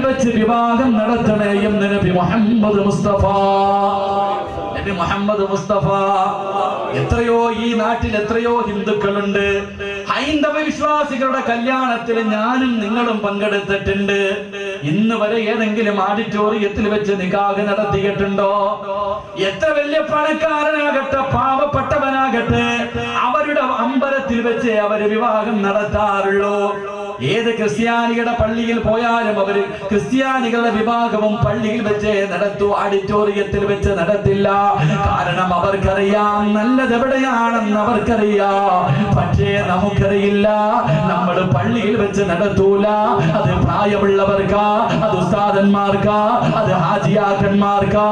വെച്ച് വിവാഹം നടത്തണേ എന്ന് നബി മുഹമ്മദ് മുസ്തഫ. നബി മുഹമ്മദ് മുസ്തഫ. എത്രയോ ഈ നാട്ടിൽ എത്രയോ ഹിന്ദുക്കളുണ്ട്. ഹൈന്ദവ വിശ്വാസികളുടെ കല്യാണത്തിൽ ഞാനും നിങ്ങളും പങ്കെടുത്തിട്ടുണ്ട്. ഇന്ന് വരെ ഏതെങ്കിലും ഓഡിറ്റോറിയത്തിൽ വെച്ച് നിക്കാഹ് നടത്തിയിട്ടുണ്ടോ? എത്ര വലിയ പണക്കാരനാകട്ടെ പാവപ്പെട്ടവനാകട്ടെ അവരുടെ അമ്പലത്തിൽ വെച്ച് അവര് വിവാഹം നടത്താറുള്ളൂ. ഏത് ക്രിസ്ത്യാനികളുടെ പള്ളിയിൽ പോയാലും അവര് ക്രിസ്ത്യാനികളുടെ വിവാഹവും പള്ളിയിൽ വെച്ച് നടത്തൂ, ഓഡിറ്റോറിയത്തിൽ വെച്ച് നടത്തില്ല. കാരണം അവർക്കറിയാം നല്ലത് എവിടെയാണെന്ന് അവർക്കറിയാം. പക്ഷേ നമുക്കറിയില്ല. നമ്മൾ പള്ളിയിൽ വെച്ച് നടത്തൂല. അത് പ്രായമുള്ളവർക്കാ, അത് ഉസ്താദന്മാർക്കാ, അത് ഹാജിയാക്കന്മാർക്കാ.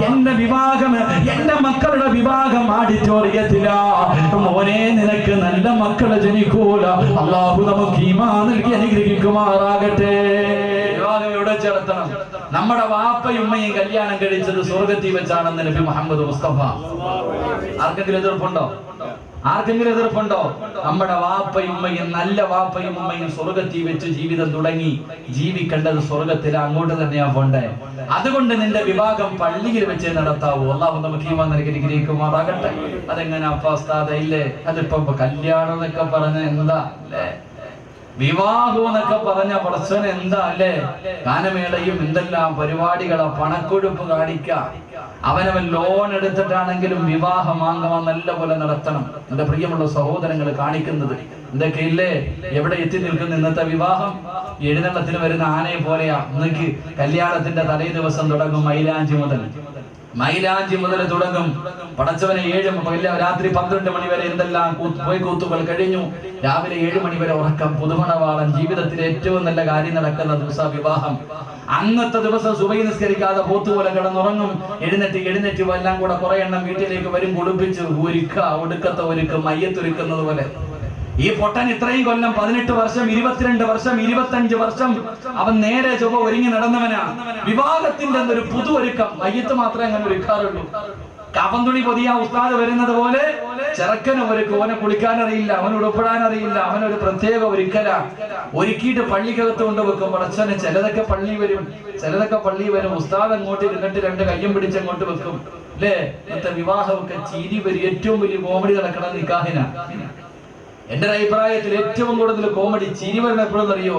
എന്റെ വിവാഹം, എന്റെ മക്കളുടെ വിവാഹം ഓഡിറ്റോറിയത്തിലാ. മോനെ നിനക്ക് നല്ല മക്കളെ ജനിക്കൂല. അല്ലാഹു നമുക്ക് ഈമാൻ നൽകി അനുഗ്രഹിക്കുമാറാകട്ടെ. വിവാഹം എവിടെ ചേർത്തണം? നമ്മുടെ വാപ്പയും ഉമ്മയും കല്യാണം കഴിച്ചത് സ്വർഗത്തിൽ വെച്ചാണെന്ന് നബി മുഹമ്മദ് മുസ്തഫ. ആർക്കെങ്കിലും എതിർപ്പുണ്ടോ? ആർക്കെങ്കിലും എതിർപ്പുണ്ടോ? നമ്മുടെ വാപ്പയും ഉമ്മയും, നല്ല വാപ്പയും ഉമ്മയും സ്വർഗത്തിൽ വെച്ച് ജീവിതം തുടങ്ങി. ജീവിക്കേണ്ടത് സ്വർഗത്തിൽ, അങ്ങോട്ട് തന്നെയാ പോണ്ടേ. അതുകൊണ്ട് നിന്റെ വിവാഹം പള്ളിയിൽ വെച്ച് നടത്താവൂ. അല്ലാഹു നമുക്ക് ഈമാൻ നൽകി അനുഗ്രഹിക്കുമാറാകട്ടെ. അതെങ്ങനെ അപ്പാസ്താദ ഇല്ലേ? അതിപ്പോ കല്യാണം എന്നൊക്കെ പറഞ്ഞ എന്താ അല്ലേ? വിവാഹം എന്നൊക്കെ പറഞ്ഞ പ്രശ്നം എന്താ അല്ലേ? ഗാനമേളയും എന്തെല്ലാം പരിപാടികളാ, പണക്കൊഴുപ്പ് കാണിക്കാം. അവനവൻ ലോൺ എടുത്തിട്ടാണെങ്കിലും വിവാഹം വാങ്ങാൻ നല്ല പോലെ നടത്തണം. എന്റെ പ്രിയമുള്ള സഹോദരങ്ങൾ കാണിക്കുന്നത് എന്തൊക്കെ ഇല്ലേ? എവിടെ എത്തി നിൽക്കുന്ന ഇന്നത്തെ വിവാഹം? എഴുന്നള്ളത്തിന് വരുന്ന ആനയെ പോലെയാ. ഇന്നേക്ക് കല്യാണത്തിന്റെ തലേ ദിവസം തുടങ്ങും. മൈലാഞ്ചി മുതൽ തുടങ്ങും. പടച്ചവനെ രാത്രി 12 മണി വരെ എന്തെല്ലാം കൂത്തുകൾ കഴിഞ്ഞു. രാവിലെ 7 മണി വരെ ഉറക്കം. പുതുമണവാളൻ ജീവിതത്തിലെ ഏറ്റവും നല്ല കാര്യം നടക്കുന്ന ദിവസം വിവാഹം. അന്നത്തെ ദിവസം സുബഹി നിസ്കരിക്കാതെ പോത്തുപോലെ കിടന്നുറങ്ങും. എഴുന്നേറ്റ് എല്ലാം കൂടെ കുറെ എണ്ണം വീട്ടിലേക്ക് വരും. കുളിപ്പിച്ച് ഒടുക്കത്തെ ഒരുക്കും, മയ്യത്തൊരുക്കുന്നത് പോലെ. ഈ പൊട്ടൻ ഇത്രയും കൊല്ലം 18 വർഷം 22 വർഷം 25 വർഷം അവൻ നേരെ ചൊവ്വ ഒരുങ്ങി നടന്നവനാ. വിവാഹത്തിന്റെ ഒരു പുതു ഒരുക്കം. മയ്യത്ത് മാത്രമേ അങ്ങനെ ഒരുക്കാറുള്ളൂ. കഫൻ തുണി പൊതിയാ ഉസ്താദ് വരുന്നത് പോലെ ചെറുക്കന് ഒരുക്കും. അവനെ കുളിക്കാൻ അറിയില്ല, അവൻ ഉടുപ്പിടാൻ അറിയില്ല, അവനൊരു പ്രത്യേക ഒരുക്കല. ഒരുക്കിയിട്ട് പള്ളിക്കകത്ത് കൊണ്ടുവെക്കും. പടച്ചനെ ചിലതൊക്കെ പള്ളി വരും. ഉസ്താദ് അങ്ങോട്ട് ഇരുന്നിട്ട് 2 കയ്യും പിടിച്ചങ്ങോട്ട് വെക്കും അല്ലേ? ഇന്നത്തെ വിവാഹമൊക്കെ ചിരി വരും. ഏറ്റവും വലിയ കോമഡി നടക്കണം നിക്കാഹിന. എന്റെ അഭിപ്രായത്തിൽ ഏറ്റവും കൂടുതൽ കോമഡി ചിരി വരുന്ന എപ്പോഴും അറിയോ?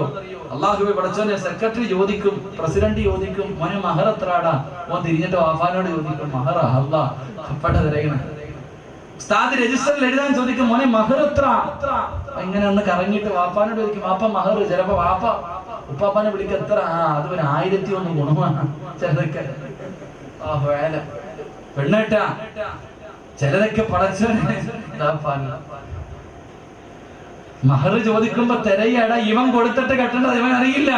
അള്ളാഹുവെ പടച്ചോനെ സെക്രട്ടറി ചോദിക്കും, പ്രസിഡന്റ് ചോദിക്കും, മോനെ മഹർ എത്രാടാ? ഓൻ തിരിഞ്ഞിട്ട് വാപ്പാനോട് ചോദിക്കും, മഹർ അല്ലാ കപ്പട തിരയണ. ഉസ്താദ് രജിസ്റ്ററിൽ എഴുതാൻ ചോദിക്കും, മോനെ മഹർ എത്ര? ഇങ്ങനെ ഒന്ന് കറങ്ങിയിട്ട് വാപ്പാനോട് ചോദിക്കും, വാപ്പ മഹർ. ചിലപ്പോ വാപ്പ ഉപ്പാപ്പാനെ വിളിക്കുക, എത്ര? അത് ഒരു 1001 ഗുണമാണ്. ചിലതൊക്കെ പെണ്ണേട്ടാ, ചിലതൊക്കെ പടച്ചോനെ മഹർ ചോദിക്കുമ്പോ തിരയട. ഇവൻ കൊടുത്തിട്ട് കെട്ടേണ്ടത് ഇവൻ അറിയില്ല.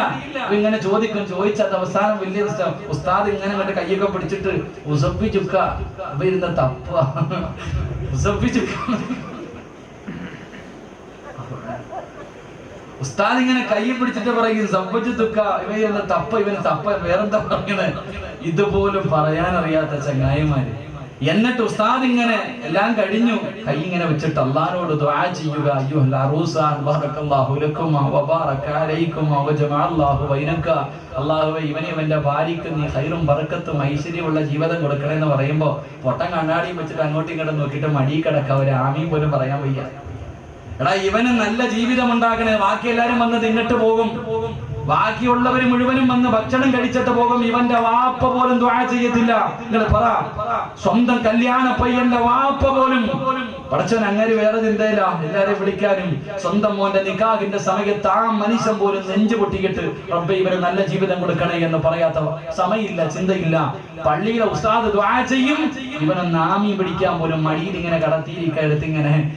ഇങ്ങനെ ചോദിച്ചത് അവസാനം വലിയ ഉസ്താദ് ഇങ്ങനെ അങ്ങോട്ട് കയ്യൊക്കെ പിടിച്ചിട്ട് ഉസപ്പിച്ചുക്ക ഇരുന്ന തപ്പ ഉസപ്പിച്ചുക്ക. ഉസ്താദ് ഇങ്ങനെ കൈ പിടിച്ചിട്ട് പറയും സബ്ബച്ചു തുക്ക. ഇവന് തപ്പ വേറെന്താ പറയണേ? ഇതുപോലും പറയാനറിയാത്ത ചങ്ങായിമാര്. എന്നിട്ട് ഉസ്താദ് ഇങ്ങനെ എല്ലാം കഴിഞ്ഞു കൈ ഇങ്ങനെ വെച്ചിട്ട് അല്ലാഹുവോട് ദുആ ചെയ്യുക. അയ്യുഹൽ അറൂസാൻ ബറകല്ലാഹു ലക്കുമാ വബാറക അലൈക്കുമാ വജമഅല്ലാഹു ബൈനക. അല്ലാഹുവേ ഇവനെ ഇവന്റെ ഭാര്യയ്ക്ക് നീ ഖൈറും ബറക്കത്തും ഐശ്വര്യമുള്ള ജീവിതം കൊടുക്കണേ എന്ന് പറയുമ്പോ പൊട്ടൻ കണ്ണാടിയും വെച്ചിട്ട് അങ്ങോട്ടും ഇങ്ങോട്ടും നോക്കിയിട്ട് മടി കിടക്ക. ഒരു ആമീൻ പോലും പറയാൻ വയ്യ. എടാ ഇവന് നല്ല ജീവിതം ഉണ്ടാക്കണേ. ബാക്കി എല്ലാരും വന്ന് തിന്നിട്ട് പോകും. ബാക്കിയുള്ളവര് മുഴുവനും വന്ന് ഭക്ഷണം കഴിച്ചിട്ട് പോകും. ഇവന്റെ വാപ്പ പോലും ദുആ ചെയ്യത്തില്ല. നിങ്ങൾ പറ, സ്വന്തം കല്യാണ പയ്യന്റെ വാപ്പ പോലും. പടച്ചവൻ അങ്ങനെ വേറെ ചിന്തയില്ല. എല്ലാരെയും വിളിക്കാനും സ്വന്തം മോന്റെ നിക്കാഹിന്റെ സമയത്ത് ആ മനുഷ്യൻ പോലും നെഞ്ചു പൊട്ടിക്കിട്ട് റബ്ബേ ഇവന് നല്ല ജീവിതം കൊടുക്കണേ എന്ന് പറയാത്ത സമയമില്ല, ചിന്തയില്ല. പള്ളിയിലെ ഉസ്താദ് ദുആ ചെയ്യും, ഇവനൊന്ന് ആമീൻ പിടിക്കാൻ പോലും മടിയിൽ ഇങ്ങനെ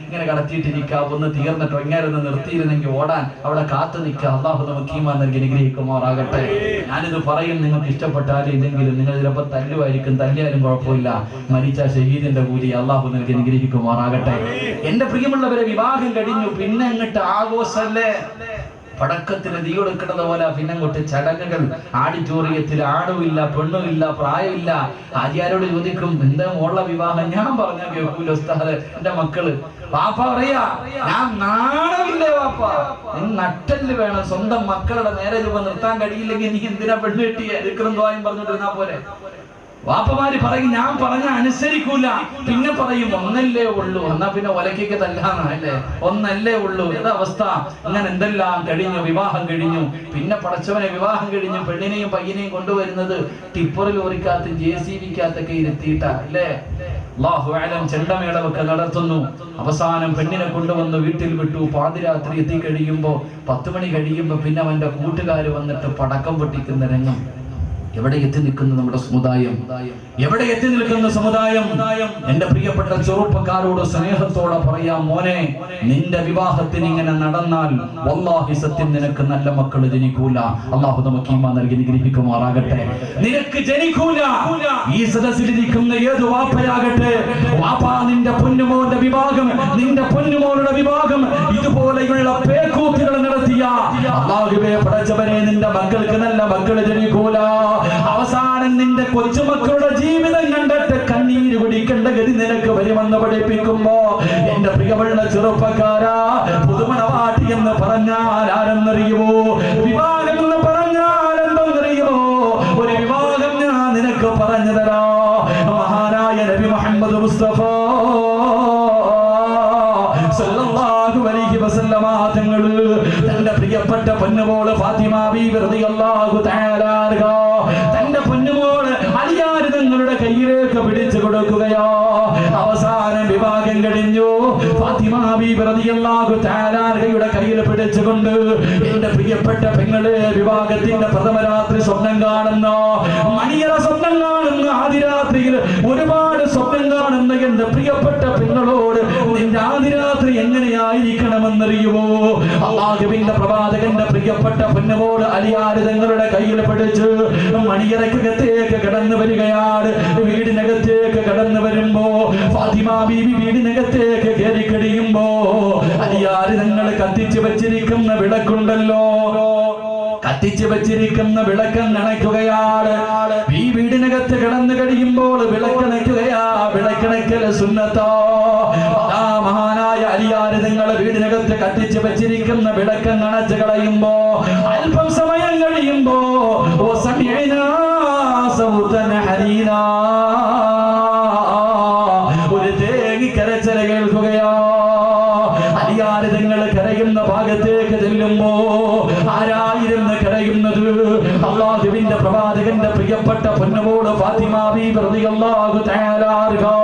ഇങ്ങനെ കടത്തിയിട്ടിരിക്കുക. ഒന്ന് തീർന്നിട്ടോ ഇങ്ങനെ ഒന്ന് നിർത്തിയിരുന്നെങ്കിൽ ഓടാൻ അവിടെ കാത്തു നിൽക്കുക. അല്ലാഹു നമുക്ക് ഈമാൻ നൽകി അനുഗ്രഹിക്കുമാറാകട്ടെ. ഞാനിത് പറയും, നിങ്ങൾക്ക് ഇഷ്ടപ്പെട്ടാലും ഇല്ലെങ്കിലും നിങ്ങൾ ചിലപ്പോൾ തല്ലുമായിരിക്കും. തല്ലിയാലും കുഴപ്പമില്ല. മരിച്ച ഷഹീദിന്റെ കൂലി അല്ലാഹു നൽകി അനുഗ്രഹിക്കുമാറാകട്ടെ. എന്റെ പ്രിയമുള്ളവരെ, വിവാഹം കഴിഞ്ഞു, പിന്നെ അങ്ങോട്ട് ആഘോഷല്ലേ. പടക്കത്തിന് തീ കൊടുക്കുന്നത് പോലെ പിന്നെ അങ്ങോട്ട് ചടങ്ങുകൾ. ആഡിറ്റോറിയത്തിൽ ആണുമില്ല പെണ്ണുമില്ല പ്രായമില്ല. ആര്യാരോട് ചോദിക്കും എന്താ മോളുടെ വിവാഹം? ഞാൻ പറഞ്ഞ കേൾക്കൂല ഉസ്താദ്, എന്റെ മക്കള്. വാപ്പ പറയാ ഞാൻ നാണമില്ലേ വാപ്പ, നട്ടല് വേണം. സ്വന്തം മക്കളുടെ നേരെ രൂപ നിർത്താൻ കഴിയില്ലെങ്കിൽ നീ എന്തിനാ പെണ്ണ് കെട്ടിയ ദ്വായും പറഞ്ഞോണ്ടിരുന്നാ പോലെ. വാപ്പമാര് പറയും ഞാൻ പറഞ്ഞ അനുസരിക്കൂല. പിന്നെ പറയും ഒന്നല്ലേ ഉള്ളൂ, എന്നാ പിന്നെ ഒലക്കൊക്കെ തല്ലാന്നല്ലേ, ഒന്നല്ലേ ഉള്ളൂ. ഏതവസ്ഥ? അങ്ങനെ എന്തെല്ലാം കഴിഞ്ഞു, വിവാഹം കഴിഞ്ഞു. പിന്നെ പടച്ചവനെ വിവാഹം കഴിഞ്ഞു പെണ്ണിനെയും പയ്യനെയും കൊണ്ടുവരുന്നത് ടിപ്പർ ലോറിക്കകത്ത് JCB-ക്കകത്തൊക്കെ ഇരുത്തിയിട്ടാ അല്ലേ? അല്ലാഹു അലം. ചെണ്ടമേളമൊക്കെ നടത്തുന്നു. അവസാനം പെണ്ണിനെ കൊണ്ടുവന്ന് വീട്ടിൽ വിട്ടു. പാതിരാത്രി എത്തിക്കഴിയുമ്പോ 10 മണി കഴിയുമ്പോ പിന്നെ അവന്റെ കൂട്ടുകാര് വന്നിട്ട് പടക്കം പൊട്ടിക്കുന്ന രംഗം. എവിടെ എത്തി നിൽക്കുന്ന നമ്മുടെ സമുദായം? എവിടെ എത്തി നിൽക്കുന്ന സമുദായം? എന്റെ പ്രിയപ്പെട്ട ചെറുപ്പക്കാരോട് സ്നേഹത്തോടെ പറയാം, മോനെ, നിന്റെ വിവാഹത്തിന് ഇങ്ങനെ നടന്നാൽ വല്ലാഹി സത്യം നിനക്ക് നല്ല മക്കൾ ജനിക്കൂല. അല്ലാഹു നമുക്ക് ഈമാൻ നൽകി അനുഗ്രഹിക്കുമാറാകട്ടെ. നിനക്ക് ജനിക്കൂല. ഈ സദസ്സിലിരിക്കുന്ന ഏത് വാപ്പയാകട്ടെ, വാപ്പാ നിന്റെ പൊന്നുമോന്റെ വിവാഹം, നിന്റെ പൊന്നുമോളുടെ വിവാഹം ഇതുപോലെയുള്ള പേക്കൂത്തുകൾ നടത്തിയ അല്ലാഹുവേ പടച്ചവനെ, നിന്റെ മക്കൾക്ക് നല്ല മക്കൾ ജനിക്കൂല. അവസാനം നിന്റെ കൊച്ചുമക്കളുടെ ജീവിതം കണ്ടിട്ട് കണ്ണീര് പിടിക്കേണ്ട ഗതി നിനക്ക് വരുമെന്ന് പഠിപ്പിക്കുമ്പോ എന്റെ പ്രിയമുള്ള ചെറുപ്പക്കാരാ, പുതുമണവാട്ടി എന്ന് പറഞ്ഞാൽ ആരെന്നറിയുമോ? വിവാഹം എന്ന് പറഞ്ഞാൽ എന്തെന്നറിയുമോ? ഒരു വിവാഹം ഞാൻ നിനക്ക് പറഞ്ഞു തരാ. മഹാനായ നബി മുഹമ്മദ് മുസ്തഫ സല്ലല്ലാഹു അലൈഹി വസല്ലമ തങ്ങള് തന്റെ പ്രിയപ്പെട്ട പൊന്നുമോള് ഫാത്തിമ ബീവി റളിയല്ലാഹു തആല അൻഹാ തന്റെ പൊന്നുമോള് അലിയാര് തങ്ങളുടെ കയ്യിലേക്ക് പിടിച്ചു കൊടുക്കുകയോ. അവസാനം വിവാഹം കഴിഞ്ഞു. ഫാത്തിമ ബീവി റളിയല്ലാഹു തആല അൻഹയുടെ കയ്യിൽ പിടിച്ചുകൊണ്ട് എന്റെ പ്രിയപ്പെട്ട പെങ്ങളെ, വിവാഹത്തിന്റെ പ്രഥമ രാത്രി സ്വപ്നം കാണുന്ന, മണിയറ സ്വപ്നം കാണുന്ന, ആദിരാത്രിയിൽ ഒരുപാട് സ്വപ്നം കാണുന്ന എന്റെ പ്രിയപ്പെട്ട പെങ്ങളോട് നിന്റെ ആദിരാത്രി എങ്ങനെയായിരിക്കണമെന്നറിയുമോ? അല്ലാഹുവിന്റെ പ്രവാചകന്റെ പ്രിയപ്പെട്ട പൊന്നുമോള് അലിയാര് തങ്ങളുടെ കയ്യിൽ പിടിച്ച് മണിയറക്കകത്തേക്ക് കടന്നു വരികയാണ്. വീടിനകത്തേക്ക് കടന്നു വരുമ്പോ ഫാത്തിമ ബീവി വീടിനകത്തേക്ക് കയറി കഴിയുമ്പോ അലിയാര് തങ്ങൾ കത്തിച്ചു വെച്ചിരിക്കുന്ന വിളക്കുണ്ടല്ലോ, കത്തിച്ചു വെച്ചിരിക്കുന്ന വിളക്കം അണയ്ക്കുകയാണ്. ഈ വീടിനകത്ത് കിടന്നു കഴിയുമ്പോൾ വിളക്കണയ്ക്കുകയാ. വിളക്കണയ്ക്കൽ സുന്നത്തോ? ആ മഹാനായ അലിയാര് നിങ്ങൾ വീടിനകത്ത് കത്തിച്ചു വെച്ചിരിക്കുന്ന വിളക്കം അണച്ചു കളയുമ്പോ അല്പം സമയം കഴിയുമ്പോ ഒരു തേങ്ങി കരച്ചില കേൾക്കുകയോ. അലിയാര് നിങ്ങൾ കരയുന്ന ഭാഗത്തേക്ക് ചെല്ലുമ്പോ ആരായിരുന്നു കരയുന്നത്? അല്ലാഹുവിന്റെ പ്രവാചകന്റെ പ്രിയപ്പെട്ട പൊന്നുമോള് ഫാത്തിമ ബീവി റളിയല്ലാഹു തആല അൻഹാ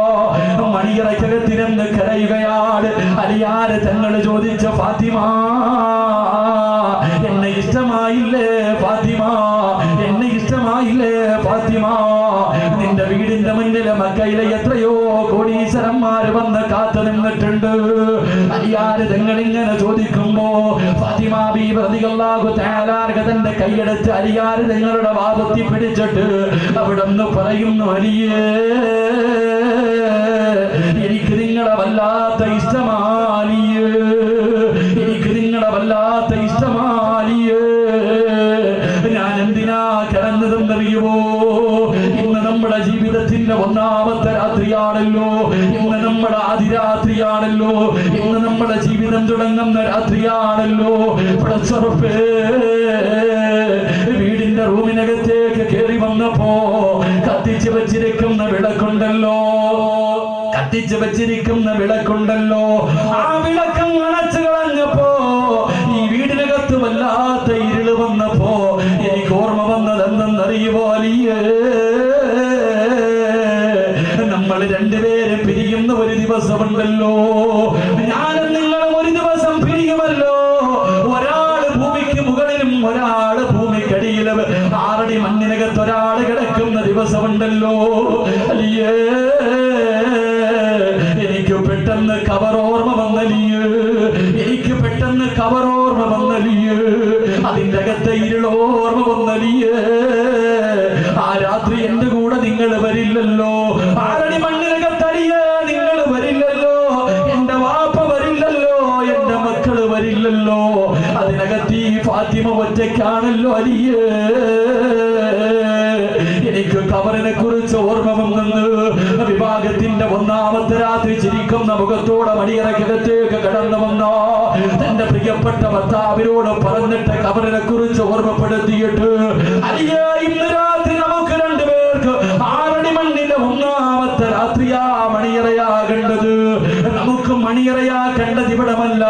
മണിയറക്കകത്തിരുന്ന് കരയുകയാണ്. അലിയാര് തങ്ങൾ ചോദിച്ച ഫാത്തിമ, എന്നെ ഇഷ്ടമായില്ലേ ഫാത്തിമ? എന്നെ ഇഷ്ടമായില്ലേ ഫാത്തിമ? നിന്റെ വീടിന്റെ മുന്നിൽ മക്കയിലെ എത്രയോ കോടീശ്വരന്മാര് വന്ന് കാത്തു നിന്നിട്ടുണ്ട്. അലിയാര് തങ്ങൾ ഇങ്ങനെ ചോദിക്കുമ്പോ ഫാത്തിമ ബീവി റളിയല്ലാഹു തആല അൻഹ തന്റെ കൈയെടുത്ത് അലിയാര് തങ്ങളുടെ വാദത്തിൽ പിടിച്ചിട്ട് അവിടുന്ന് പറയുന്നു, അലിയേ, എനിക്ക് നിങ്ങളെ വല്ലാത്ത ഇഷ്ടമാലിയേ, എനിക്ക് നിങ്ങളെ വല്ലാത്ത ഇഷ്ടമാലിയേ. ഞാൻ എന്തിനാ കരഞ്ഞതെന്നറിയുമോ? ഇന്ന് നമ്മുടെ ജീവിതത്തിന്റെ ഒന്നാമത്തെ രാത്രിയാണല്ലോ, ഇന്ന് നമ്മുടെ ആദിരാത്രിയാണല്ലോ, ഇന്ന് നമ്മുടെ ജീവിതം തുടങ്ങുന്ന രാത്രിയാണല്ലോ. പടച്ചറപ്പേ, വീടിന്റെ റൂമിനകത്തേക്ക് കയറി വന്നപ്പോ കത്തിച്ചു വെച്ചിരിക്കുന്ന വിളക്കുണ്ടല്ലോ, കത്തിച്ചു വെച്ചിരിക്കുന്ന വിളക്കുണ്ടല്ലോ, ആ വിളക്കം അണച്ചു കളഞ്ഞപ്പോ ഈ വീടിനകത്ത് വല്ലാത്ത ഇരുള് വന്നപ്പോ എനിക്ക് ഓർമ്മ വന്നത് എന്തെന്നറിയുമോ? അലിയേ, നമ്മൾ രണ്ടുപേരും പിരിയുന്ന ഒരു ദിവസമുണ്ടല്ലോ. ഞാനും നിങ്ങളും ഒരു ദിവസം പിരിയുമല്ലോ. ഒരാള് ഭൂമിക്ക് മുകളിലും ഒരാള് ഭൂമിക്കടിയിലും 6 അടി മണ്ണിനകത്ത് ഒരാള് കിടക്കുന്ന ദിവസമുണ്ടല്ലോ. അലിയേ, എനിക്ക് പെട്ടെന്ന് കവറോർമ്മ വന്നലിയേ, എനിക്ക് പെട്ടെന്ന് കവറോർമ്മ വന്നലിയേ, അതിന്റെ അകത്തെ ഇരുളോർമ്മ വന്നലിയേ. ആ രാത്രി എന്റെ കൂടെ നിങ്ങൾ വരില്ലല്ലോ. 6 അടി മണ്ണിനകത്തടിയേ നിങ്ങൾ വരില്ലല്ലോ. എന്റെ വാപ്പ വരില്ലല്ലോ, എന്റെ മക്കള് വരില്ലല്ലോ. അതിനകത്ത് ഈ കുറിച്ച് ഓർമ്മ വന്നെന്ന് വിവാഹത്തിന്റെ ഒന്നാമത്തെ രാത്രി ചിരിക്കുന്ന മുഖത്തോടെ മണിയറക്കകത്തേക്ക് കടന്നു വന്നോ തന്റെ പ്രിയപ്പെട്ട ഭർത്താവിനോട് പറഞ്ഞിട്ട് ഖബറിനെ കുറിച്ച് ഓർമ്മപ്പെടുത്തിയിട്ട് അലിയേ ഇന്ന് രാത്രി നമുക്ക് രണ്ടുപേർക്ക് 6 അടി മണ്ണിന്റെ ഒന്നാമത്തെ രാത്രിയാ മണിയറയാകേണ്ടത്. നമുക്ക് മണിയറയാകേണ്ടത് ഇവിടമല്ല,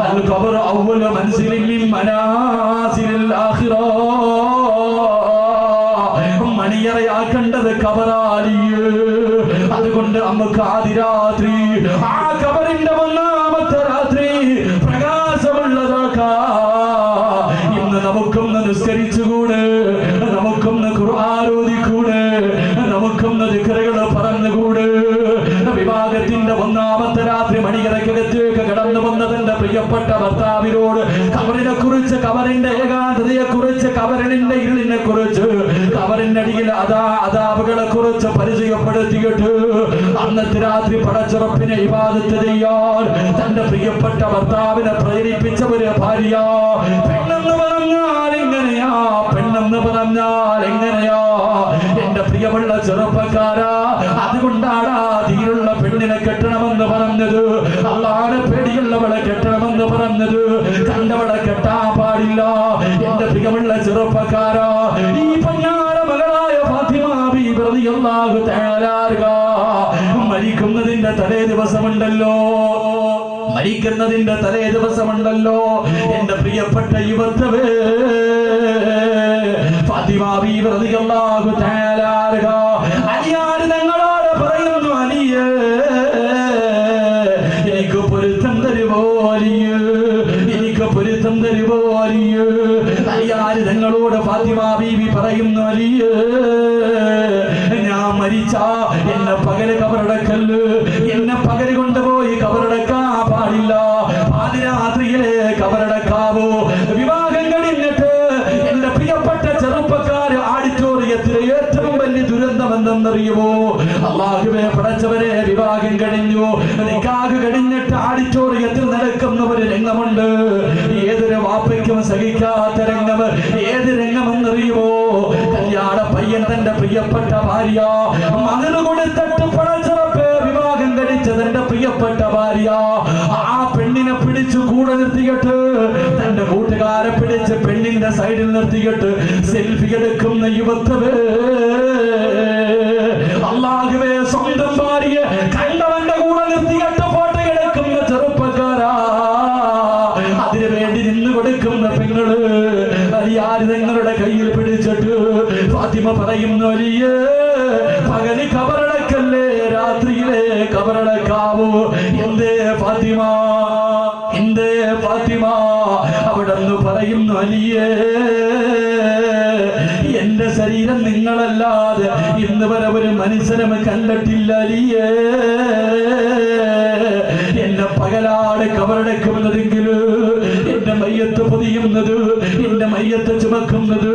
അൽ ഖബർ അവ്വല മൻസിലിൻ മിൻ മനാസിലിൽ ആഖിറ. മണിയറയാക്കേണ്ടത് ഖബറാലിയേ. അതുകൊണ്ട് നമുക്ക് ആദിരാത്രി ആ ഖബറിന്റെ ഒന്നാമത്തെ രാത്രി പ്രകാശമുള്ളതാക്കാം. ഇന്ന് നമുക്കൊന്ന് നിസ്കരിച്ചുകൂടെ, നമുക്കൊന്ന് ഖുർആൻ ഓതിക്കൂടെ, നമുക്കൊന്ന് ദിക്റുകൾ പറഞ്ഞുകൂടെ. വിവാഹത്തിന്റെ ഒന്നാമത്തെ രാത്രി മണിയറക്കകത്തേക്ക് കടന്നു വന്നതിന്റെ പ്രിയപ്പെട്ട ഭർത്താവിനോട് ഖബറിനെ കുറിച്ച്, ഖബറിന്റെ ഏകാന്തതയെ കുറിച്ച്, ഖബറിന്റെ ഇരുളിനെ കുറിച്ച്, ഖബറിന്റെ അടിയിൽ അദാബുകളെ കുറിച്ച് പരിചയപ്പെടുത്തിയിട്ട് അന്നത്തെ രാത്രി പടച്ചുറപ്പിനെ ഇബാദത്ത് ചെയ്യാൻ തന്റെ പ്രിയപ്പെട്ട ഭർത്താവിനെ പ്രേരിപ്പിച്ച ഒരു ഭാര്യ. പെണ്ണെന്ന് പറഞ്ഞാൽ എങ്ങനെയാ, പെണ്ണെന്ന് പറഞ്ഞാൽ എങ്ങനെയാ എന്റെ പ്രിയമുള്ള ചെറുപ്പക്കാരാ. അതുകൊണ്ടാണ് തീരുള്ള പെണ്ണിനെ കെട്ടണമെന്ന് പറഞ്ഞത്, അള്ളാഹുവിനെ പേടിയുള്ളവളെ കെട്ടണമെന്ന് പറഞ്ഞത്. കണ്ടവളെ കെട്ടാൻ പാടില്ല. എന്റെ പ്രിയമുള്ള ചെറുപ്പക്കാരാ, ഈ പൊന്നാര മകളായ ഫാത്തിമ ബീബി റളിയല്ലാഹു തആല മരിക്കുന്നതിന്റെ തലേ ദിവസമുണ്ടല്ലോ, മരിക്കുന്നതിന്റെ തലേ ദിവസമുണ്ടല്ലോ എന്റെ പ്രിയപ്പെട്ട യുവത്വേ, ഫാത്തിമ ബീബി റളിയല്ലാഹു തആല അലിയാര് ഞങ്ങളോട് പറയുന്നു, അലിയേ എനിക്ക് പൊരുത്തം തരുമോ അലിയേ, എനിക്ക് പൊരുത്തം തരുമോ അലിയേ. അലിയാര് ഞങ്ങളോട് ഫാത്തിമ ബീബി പറയുന്നു, അലിയേ ഞാൻ മരിച്ച എന്നെ പകല് കബറടക്കല്ല്, എന്നെ പകല് കൊണ്ടുപോയി കബറടക്കാൻ പാടില്ല. പാതിരാത്രിയിലെ കബറടക്കാവോ. വിവാഹം കഴിഞ്ഞിട്ട് എന്റെ പ്രിയപ്പെട്ട ചെറുപ്പക്കാര് ഓഡിറ്റോറിയത്തിലെ ഏറ്റവും വലിയ ദുരന്തം എന്തെന്നറിയുമോ? അല്ലാഹുവേ പടച്ചവരെ, വിവാഹം കഴിഞ്ഞു, നിക്കാഹ് കഴിഞ്ഞിട്ട് ഓഡിറ്റോറിയത്തിൽ നടക്കുന്ന ഒരു രംഗമുണ്ട്. ഏതൊരു വാപ്പയ്ക്കും സഹിക്കാത്ത രംഗം. ഏത് രംഗമെന്നറിയുമോ? കല്യാണ പയ്യൻ തന്റെ പ്രിയപ്പെട്ട ഭാര്യ മകന് കൊടുത്തിട്ട് പടച്ചവപ്പേ വിവാഹം കഴിച്ചതെന്റെ പ്രിയപ്പെട്ട ഭാര്യ ആ പെണ്ണിനെ പിടിച്ചു കൂടെ നിർത്തിയിട്ട്, തന്റെ കൂട്ടുകാരെ പിടിച്ച് പെണ്ണിന്റെ സൈഡിൽ നിർത്തിയിട്ട് സെൽഫി എടുക്കുന്ന യുവത്വേ. അല്ലാഹുവേ, സ്വന്തം ഭാര്യയെ കണ്ടവന്റെ കൂടെ നിർത്തിയിട്ട് ഫോട്ടോ എടുക്കുന്ന ചെറുപ്പക്കാരാ, അതിനു വേണ്ടി നിന്ന് കൊടുക്കുന്ന പെങ്ങള്. അലിയാര് നിങ്ങളുടെ കയ്യിൽ പിടിച്ചിട്ട് ഫാത്തിമ പറയുന്നു, അലിയേ പകല് കബറടക്കല്ലേ, രാത്രിയിലെ കബറടക്കാവൂ. എന്തേ ഫാത്തിമ, എന്തേ ഫാത്തിമ? അവിടെന്ന് പറയുന്നു, അലിയേ എന്റെ ശരീരം നിങ്ങളല്ലാതെ ഇന്ന് വരെ ഒരു മനുഷ്യനും കണ്ടിട്ടില്ല അലിയേ. എന്നെ പകലാണ് കബറടക്കുന്നതെങ്കിൽ എന്റെ മയ്യത്ത് പൊതിയുന്നത്, എന്റെ മയ്യത്ത് ചുമക്കുന്നത്,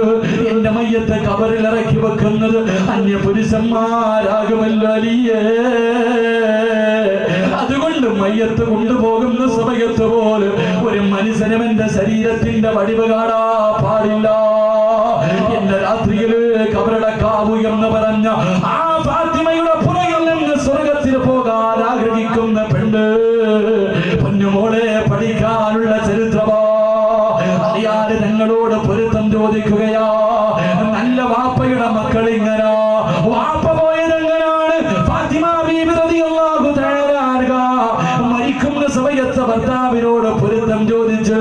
എന്റെ മയ്യത്ത് കബറിൽ ഇറക്കി വെക്കുന്നത് അന്യപുരുഷന്മാരാകുമല്ലോ അലിയേ. അതുകൊണ്ട് മയ്യത്ത് കൊണ്ടുപോകുന്ന സമയത്ത് പോലും ഒരു മനുഷ്യനും എന്റെ ശരീരത്തിന്റെ വടിവ് കാണാ പാടില്ല. എന്റെ രാത്രിയില് കബറടക്കാവൂ എന്ന് പറഞ്ഞ ആ ഫാത്തിമയുടെ പുറകിൽ നിന്ന് സ്വർഗത്തിൽ പോകാൻ ആഗ്രഹിക്കുന്ന പെണ്ണ് പൊന്നുമോളെ പഠിക്കാനുള്ള ചരിത്രമാ. അറിയാതെ ഞങ്ങളോട് പൊരുത്തം ചോദിക്കുകയാ. നല്ല വാപ്പയുടെ മക്കൾ ഇങ്ങനാ. വാപ്പ പോയതെങ്ങനാണ്? ഫാത്തിമ ബീബി റളിയല്ലാഹു തആല മരിക്കുന്ന സമയത്ത് ഭർത്താവിനോട് പൊരുത്തം ചോദിച്ച്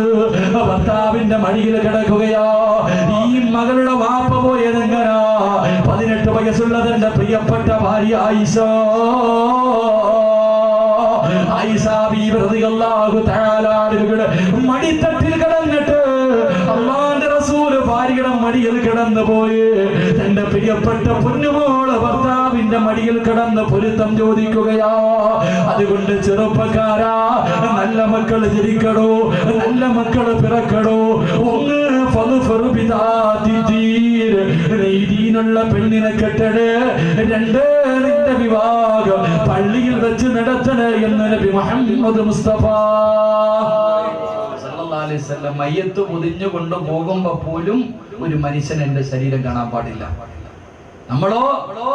ഭർത്താവിന്റെ മടിയിൽ കിടക്കുകയാ. ഈ മകളുടെ വാപ്പ പോയതെങ്ങനാ? 18 വയസ്സുള്ള തന്റെ പ്രിയപ്പെട്ട ഭാര്യ ആയിഷ ബീബി റളിയല്ലാഹു തആല മടിത്തട്ടിൽ കിടന്നിട്ട് അല്ലാഹുവിന്റെ റസൂൽ ഭാര്യയുടെ മടിയിൽ കിടന്നു പോയി തന്റെ പ്രിയപ്പെട്ട പൊന്നുമോള് ഭർത്താവിന്റെ മടിയിൽ കിടന്ന് പൊരുത്തം ചോദിക്കുകയാ. അതുകൊണ്ട് ചെറുപ്പക്കാരാ, നല്ല മക്കൾ ജനിക്കണോ, നല്ല മക്കൾ പിറക്കണോ. ഒന്ന് നീതിയുള്ള പെണ്ണിനെ കെട്ടണേ. രണ്ട്, നിന്റെ വിവാഹം പള്ളിയിൽ വെച്ച് നടത്തണേ എന്ന് നബി മുഹമ്മദ് മുസ്തഫ സല്ലല്ലാഹു അലൈഹി വസല്ലം മയ്യത്ത് പൊതിഞ്ഞു കൊണ്ട് പോകുമ്പോ പോലും ഒരു മനുഷ്യൻ എന്റെ ശരീരം കാണാൻ പാടില്ല. നമ്മളോ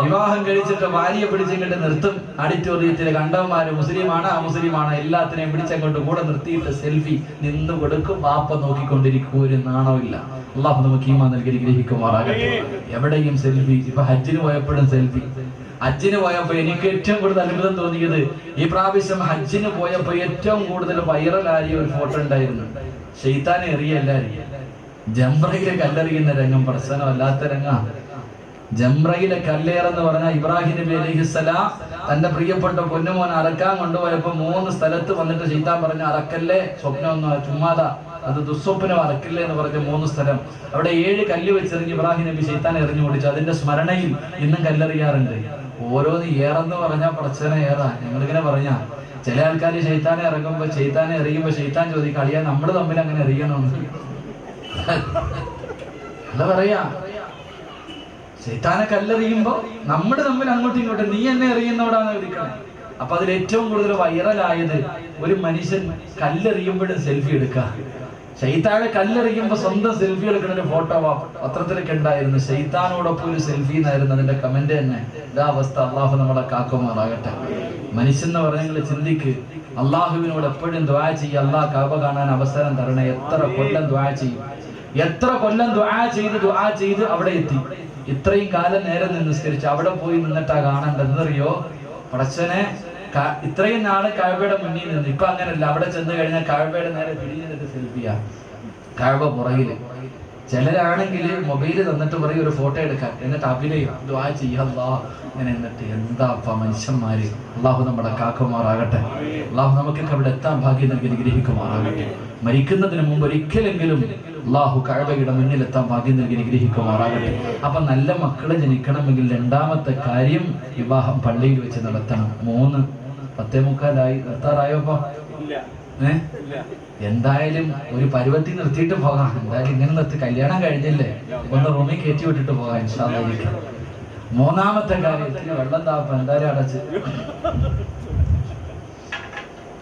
വിവാഹം കഴിച്ചിട്ട് ഭാര്യയെ പിടിച്ചിങ്ങോട്ട് നിർത്തും. ഓഡിറ്റോറിയത്തിലെ കണ്ടവന്മാര് മുസ്ലിമാണ് അമുസ്ലിമാണ് എല്ലാത്തിനെയും പിടിച്ചങ്ങോട്ട് കൂടെ നിർത്തിയിട്ട് സെൽഫി നിന്ന് കൊടുക്കും. വാപ്പ നോക്കിക്കൊണ്ടിരിക്കും. ഒരു നാണമില്ല. അള്ളാഹു നമുക്ക് ഈമാൻ നൽകി ഗ്രഹിക്കുമാറാകട്ടെ. എവിടെയും സെൽഫി. ഇപ്പൊ ഹജ്ജിന് പോയപ്പോഴും സെൽഫി. ഹജ്ജിന് പോയപ്പോ എനിക്ക് ഏറ്റവും കൂടുതൽ അത്ഭുതം തോന്നിയത് ഈ പ്രാവശ്യം ഹജ്ജിന് പോയപ്പോ ഏറ്റവും കൂടുതൽ വൈറലായ ഒരു ഫോട്ടോ ഉണ്ടായിരുന്നു. ശൈത്താനെ എറിയ എല്ലാരും ജംറയിലെ കല്ലെറിയുന്ന രംഗം. പ്രശ്നമല്ലാത്ത രംഗം. ജംറയിലെ കല്ലേറെന്ന് പറഞ്ഞാൽ ഇബ്രാഹിം നബി അലൈഹിസ്സലാം തന്റെ പ്രിയപ്പെട്ട പൊന്നുമോൻ അറക്കാൻ കൊണ്ടുപോയപ്പോ 3 സ്ഥലത്ത് വന്നിട്ട് ശൈത്താൻ പറഞ്ഞു, അറക്കല്ലേ, സ്വപ്നമൊന്നും ചുമ്മാതാ, അത് ദുസ്വപ്നം, അറക്കില്ലേ എന്ന് പറഞ്ഞ 3 സ്ഥലം. അവിടെ 7 കല്ല് വെച്ചെറിഞ്ഞ് ഇബ്രാഹിം നബി ശൈത്താൻ എറിഞ്ഞു ഓടിച്ചു. അതിന്റെ സ്മരണയിൽ ഇന്നും കല്ലെറിയാറുണ്ട്. ഓരോന്ന് ഏറെന്ന് പറഞ്ഞാൽ പടച്ചവനെ ഏറാ. ഞങ്ങളിങ്ങനെ പറഞ്ഞാ ചില ആൾക്കാർ ശൈത്താനെ ഇറങ്ങുമ്പോ ശൈത്താനെ എറിയുമ്പോ ശൈത്താൻ ചോദിക്കും, അളിയാ നമ്മള് തമ്മിൽ അങ്ങനെ എറിയണമെന്ന്. അല്ല പറയാ, ശൈത്താനെ കല്ലെറിയുമ്പോ നമ്മൾ തമ്മിൽ അങ്ങോട്ടും ഇങ്ങോട്ടും നീ എന്നെ എറിയുന്നോടാണ് വിളിക്കണേ. അപ്പൊ അതിൽ ഏറ്റവും കൂടുതൽ വൈറലായത് ഒരു മനുഷ്യൻ കല്ലെറിയുമ്പോഴും സെൽഫി എടുക്കുക. ശൈത്താനെ കല്ലെറിയുമ്പോ സ്വന്തം സെൽഫി എടുക്കുന്ന ഒരു ഫോട്ടോ പത്രത്തിലൊക്കെ ഉണ്ടായിരുന്നു. ശൈത്താനോടൊപ്പം ഒരു സെൽഫി എന്നായിരുന്നു അതിന്റെ കമന്റ് തന്നെ. ഇതാ അവസ്ഥ. അള്ളാഹു നമ്മളെ കാക്കുമാറാകട്ടെ. മനുഷ്യൻ എന്ന് പറഞ്ഞെങ്കിൽ ചിന്തിക്ക്. അള്ളാഹുവിനോട് എപ്പോഴും ദുആ ചെയ്യുക. അള്ളാഹ് കഅബ കാണാൻ അവസരം തരണേ. എത്ര കൊല്ലം ദുആ ചെയ്യും. എത്ര കൊല്ലം ദുആ ചെയ്ത് അവിടെ എത്തി. ഇത്രയും കാലം നേരം നിന്ന് നിസ്കരിച്ച് അവിടെ പോയി നിന്നിട്ടാ കാണേണ്ടതെന്നറിയോ? പടച്ചനെ ഇത്രയും നാള് കഅബയുടെ മുന്നിൽ നിന്ന്. ഇപ്പൊ അങ്ങനല്ല. അവിടെ ചെന്ന് കഴിഞ്ഞാൽ കഅബയുടെ നേരെ തിരിഞ്ഞിട്ട് സെൽഫിയാ. കഅബ പുറകില്. ചിലരാണെങ്കിൽ മൊബൈല് തന്നിട്ട് പറയും ഒരു ഫോട്ടോ എടുക്കാൻ, എന്നിട്ട് അഭിനയം ദുആ ചെയ്യാ ഇങ്ങനെ. എന്നിട്ട് എന്താ മനുഷ്യന്മാര്. അള്ളാഹു നമ്മുടെ കാക്കുമാറാകട്ടെ. അള്ളാഹു നമുക്കൊക്കെ അവിടെ എത്താൻ ഭാഗ്യം നൽകി അനുഗ്രഹിക്കുമാറാകട്ടെ. മരിക്കുന്നതിന് മുമ്പ് ഒരിക്കലെങ്കിലും അള്ളാഹു കഅബയുടെ മുന്നിലെത്താൻ ഭാഗ്യം നൽകി അനുഗ്രഹിക്കുമാറാകട്ടെ. അപ്പൊ നല്ല മക്കളെ ജനിക്കണമെങ്കിൽ രണ്ടാമത്തെ കാര്യം വിവാഹം പള്ളിയിൽ വെച്ച് നടത്തണം. 3 10:45 നിർത്താറായോപ്പോ? എന്തായാലും ഒരു പരുവത്തിൽ നിർത്തിയിട്ട് പോകാം. എന്തായാലും ഇങ്ങനെ നിർത്തി കല്യാണം കഴിഞ്ഞില്ലേ, ഒന്ന് റൂമിൽ കയറ്റി വിട്ടിട്ട് പോകാം ഇൻഷാ അല്ലാഹ്. 3ാമത്തെ കാര്യത്തിന് വെള്ളം താപ്പം എന്തായാലും അടച്ച്.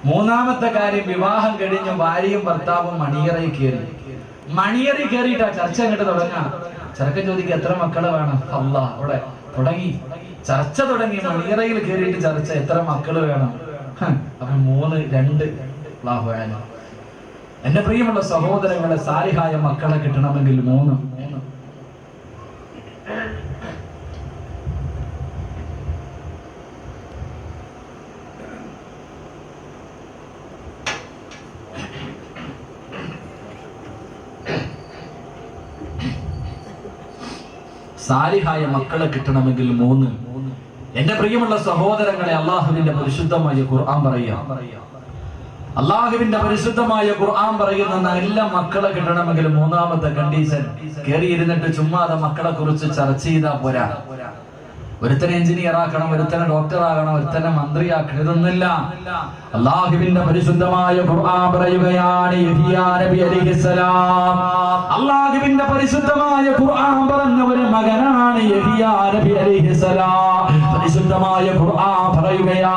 3ാമത്തെ കാര്യം, വിവാഹം കഴിഞ്ഞ് ഭാര്യയും ഭർത്താവും മണിയറയിൽ കയറിയിട്ടാ ചർച്ച അങ്ങോട്ട് തുടങ്ങാം. ചെറുക്കൻ ചോദിക്കുക എത്ര മക്കള് വേണം? അല്ലാഹ് അവിടെ തുടങ്ങി ചർച്ച തുടങ്ങി. മണിയറയിൽ കയറിയിട്ട് ചർച്ച എത്ര മക്കള് വേണം? അപ്പൊ 3, 2. എന്റെ പ്രിയമുള്ള സഹോദരങ്ങളെ, സാലിഹായ മക്കളെ കിട്ടണമെങ്കിൽ 3. സാലിഹായ മക്കളെ കിട്ടണമെങ്കിൽ 3. എന്റെ പ്രിയമുള്ള സഹോദരങ്ങളെ, അള്ളാഹുവിന്റെ പരിശുദ്ധമായ ഖുർആൻ പറയാം. അള്ളാഹുവിന്റെ പരിശുദ്ധമായ ഖുർആൻ പറയുന്ന നല്ല മക്കളെ കിട്ടണമെങ്കിൽ 3ാമത്തെ കണ്ടീഷൻ, കയറിയിരുന്നിട്ട് ചുമ്മാതെ മക്കളെ കുറിച്ച് ചർച്ച ചെയ്താൽ പോരാ. ഒരുത്തനെ എഞ്ചിനീയർ ആക്കണം, ഒരുത്തനെ ഡോക്ടർ ആകണം, ഒരുത്തനെ മന്ത്രിയാക്കണം, ഇതൊന്നുമില്ല. അള്ളാഹുവിന്റെ പരിശുദ്ധമായ ഖുർആൻ പറയുകയാണ്, യഹ്യാ നബി അലൈഹിസ്സലാം. അള്ളാഹുവിന്റെ പരിശുദ്ധമായ ഖുർആൻ പറഞ്ഞ ഒരു മകനാണ് യഹ്യാ നബി അലൈഹിസ്സലാം. പരിശുദ്ധമായ ഖുർആൻ പറയുകയാ,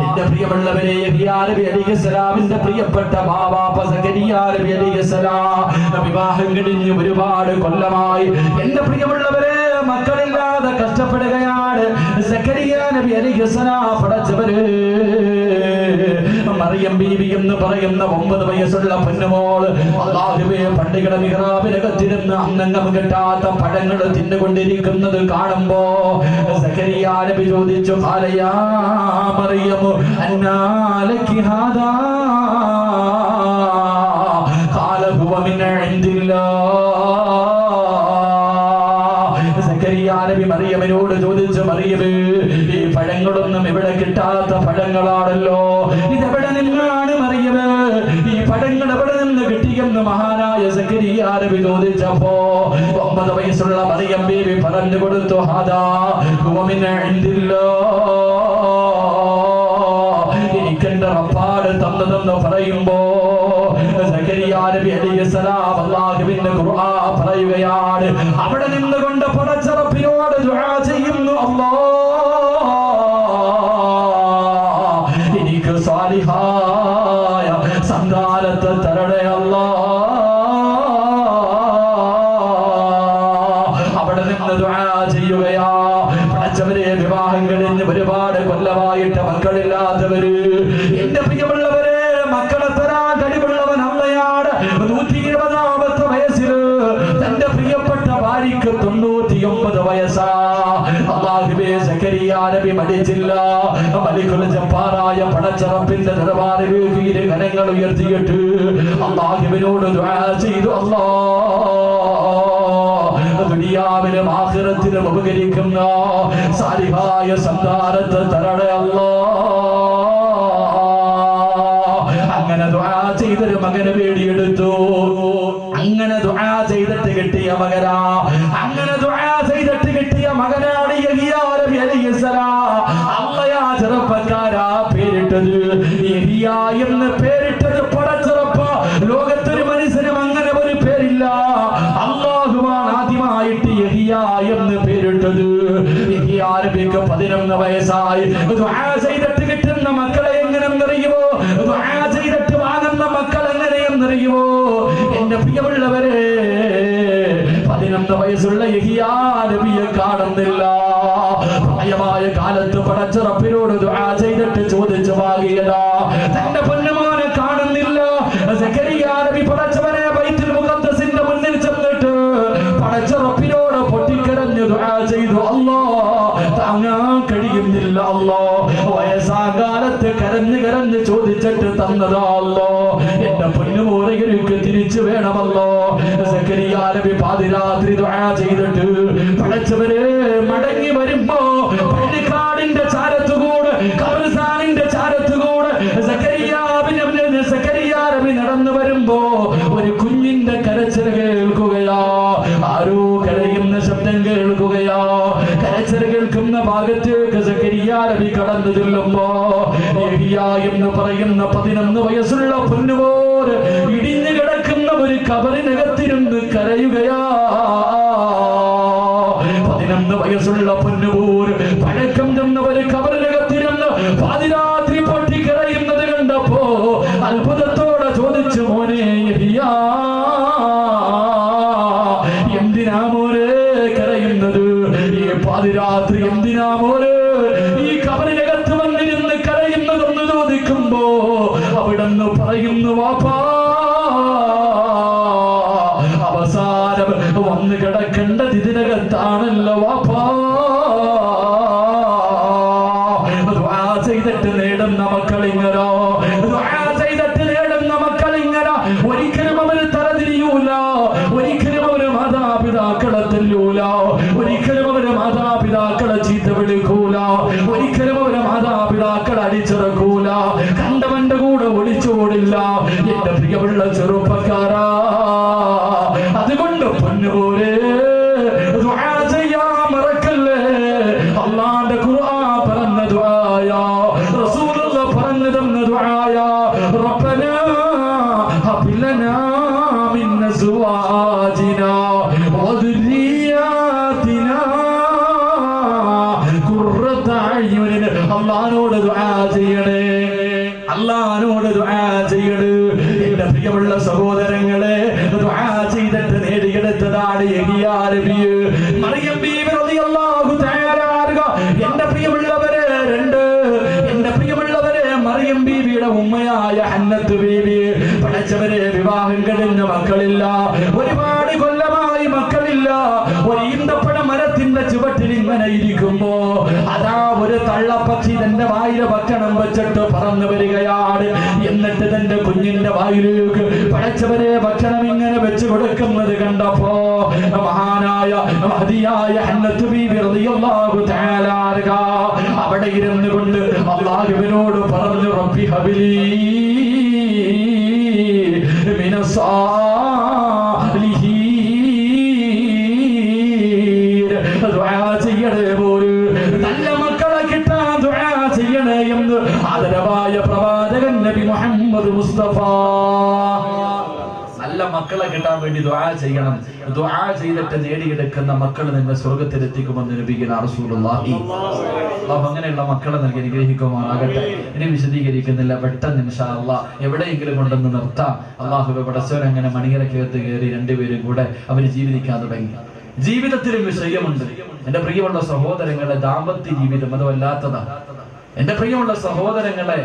എന്റെ പ്രിയമുള്ളവരെ, യഹ്യാ നബി അലൈഹിസ്സലാമിന്റെ പ്രിയപ്പെട്ട ബാബാപ്പ സക്കരിയ നബി അലൈഹിസ്സലാം വിവാഹം കഴിഞ്ഞ് ഒരുപാട് കൊല്ലമായി. എന്റെ പ്രിയമുള്ളവരെ, മക്കളില്ലാതെ കഷ്ടപ്പെടുകയാണ് സക്കരിയ നബി അലൈഹിസ്സലാം. പടച്ചവര് മറിയം ബീവി എന്ന് പറയുന്ന 9 വയസ്സുള്ള പൊന്നുമോള് അല്ലാഹുവേ പള്ളിയുടെ മിഹ്റാബിനകത്തിരുന്ന് അന്നങ്ങം കിട്ടാത്ത പഴങ്ങൾ തിന്നുകൊണ്ടിരിക്കുന്നത് കാണുമ്പോ സക്കരിയ നബി ചോദിച്ചു, ഖാലയാ മറിയം അന്നാ ലക്കി ഹാദാ? ഖാല ഹുവ മിൻ ഇൻദില്ലാഹ്. സക്കരിയ നബി മറിയമിനോട് ചോദിച്ചു, മറിയമേ, ഈ പഴങ്ങളൊന്നും ഇവിടെ കിട്ടാത്ത പഴങ്ങളാണല്ലോ, ഇതെവിടെ നിന്നാണ് മറിയമേ? ഈ പഴങ്ങൾ എവിടെ നിന്ന് കിട്ടിയെന്ന് മഹാനായ സക്കരിയ നബി ചോദിച്ചപ്പോ 9 വയസ്സുള്ള മറിയം ബീവി പറഞ്ഞു കൊടുത്തു, ഹാദാ ഹുവ മിൻ ഇൻദില്ലാഹ്. എനിക്കെന്റെ റബ്ബാണ് തന്നതെന്ന് പറയുമ്പോ സക്കരിയ നബി അലൈഹിസ്സലാം അല്ലാഹുവിന്റെ ഖുർആൻ പറയുകയാണ്, അവിടെ നിന്നുകൊണ്ട് പടച്ച റബ്ബിനോട് ദുആ ചെയ്യുന്നു, അല്ലാഹ് എനിക്ക് സാലിഹായ സന്താനത്തെ തരണേ അല്ലാഹ്. അവിടെ നിന്ന് ദുആ ദുആ ചെയ്യുകയാ. പടച്ചവരെ, വിവാഹം കഴിഞ്ഞ് ഒരുപാട് കൊല്ലമായിട്ട് മക്കളില്ലാത്തവര്, എന്റെ പ്രിയമുള്ളവരെ, മക്കളെ തരാൻ കഴിവുള്ളവൻ അള്ളയാണ്. 120ാമത്തെ വയസ്സിൽ തന്റെ പ്രിയപ്പെട്ട ഭാര്യയ്ക്ക് 99 വയസ്സാ. അല്ലാഹുവേ, സക്കരിയ നബി മടിച്ചില്ല. മലിക്കുൽ ജബ്ബാറായ പടച്ചറപ്പിന്റെ ദർബാറിലേക്ക് ഇരു കരങ്ങൾ ഉയർത്തിയിട്ട് അല്ലാഹുവിനോട് ദുആ ചെയ്തു. അല്ലാഹ്, ദുനിയാവിലും ആഖിറത്തിലും ഉപകരിക്കുന്ന സാലിഹായ സന്താനത്തെ തരണേ അല്ലാഹ്. അങ്ങനെ ദുആ ചെയ്തൊരു മകനെ വേടിയെടുത്തു. അങ്ങനെ ദുആ ചെയ്തിട്ട് കിട്ടിയ മകനാ, അങ്ങനെ ദുആ ചെയ്തിട്ട് കിട്ടിയ മകനാണ് യഹ്യാ നബി അലൈഹിസ്സലാം. അള്ളയാ ചെറുപ്പക്കാരാ പേരിട്ടത് യഹ്യാ എന്ന് പേരിട്ടത് പടച്ചറപ്പ. ലോകത്തൊരു മനുഷ്യനും അങ്ങനെ ഒരു പേരില്ല. അല്ലാഹുവാണ് ആദ്യമായിട്ട് യഹ്യാ എന്ന് പേരിട്ടത്. യഹ്യാ നബിക്ക് 11 വയസ്സായി. ദുആ ചെയ്തിട്ട് കിട്ടുന്ന മക്കളെ എങ്ങനെയെന്നറിയുമോ? ദുആ ചെയ്തിട്ട് വാങ്ങുന്ന മക്കൾ എങ്ങനെയെന്നറിയുമോ? എന്റെ പ്രിയമുള്ളവരെ, 11 വയസ്സുള്ള യഹ്യാ നബിയെ കാണുന്നില്ല. പ്രായമായ കാലത്ത് പടച്ചറപ്പിനോട് ദുആ ചെയ്തിട്ട് ചോദിച്ചു വാങ്ങിയതാ. തന്റെ പൊന്നുമോനെ കാണുന്നില്ല. സക്കരിയാ നബി പടച്ചവനെ ബൈത്തുൽ മുഖദ്ദസിന്റെ മുന്നിൽ ചെന്നിട്ട് പടച്ചറപ്പിനോട് പൊട്ടിക്കരഞ്ഞു ദുആ ചെയ്തു. അല്ലാഹ്, താങ്ങാൻ കഴിയുന്നില്ല അല്ലാഹ്. വയസ്സാകാലത്ത് കരഞ്ഞ് കരഞ്ഞ് ചോദിച്ചിട്ട് തന്നതാ അല്ലാഹ്. എന്റെ പൊന്നുമോനെ എനിക്ക് തിരിച്ചു വേണമല്ലോ. സക്കരിയാ നബി പാതിരാത്രി ദുആ ചെയ്തിട്ട് പടച്ചവരെ മടങ്ങി വരുമ്പോ പള്ളിക്കാടിന്റെ ചാരത്തുകൂടെ, ഖബർസ്ഥാനിന്റെ ചാരത്തുകൂടെ സക്കരിയാ നബി നടന്നു വരുമ്പോ ഒരു കുഞ്ഞിന്റെ കരച്ചിൽ കേൾക്കുകയാ. ആരോ കരയുന്ന ശബ്ദം കേൾക്കുകയാ. കരച്ചിൽ കേൾക്കുന്ന ഭാഗത്തേക്ക് സക്കരിയാ നബി കടന്നു ചെല്ലുമ്പോ യഹ്യാ എന്ന് പറയുന്ന 11 വയസ്സുള്ള പൊന്നുമോൻ ഇടിഞ്ഞു കിടക്കുന്ന ഒരു കബറിനകത്തിരുന്ന് കരയുകയാ. 11 വയസ്സുള്ള പൊന്നുമോൻ പഴക്കം ചെന്ന ഒരു കബറിനകത്തിരുന്ന് പാതിരാത്രി പൊട്ടി കരയുന്നത് കണ്ടപ്പോ അത്ഭുതത്തോടെ ചോദിച്ചു, മോനെ യഹ്യാ, എന്തിനാ മോനെ കരയുന്നത്? ഈ പാതിരാത്രി എന്തിനാ മോനെ ഈ കബറിനകത്ത് വന്നിരുന്ന് കരയുന്നതെന്ന് ചോദിക്കുമ്പോ അവിടെന്ന് പറയുന്നു, വാപ്പാ, അവസാനം വന്ന് കിടക്കേണ്ടത് ഇതിനകത്താണല്ലോ വാപ്പാ. ദുആ ചെയ്തിട്ട് നേടുന്ന മക്കളിങ്ങനോ, ദുആ ചെയ്തിട്ട് നേടുന്ന മക്കളിങ്ങനെ. ഒരിക്കലും അവര് തലതിരിയൂല, ഒരിക്കലും അവര് മാതാപിതാക്കളെ തല്ലൂല, ഒരിക്കലും അവര് മാതാപിതാക്കളെ ചീത്ത വിളിക്കൂല, ഒരിക്കലും അവര് മാതാപിതാക്കളെ അടിച്ചിറക്കൂല, കണ്ടവന്റെ കൂടെ ഒളിച്ചോടില്ല. എന്റെ പ്രിയമുള്ള ചെറുപ്പക്കാരാ, അതുകൊണ്ട് പൊന്നുപോലെ ദുആ ചെയ്യാൻ മറക്കല്ലേ. അല്ലാഹുവിന്റെ ഖുർആൻ പറഞ്ഞ ദുആയാ, റസൂലുള്ളാഹ് പറഞ്ഞു തന്ന ദുആയാ. റബ്ബനാ ഹബ് ലനാ മിൻ അസ്വാജിനാ വദുരിയാതിനാ ഖുർറത അയ്യുനിൻ. അല്ലാഹുവോട് ദുആ ചെയ്യണേ, അല്ലാഹുവോട് ദുആ ചെയ്യണേ. എന്റെ പ്രിയമുള്ള സഹോദരങ്ങളെ, ദുആ ചെയ്തിട്ട് നേടിയെടുത്തതാണ് യഹ്യാ നബി. മറിയം ബീവി റളിയല്ലാഹു തആല അൻഹ. എന്റെ പ്രിയമുള്ളവരെ, എന്റെ പ്രിയമുള്ളവരെ, മറിയം ബീവിയുടെ ഉമ്മയായ ഹന്നത്ത് ബീവി പടച്ചവരെ വിവാഹം കഴിഞ്ഞ മക്കളില്ല. ഒരുപാട് കൊല്ലമായി മക്കളില്ല. ഒരു ഈന്തപ്പഴ മരത്തിന്റെ ചുവട്ടിൽ ഇങ്ങനെ ഇരിക്കുമ്പോ അതാ ഒരു തള്ളപ്പക്ഷി തന്റെ വായിലെ ഭക്ഷണം വെച്ചിട്ട് പറന്നു വരികയാണ്. എന്നിട്ട് തന്റെ കുഞ്ഞിന്റെ വായിലേക്ക് പടച്ചവരെ ഭക്ഷണം ഇങ്ങനെ വെച്ച് കൊടുക്കുന്നത് കണ്ടപ്പോ മഹാനായ മഹദിയായ ഹന്നത്ത് ബീവി റളിയല്ലാഹു തആല അൻഹ അവിടെ ഇരുന്നു കൊണ്ട് അല്ലാഹുവിനോട് പറഞ്ഞു, റബ്ബി ഹബ്ലി മിനസ്സാലിഹീൻ. ദുആ ചെയ്യണേ പോലും, നല്ല മക്കളെ കിട്ടാൻ ദുആ ചെയ്യണേ എന്ന് ആദരവായ പ്രവാചകൻ നബി മുഹമ്മദ് മുസ്തഫ. നല്ല മക്കളെ കിട്ടാൻ വേണ്ടി ദുആ ചെയ്യണം. ദുആ ചെയ്തിട്ട് നേടിയെടുക്കുന്ന മക്കൾ നിന്നെ സ്വർഗ്ഗത്തിലെത്തിക്കുമെന്ന് നബിയുനാ റസൂലുള്ളാഹി. അല്ലാഹു അങ്ങനെയുള്ള മക്കളെ നൽകി അനുഗ്രഹിക്കുമാറാകട്ടെ. ഇനി വിശദീകരിക്കുന്നില്ല, പെട്ടെന്ന് ഇൻഷാ അല്ലാഹ് എവിടെയെങ്കിലും കൊണ്ടെന്ന് നിർത്താം. അല്ലാഹുവേ, പടച്ചവൻ അങ്ങനെ മണിയറക്കകത്ത് കയറി രണ്ടുപേരും കൂടെ അവർ ജീവിക്കാൻ തുടങ്ങി. ജീവിതത്തിലും വിഷയമുണ്ട്. എന്റെ പ്രിയമുള്ള സഹോദരങ്ങളെ, ദാമ്പത്യ ജീവിതം അത് വല്ലാത്തതാണ്. എന്റെ പ്രിയമുള്ള സഹോദരങ്ങളെ,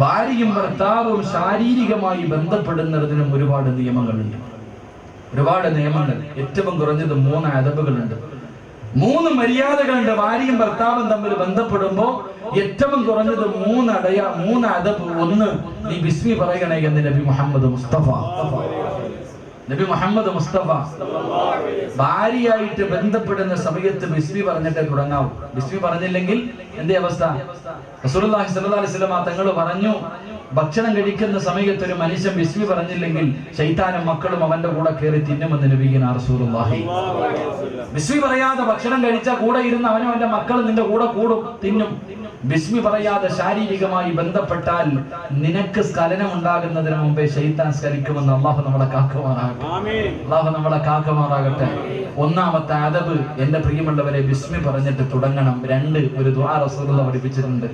ഭാര്യയും ഭർത്താവും ശാരീരികമായി ബന്ധപ്പെടുന്നതിനും ഒരുപാട് നിയമങ്ങളുണ്ട്. ഒരുപാട് നിയമങ്ങൾ. ഏറ്റവും കുറഞ്ഞത് 3 അദബുകളുണ്ട്, 3 മര്യാദകളുണ്ട്. ഭാര്യയും ഭർത്താവും തമ്മിൽ ബന്ധപ്പെടുമ്പോ ഏറ്റവും കുറഞ്ഞത് 3 അദബ്. ഒന്ന്, നീ ബിസ്മി പറയണേ എന്ന് നബി മുഹമ്മദ് മുസ്തഫ. നബി മുഹമ്മദ് മുസ്തഫ ഭാര്യയായിട്ട് ബന്ധപ്പെടുന്ന സമയത്ത് ബിസ്മി പറഞ്ഞിട്ടേ തുടങ്ങാവൂ. ബിസ്മി പറഞ്ഞില്ലെങ്കിൽ എന്തേ അവസ്ഥ? റസൂലുള്ളാഹി സ്വല്ലല്ലാഹു അലൈഹി വസല്ലം തങ്ങൾ പറഞ്ഞു, ഭക്ഷണം കഴിക്കുന്ന സമയത്ത് ഒരു മനുഷ്യൻ ബിസ്മി പറഞ്ഞില്ലെങ്കിൽ ശൈത്താനും മക്കളും അവന്റെ കൂടെ കയറി തിന്നുമെന്ന് നബിയിന റസൂലുള്ളാഹി. ബിസ്മി പറയാതെ ഭക്ഷണം കഴിച്ചാൽ കൂടെ ഇരുന്ന് അവനും അവന്റെ മക്കളും നിന്റെ കൂടെ കൂടും, തിന്നും. ബിസ്മി പറയാതെ ശാരീരികമായി ബന്ധപ്പെട്ടാൽ നിനക്ക് സ്ഖലനം ഉണ്ടാകുന്നതിന് മുമ്പേ ശൈത്താൻ സ്ഖലിക്കുമെന്ന് അള്ളാഹു നമ്മളെ കാക്കുമാറാകട്ടെ. അള്ളാഹു നമ്മളെ കാക്കുമാറാകട്ടെ. ഒന്നാമത്തെ അദബ്, എന്റെ പ്രിയമുള്ളവരെ, ബിസ്മി പറഞ്ഞിട്ട് തുടങ്ങണം. 2, ഒരു ദുആ റസൂലുള്ളാഹി പഠിപ്പിച്ചിട്ടുണ്ട്.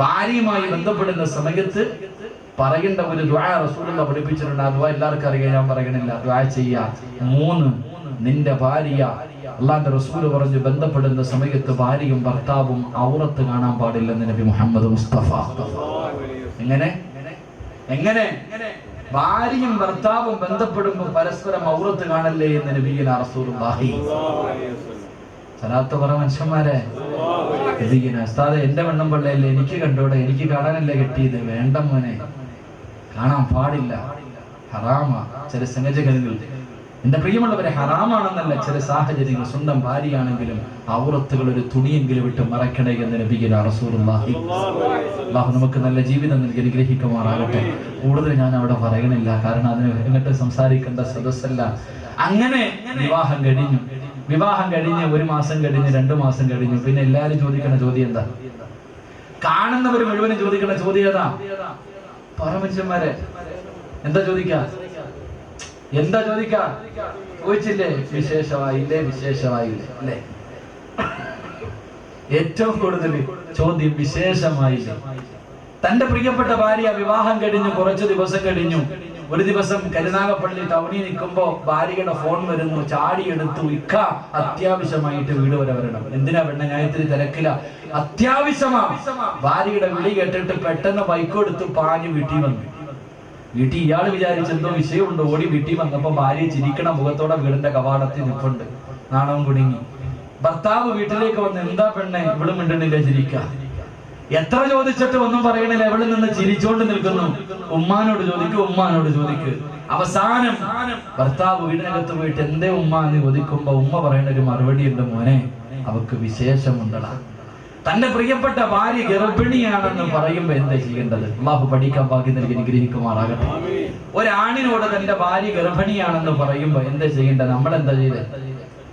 ഭാര്യയുമായി ബന്ധപ്പെടുന്ന സമയത്ത് പറയേണ്ട ഒരു ദുആ റസൂലുള്ളാഹി പഠിപ്പിച്ചിട്ടുണ്ട്. ആ ദുആ എല്ലാവർക്കും അറിയാം, ഞാൻ പറയണില്ല. ദുആ ചെയ്യാ. 3, നിന്റെ ഭാര്യ, അള്ളാന്റെ റസൂല് പറഞ്ഞു, ബന്ധപ്പെടുന്ന സമയത്ത് ഭാര്യയും ഭർത്താവും ഔറത്ത് കാണാൻ പാടില്ലെന്ന് നബി മുഹമ്മദ് മുസ്തഫ. എങ്ങനെ ഭാര്യയും ഭർത്താവും ബന്ധപ്പെടുമ്പോൾ പരസ്പരം ഔറത്ത് കാണല്ലേ എന്ന് നബിയിന റസൂലുള്ളാഹി. സലാത്ത് പറ മനുഷ്യന്മാരെ. ഉസ്താദേ, എന്റെ വെണ്ണം പള്ളയല്ലേ, എനിക്ക് കണ്ടോടെ, എനിക്ക് കാണാനല്ലേ കിട്ടിയത്. വേണ്ട മോനെ, കാണാൻ പാടില്ല, ഹറാമാ. ചില സംഗതികൾ എന്റെ പ്രിയമുള്ളവരെ ഹറാമാണെന്നല്ല, ചില സാഹചര്യങ്ങൾ സ്വന്തം ഭാര്യയാണെങ്കിലും ഔറത്തുകൾ ഒരു തുണിയെങ്കിലും വിട്ട് മറക്കണേ എന്ന് നബിയിന റസൂലുള്ളാഹി. അല്ലാഹു നമുക്ക് നല്ല ജീവിതം നൽകി അനുഗ്രഹിക്കുമാറാകട്ടെ. കൂടുതൽ ഞാൻ അവിടെ പറയണില്ല, കാരണം അതിന് എന്നിട്ട് സംസാരിക്കേണ്ട സദസ്സല്ല. അങ്ങനെ വിവാഹം കഴിഞ്ഞു. 1 മാസം കഴിഞ്ഞ്, 2 മാസം കഴിഞ്ഞു. പിന്നെ എല്ലാരും ചോദിക്കുന്ന ചോദ്യം എന്താ? കാണുന്നവർ മുഴുവനും ചോദിക്കുന്ന ചോദ്യം ഏതാ? പരമനുഷ്യന്മാരെ, എന്താ ചോദിക്കാ? ചോദിച്ചില്ലേ? വിശേഷമായില്ലേ അല്ലേ? ഏറ്റവും കൂടുതൽ ചോദ്യം വിശേഷമായില്ലേ. തന്റെ പ്രിയപ്പെട്ട ഭാര്യ വിവാഹം കഴിഞ്ഞു, കുറച്ചു ദിവസം കഴിഞ്ഞു. ഒരു ദിവസം കരുനാഗപ്പള്ളി ടൗണിൽ നിൽക്കുമ്പോ ഭാര്യയുടെ ഫോൺ വരുന്നു. ചാടിയെടുത്തു, ഇക്ക അത്യാവശ്യമായിട്ട് വീട് വരെ വരണം. എന്തിനാ പെണ്ണ? ഞാൻ ഇത്തിരി തിരക്കില, അത്യാവശ്യമാ. ഭാര്യയുടെ വിളി കേട്ടിട്ട് പെട്ടെന്ന് ബൈക്കെടുത്ത് പാഞ്ഞു വീട്ടിൽ വന്നു. വീട്ടിൽ ഇയാൾ വിചാരിച്ചെന്തോ വിഷയമുണ്ട്. ഓടി വീട്ടിൽ വന്നപ്പോ ഭാര്യ ചിരിക്കണ മുഖത്തോടെ വീടിന്റെ കവാടത്തിൽ നിൽപ്പുണ്ട്, നാണവും കുടുങ്ങി. ഭർത്താവ് വീട്ടിലേക്ക് വന്ന്, എന്താ പെണ്ണെ ഇവള് മിണ്ടണില്ല, ചിരിക്ക. എത്ര ചോദിച്ചിട്ട് ഒന്നും പറയണില്ല, എവിടെ നിന്ന് ചിരിച്ചോണ്ട് നിൽക്കുന്നു. ഉമ്മാനോട് ചോദിക്ക്. അവസാനം ഭർത്താവ് വീടിനകത്ത് പോയിട്ട്, എന്തേ ഉമ്മ എന്ന് ചോദിക്കുമ്പോ ഉമ്മ പറയുന്ന ഒരു മറുപടി ഉണ്ട്, മോനെ അവക്ക് വിശേഷമുണ്ടടാ. തന്റെ പ്രിയപ്പെട്ട ഭാര്യ ഗർഭിണിയാണെന്ന് പറയുമ്പോ എന്താ ചെയ്യേണ്ടത്? അല്ലാഹു പഠിക്കാൻ ഭാഗ്യം നൽകി അനുഗ്രഹിക്കുമാറാകട്ടെ. ഒരാണിനോട് തന്റെ ഭാര്യ ഗർഭിണിയാണെന്ന് പറയുമ്പോ എന്താ ചെയ്യേണ്ടത്? നമ്മളെന്താ ചെയ്തത്?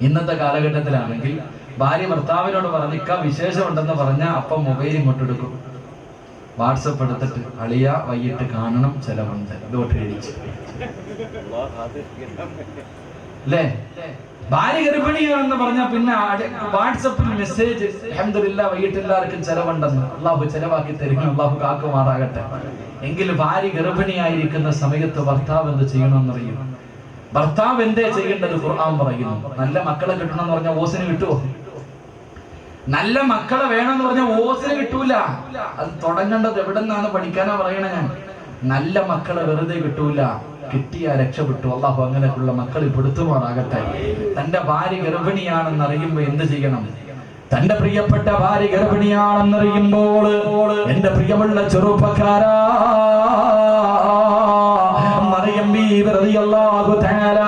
ഇന്നത്തെ കാലഘട്ടത്തിലാണെങ്കിൽ ഭാര്യ ഭർത്താവിനോട് പറഞ്ഞിക്ക വിശേഷമുണ്ടെന്ന് പറഞ്ഞാൽ അപ്പം മൊബൈൽ ഇങ്ങോട്ടെടുക്കും, വാട്സപ്പ് എടുത്തിട്ട്, അളിയ വൈകിട്ട് കാണണം, ചെലവുണ്ട്, ഇതോട്ട് കഴിച്ചു അല്ലേ? ഭാര്യ ഗർഭിണിയാണെന്ന് പറഞ്ഞാൽ പിന്നെ വാട്സപ്പിൽ മെസ്സേജ്, അൽഹംദുലില്ലാഹ് വൈകിട്ട് എല്ലാവർക്കും ചെലവുണ്ടെന്ന്. അള്ളാഹു ചെലവാക്കി തരും, അള്ളാഹു കാക്കുമാറാകട്ടെ. എങ്കിലും ഭാര്യ ഗർഭിണിയായിരിക്കുന്ന സമയത്ത് ഭർത്താവ് എന്ത് ചെയ്യണമെന്നറിയും? ഭർത്താവ് എന്തേ ചെയ്യേണ്ടത്? ഖുർആൻ പറയുന്നു. നല്ല മക്കളെ കിട്ടണമെന്ന് പറഞ്ഞാൽ ഓസിന് കിട്ടുമോ? നല്ല മക്കളെ വേണമെന്ന് പറഞ്ഞാൽ ഓസിന് കിട്ടൂല. അത് തുടങ്ങേണ്ടത് എവിടെ നിന്നാണ് പഠിക്കാനാ പറയണേ ഞാൻ. നല്ല മക്കളെ വെറുതെ കിട്ടൂല, കിട്ടിയാ രക്ഷപ്പെട്ടു. അള്ളാഹു അങ്ങനെയുള്ള മക്കളിൽ പെടുത്തുമാറാകട്ടെ. തന്റെ ഭാര്യ ഗർഭിണിയാണെന്ന് അറിയുമ്പോ എന്ത് ചെയ്യണം? തന്റെ പ്രിയപ്പെട്ട ഭാര്യ ഗർഭിണിയാണെന്നറിയുമ്പോൾ എന്റെ പ്രിയമുള്ള ചെറുപ്പക്കാരാ, മറിയം ബീവി റളിയല്ലാഹു തആല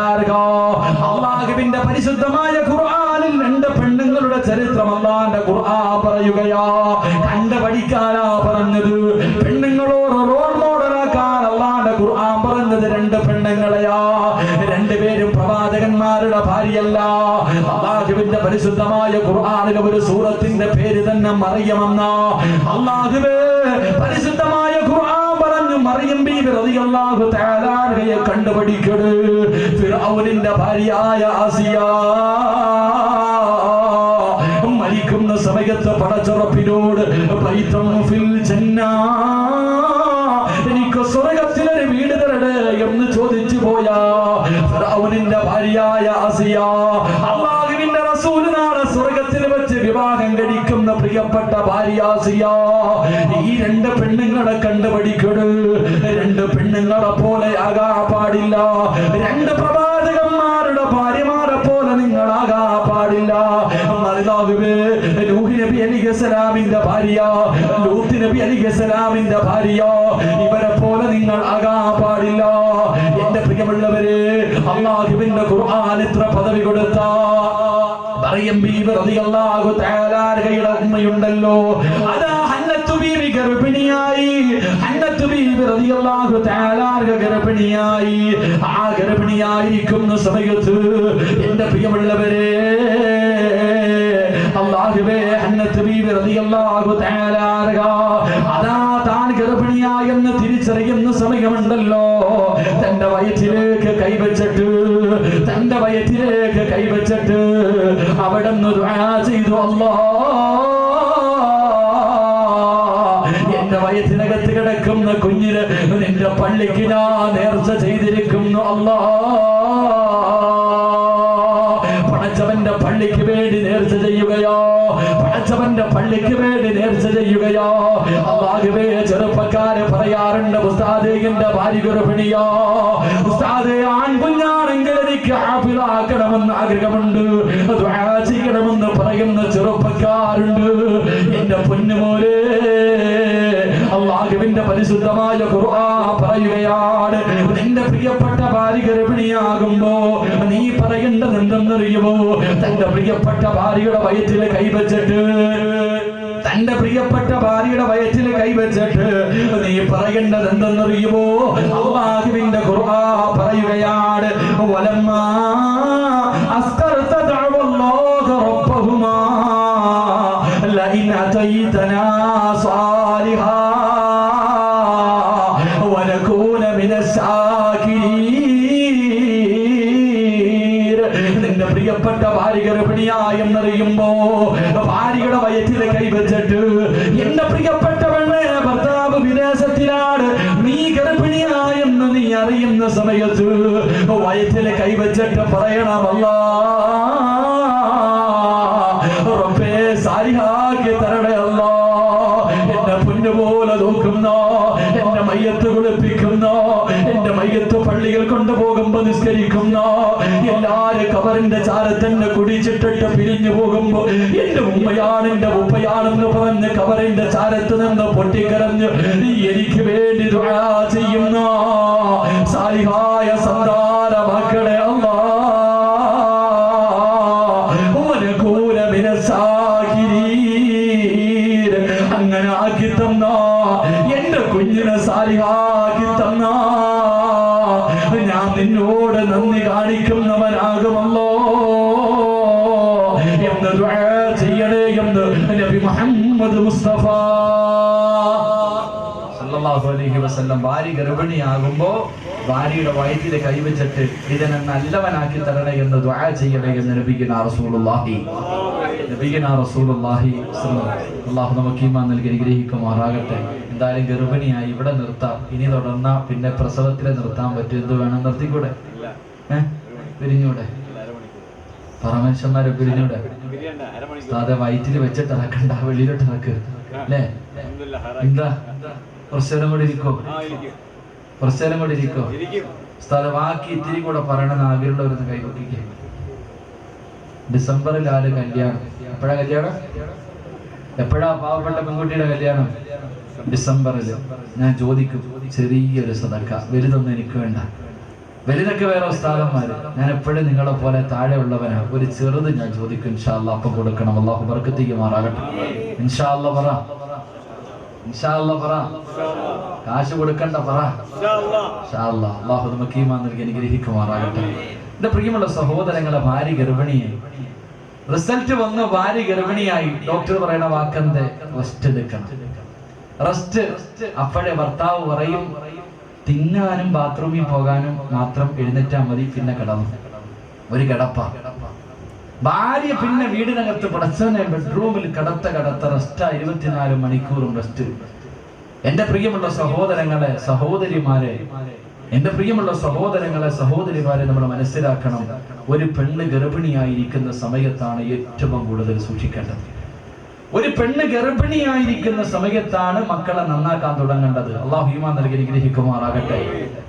അല്ലാഹുവിന്റെ പരിശുദ്ധമായ ഖുർആനിൽ 2 പെണ്ണുങ്ങളുടെ ചരിത്രം അല്ലാഹുവിന്റെ ഖുർആൻ പറയുകയാ. കണ്ടു പഠിക്കാനാ പറഞ്ഞത്. പെണ്ണുങ്ങളോട് റോൾ മോഡലാക്കാൻ അല്ലാഹുവിന്റെ ഖുർആൻ പറഞ്ഞത് 2 പെണ്ണുങ്ങളെയാ. 2 പേരും പ്രവാചകന്മാരുടെ ഭാര്യയല്ല. അല്ലാഹുവിന്റെ പരിശുദ്ധമായ ഖുർആനിലെ ഒരു സൂറത്തിന്റെ പേര് തന്നെ മറിയമെന്ന. അല്ലാഹുവേ, പരിശുദ്ധമായ ഖുർആൻ പറഞ്ഞു മറിയം ബീവി റളിയല്ലാഹു തആല അൻഹയെ കണ്ടുപിടിക്കട്. ഫിർഔനിന്റെ ഭാര്യയായ ആസിയ മരിക്കുന്ന സമയത്ത് പടച്ചുറപ്പിനോട് ബൈത്തുൻ ഫിൽ ജന്ന, എനിക്ക് സ്വർഗ്ഗത്തിലൊരു വീട് തരടേ എന്ന് ചോദിച്ചു പോയാ ഫിർഔനിന്റെ ഭാര്യയായ ആസിയ, അല്ലാഹുവിന്റെ റസൂൽ നാളെ സ്വർഗ്ഗത്തിൽ വെച്ച് വിവാഹം കഴിക്കുന്ന പ്രിയപ്പെട്ട ഭാര്യ ആസിയ. ഈ രണ്ട് പെണ്ണുങ്ങളെ കണ്ടുപിടിക്കട്. രണ്ട് പെണ്ണുങ്ങളെ പോലെ ആകാൻ പാടില്ല. രണ്ട് പ്രവാചകന്മാരുടെ ഭാര്യമാരെ പോലെ നിങ്ങളാകാൻ പാടില്ല. നൂഹ് നബി അലൈഹിസ്സലാമിന്റെ ഭാര്യ, ലൂത്ത് നബി അലൈഹിസ്സലാമിന്റെ ഭാര്യ, ഇവരെ പോലെ നിങ്ങൾ ആകാൻ പാടില്ല. എന്റെ പ്രിയമുള്ളവരെ, അല്ലാഹുവിന്റെ ഖുർആൻ എത്ര പദവി കൊടുത്ത മറിയം ബീവി റളിയല്ലാഹു തആല അൻഹയുടെ ഉമ്മയുണ്ടല്ലോ, അതാ ഹന്നത്തു ബീവി ഗർഭിണിയായി. ഹന്നത്തു ബീവി റളിയല്ലാഹു തആല അൻഹ ഗർഭിണിയായി. ആ ഗർഭിണിയായിരിക്കുന്ന സമയത്ത് എന്റെ പ്രിയമുള്ളവരെ, അല്ലാഹുവേ, ഹന്നത്ത് ബീവി റളിയല്ലാഹു തആല അൻഹ അതാ താൻ ഗർഭിണിയായെന്ന് തിരിച്ചറിയുന്ന സമയമുണ്ടല്ലോ, തന്റെ വയറ്റിലേക്ക് കൈവച്ചിട്ട് അവിടുന്ന് ദുആ ചെയ്തു, അല്ലാഹ്, എന്റെ വയറ്റിനകത്ത് കിടക്കുന്ന കുഞ്ഞിന് നിന്റെ പള്ളിക്ക് ഞാൻ നേർച്ച ചെയ്തിരിക്കുന്നു. അല്ലാഹ്, പടച്ചവന്റെ പള്ളിക്ക് വേണ്ടി നേർച്ച ചെയ്യുകയോ, പടച്ചവന്റെ പള്ളിക്ക് വേണ്ടി നേർച്ച ചെയ്യുകയോ. അല്ലാഹുവേ, ചെറുപ്പക്കാരെ പറയാറുണ്ട്, ഉസ്താദേ എന്റെ ഭാര്യ ഗർഭിണിയോ, ഉസ്താദേ ആൺകുഞ്ഞാണെങ്കിൽ എനിക്ക് ഹാഫിളാക്കണമെന്ന് ആഗ്രഹമുണ്ട്, ദുആ ചെയ്യണമെന്ന് പറയുന്ന ചെറുപ്പക്കാരുണ്ട്. എന്റെ പൊന്നുമോനെ, അല്ലാഹുവിന്റെ പരിശുദ്ധമായ ഖുർആൻ പറയുകയാണ്, നിന്റെ പ്രിയപ്പെട്ട ഭാര്യ ഗർഭിണിയാകുമ്പോ നീ പറയേണ്ടത് എന്തെന്നറിയുമോ? തന്റെ പ്രിയപ്പെട്ട ഭാര്യയുടെ വയറ്റിൽ കൈവച്ചിട്ട് നീ പറയേണ്ടത് എന്തെന്നറിയുമോ? അല്ലാഹുവിന്റെ ഖുർആൻ പറയുകയാണ്, വലമ്മാ അസ്കർത ദഅവല്ലാഹു റബ്ബഹുമാ ലഇൻ അതൈതനാ സാലിഹാ വനകൂന മിനസ്സാകിരീൻ. നിന്റെ പ്രിയപ്പെട്ട ഭാര്യ ഗർഭിണിയായെന്നറിയുമ്പോ ഭാര്യയുടെ വയറ്റിൽ കൈവച്ചിട്ട്, എന്റെ പ്രിയപ്പെട്ടവളെ, ഭർത്താവ് വിദേശത്തിലാണ്, നീ ഗർഭിണിയായെന്ന് നീ അറിയുന്ന സമയത്ത് വയറ്റിൽ കൈവച്ചിട്ട് പറയണമല്ല, റബ്ബേ സാലിഹാക്കി തരണേ അല്ലാ. എന്നെ പൊന്നുപോലെ നോക്കുന്നോ, എന്റെ മയ്യത്ത് കുളിപ്പിക്കുന്നോ, എന്റെ മയ്യത്ത് പള്ളിയിൽ കൊണ്ടുപോകുമ്പോ നിസ്കരിക്കുന്നോ, എല്ലാരും കബറിന്റെ ചാരത്തന്നെ കുടിച്ചിട്ടിട്ട് പിരിഞ്ഞു പോകുമ്പോ എന്റെ ഉമ്മയാണ് എന്റെ ഉപ്പയാണെന്ന് പറഞ്ഞ് കബറിന്റെ ചാരത്ത് നിന്ന് പൊട്ടിക്കരഞ്ഞ് എനിക്ക് വേണ്ടി ദുആ ചെയ്യുന്ന സാലിഹായ സന്താന മക്കളെ അല്ലാഹ് അങ്ങനെ ആക്കി തന്ന, എന്റെ കുഞ്ഞിനെ സാലിഹാക്കി തന്ന, ഞാൻ നിന്നോട് നന്ദി കാണിക്കുന്നവനാകുമല്ലോ എന്ന് ദുആ ചെയ്യണേ എന്ന് നബി മുഹമ്മദ് മുസ്തഫ സല്ലല്ലാഹു അലൈഹി വസല്ലം ഭാര്യ ഗർഭിണിയാകുമ്പോ ഭാര്യയുടെ വയറ്റിൽ കൈവച്ചിട്ട് ഇതിനെ നല്ലവനാക്കി തരണേ എന്ന് ദുആ ചെയ്യണേ എന്ന് നബിയുനാ റസൂലുള്ളാഹി അല്ലാഹു നമുക്ക് ഈമാൻ നൽകി അനുഗ്രഹിക്കുമാറാകട്ടെ. എന്തായാലും ഗർഭിണിയായി ഇവിടെ നിർത്താം. ഇനി തുടർന്ന പിന്നെ പ്രസവത്തിലെ നിർത്താൻ പറ്റും. എന്ത് വേണം, നിർത്തിക്കൂടെ? പിരിഞ്ഞൂടെ? പരമേശ്വരന്മാരെ പിരിഞ്ഞൂടെ? അതെ, വയറ്റിൽ വെച്ചിട്ട് ഇറക്കണ്ട, വെളിയിലോട്ട് ഇറക്ക് അല്ലേ? എന്താ, കുറച്ചേരം കൂടി ഇരിക്കോ? ബാക്കി ഇത്തിരി കൂടെ പറയണമെന്ന് ആഗ്രഹമുള്ളവരൊന്ന് കൈവക്കിക്കേ. ഡിസംബറിൽ ആര് കല്യാണം? എപ്പോഴാ കല്യാണം? എപ്പോഴാ പാവപ്പെട്ട പെൺകുട്ടിയുടെ കല്യാണം? ഡിസംബറില്. ഞാൻ ചോദിക്കും, ചെറിയൊരു സദക്ക, വലുതൊന്നും എനിക്ക് വേണ്ട. വലുതൊക്കെ വേറെ ഉസ്താദന്മാര്, ഞാൻ എപ്പോഴും നിങ്ങളെ പോലെ താഴെ ഉള്ളവനാ. ഒരു ചെറുത് ഞാൻ ചോദിക്കും, ഇൻഷാ അല്ലാഹ് അപ്പം കൊടുക്കണം. അല്ലാഹു ബർക്കത്തിക്കുമാറാകട്ടെ. ഇൻഷാ അല്ലാഹ് പറ, ഇൻഷാ അല്ലാഹ് പറ, കാശ് കൊടുക്കണ്ട പറ. ഇൻഷാ അല്ലാഹ്. അല്ലാഹു നമുക്ക് ഈമാൻ നൽകി അനുഗ്രഹിക്കുമാറാകട്ടെ. എന്റെ പ്രിയമുള്ള സഹോദരങ്ങളെ, ഭാര്യ ഗർഭിണിയായി, റിസൾട്ട് വന്ന് ഭാര്യ ഗർഭിണിയായി. ഡോക്ടർ പറയുന്ന വാക്കെന്ത്? റെസ്റ്റ് എടുക്കണം, റെസ്റ്റ്. അപ്പോഴേ ഭർത്താവ് പറയും, തിന്നാനും ബാത്റൂമിൽ പോകാനും മാത്രം എഴുന്നേറ്റാ മതി, പിന്നെ കിടന്നു. ഒരു കിടപ്പ. ഭാര്യ പിന്നെ വീടിനകത്ത് പടച്ചവനെ ബെഡ്റൂമിൽ കടത്ത റെസ്റ്റാ, 24 മണിക്കൂറും റെസ്റ്റ്. എന്റെ പ്രിയമുള്ള സഹോദരങ്ങളെ, സഹോദരിമാരെ, എന്റെ പ്രിയമുള്ള സഹോദരങ്ങളെ, സഹോദരിമാരെ, നമ്മൾ മനസ്സിലാക്കണം, ഒരു പെണ്ണ് ഗർഭിണിയായിരിക്കുന്ന സമയത്താണ് ഏറ്റവും കൂടുതൽ സൂക്ഷിക്കേണ്ടത്. ഒരു പെണ്ണ് ഗർഭിണിയായിരിക്കുന്ന സമയത്താണ് മക്കളെ നന്നാക്കാൻ തുടങ്ങേണ്ടത്. അള്ളാഹു ഈമാൻ നൽകി അനുഗ്രഹിക്കുമാറാകട്ടെ.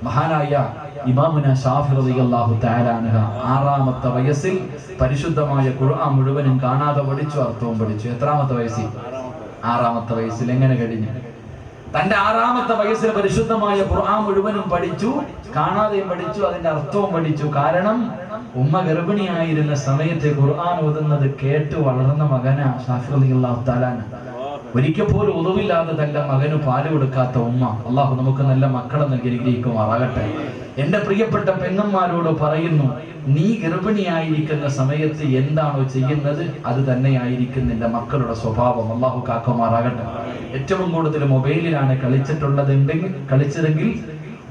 മഹാനായ ഇമാമുന ശാഫി റളിയല്ലാഹു തആല അൻഹു 6ാമത്തെ വയസ്സിൽ പരിശുദ്ധമായ ഖുർആൻ മുഴുവനും കാണാതെ പഠിച്ചു, അർത്ഥവും പഠിച്ചു. എത്രാമത്തെ വയസ്സിൽ? 6ാമത്തെ വയസ്സിൽ. എങ്ങനെ കഴിഞ്ഞു? തന്റെ 6ാമത്തെ വയസ്സിൽ പരിശുദ്ധമായ ഖുർആൻ മുഴുവനും പഠിച്ചു, കാണാതെയും പഠിച്ചു, അതിന്റെ അർത്ഥവും പഠിച്ചു. കാരണം ഉമ്മ ഗർഭിണിയായിരുന്ന സമയത്ത് ഖുർആൻ ഓതുന്നത് കേട്ട് വളർന്ന മകനാ ശാഫി റളിയല്ലാഹു തആല. ഒരിക്കൽ പോലും ഉദവില്ലാതെ തന്റെ മകന് പാല് കൊടുക്കാത്ത ഉമ്മ. അള്ളാഹു നമുക്ക് നല്ല മക്കളെ നൽകി അനുഗ്രഹിക്കുമാറാകട്ടെ. എന്റെ പ്രിയപ്പെട്ട പെങ്ങന്മാരോട് പറയുന്നു, നീ ഗർഭിണിയായിരിക്കുന്ന സമയത്ത് എന്താണോ ചെയ്യുന്നത് അത് തന്നെയായിരിക്കും നിന്റെ മക്കളുടെ സ്വഭാവം. അള്ളാഹു കാക്കുമാറാകട്ടെ. ഏറ്റവും കൂടുതൽ മൊബൈലിലാണ് കളിച്ചതെങ്കിൽ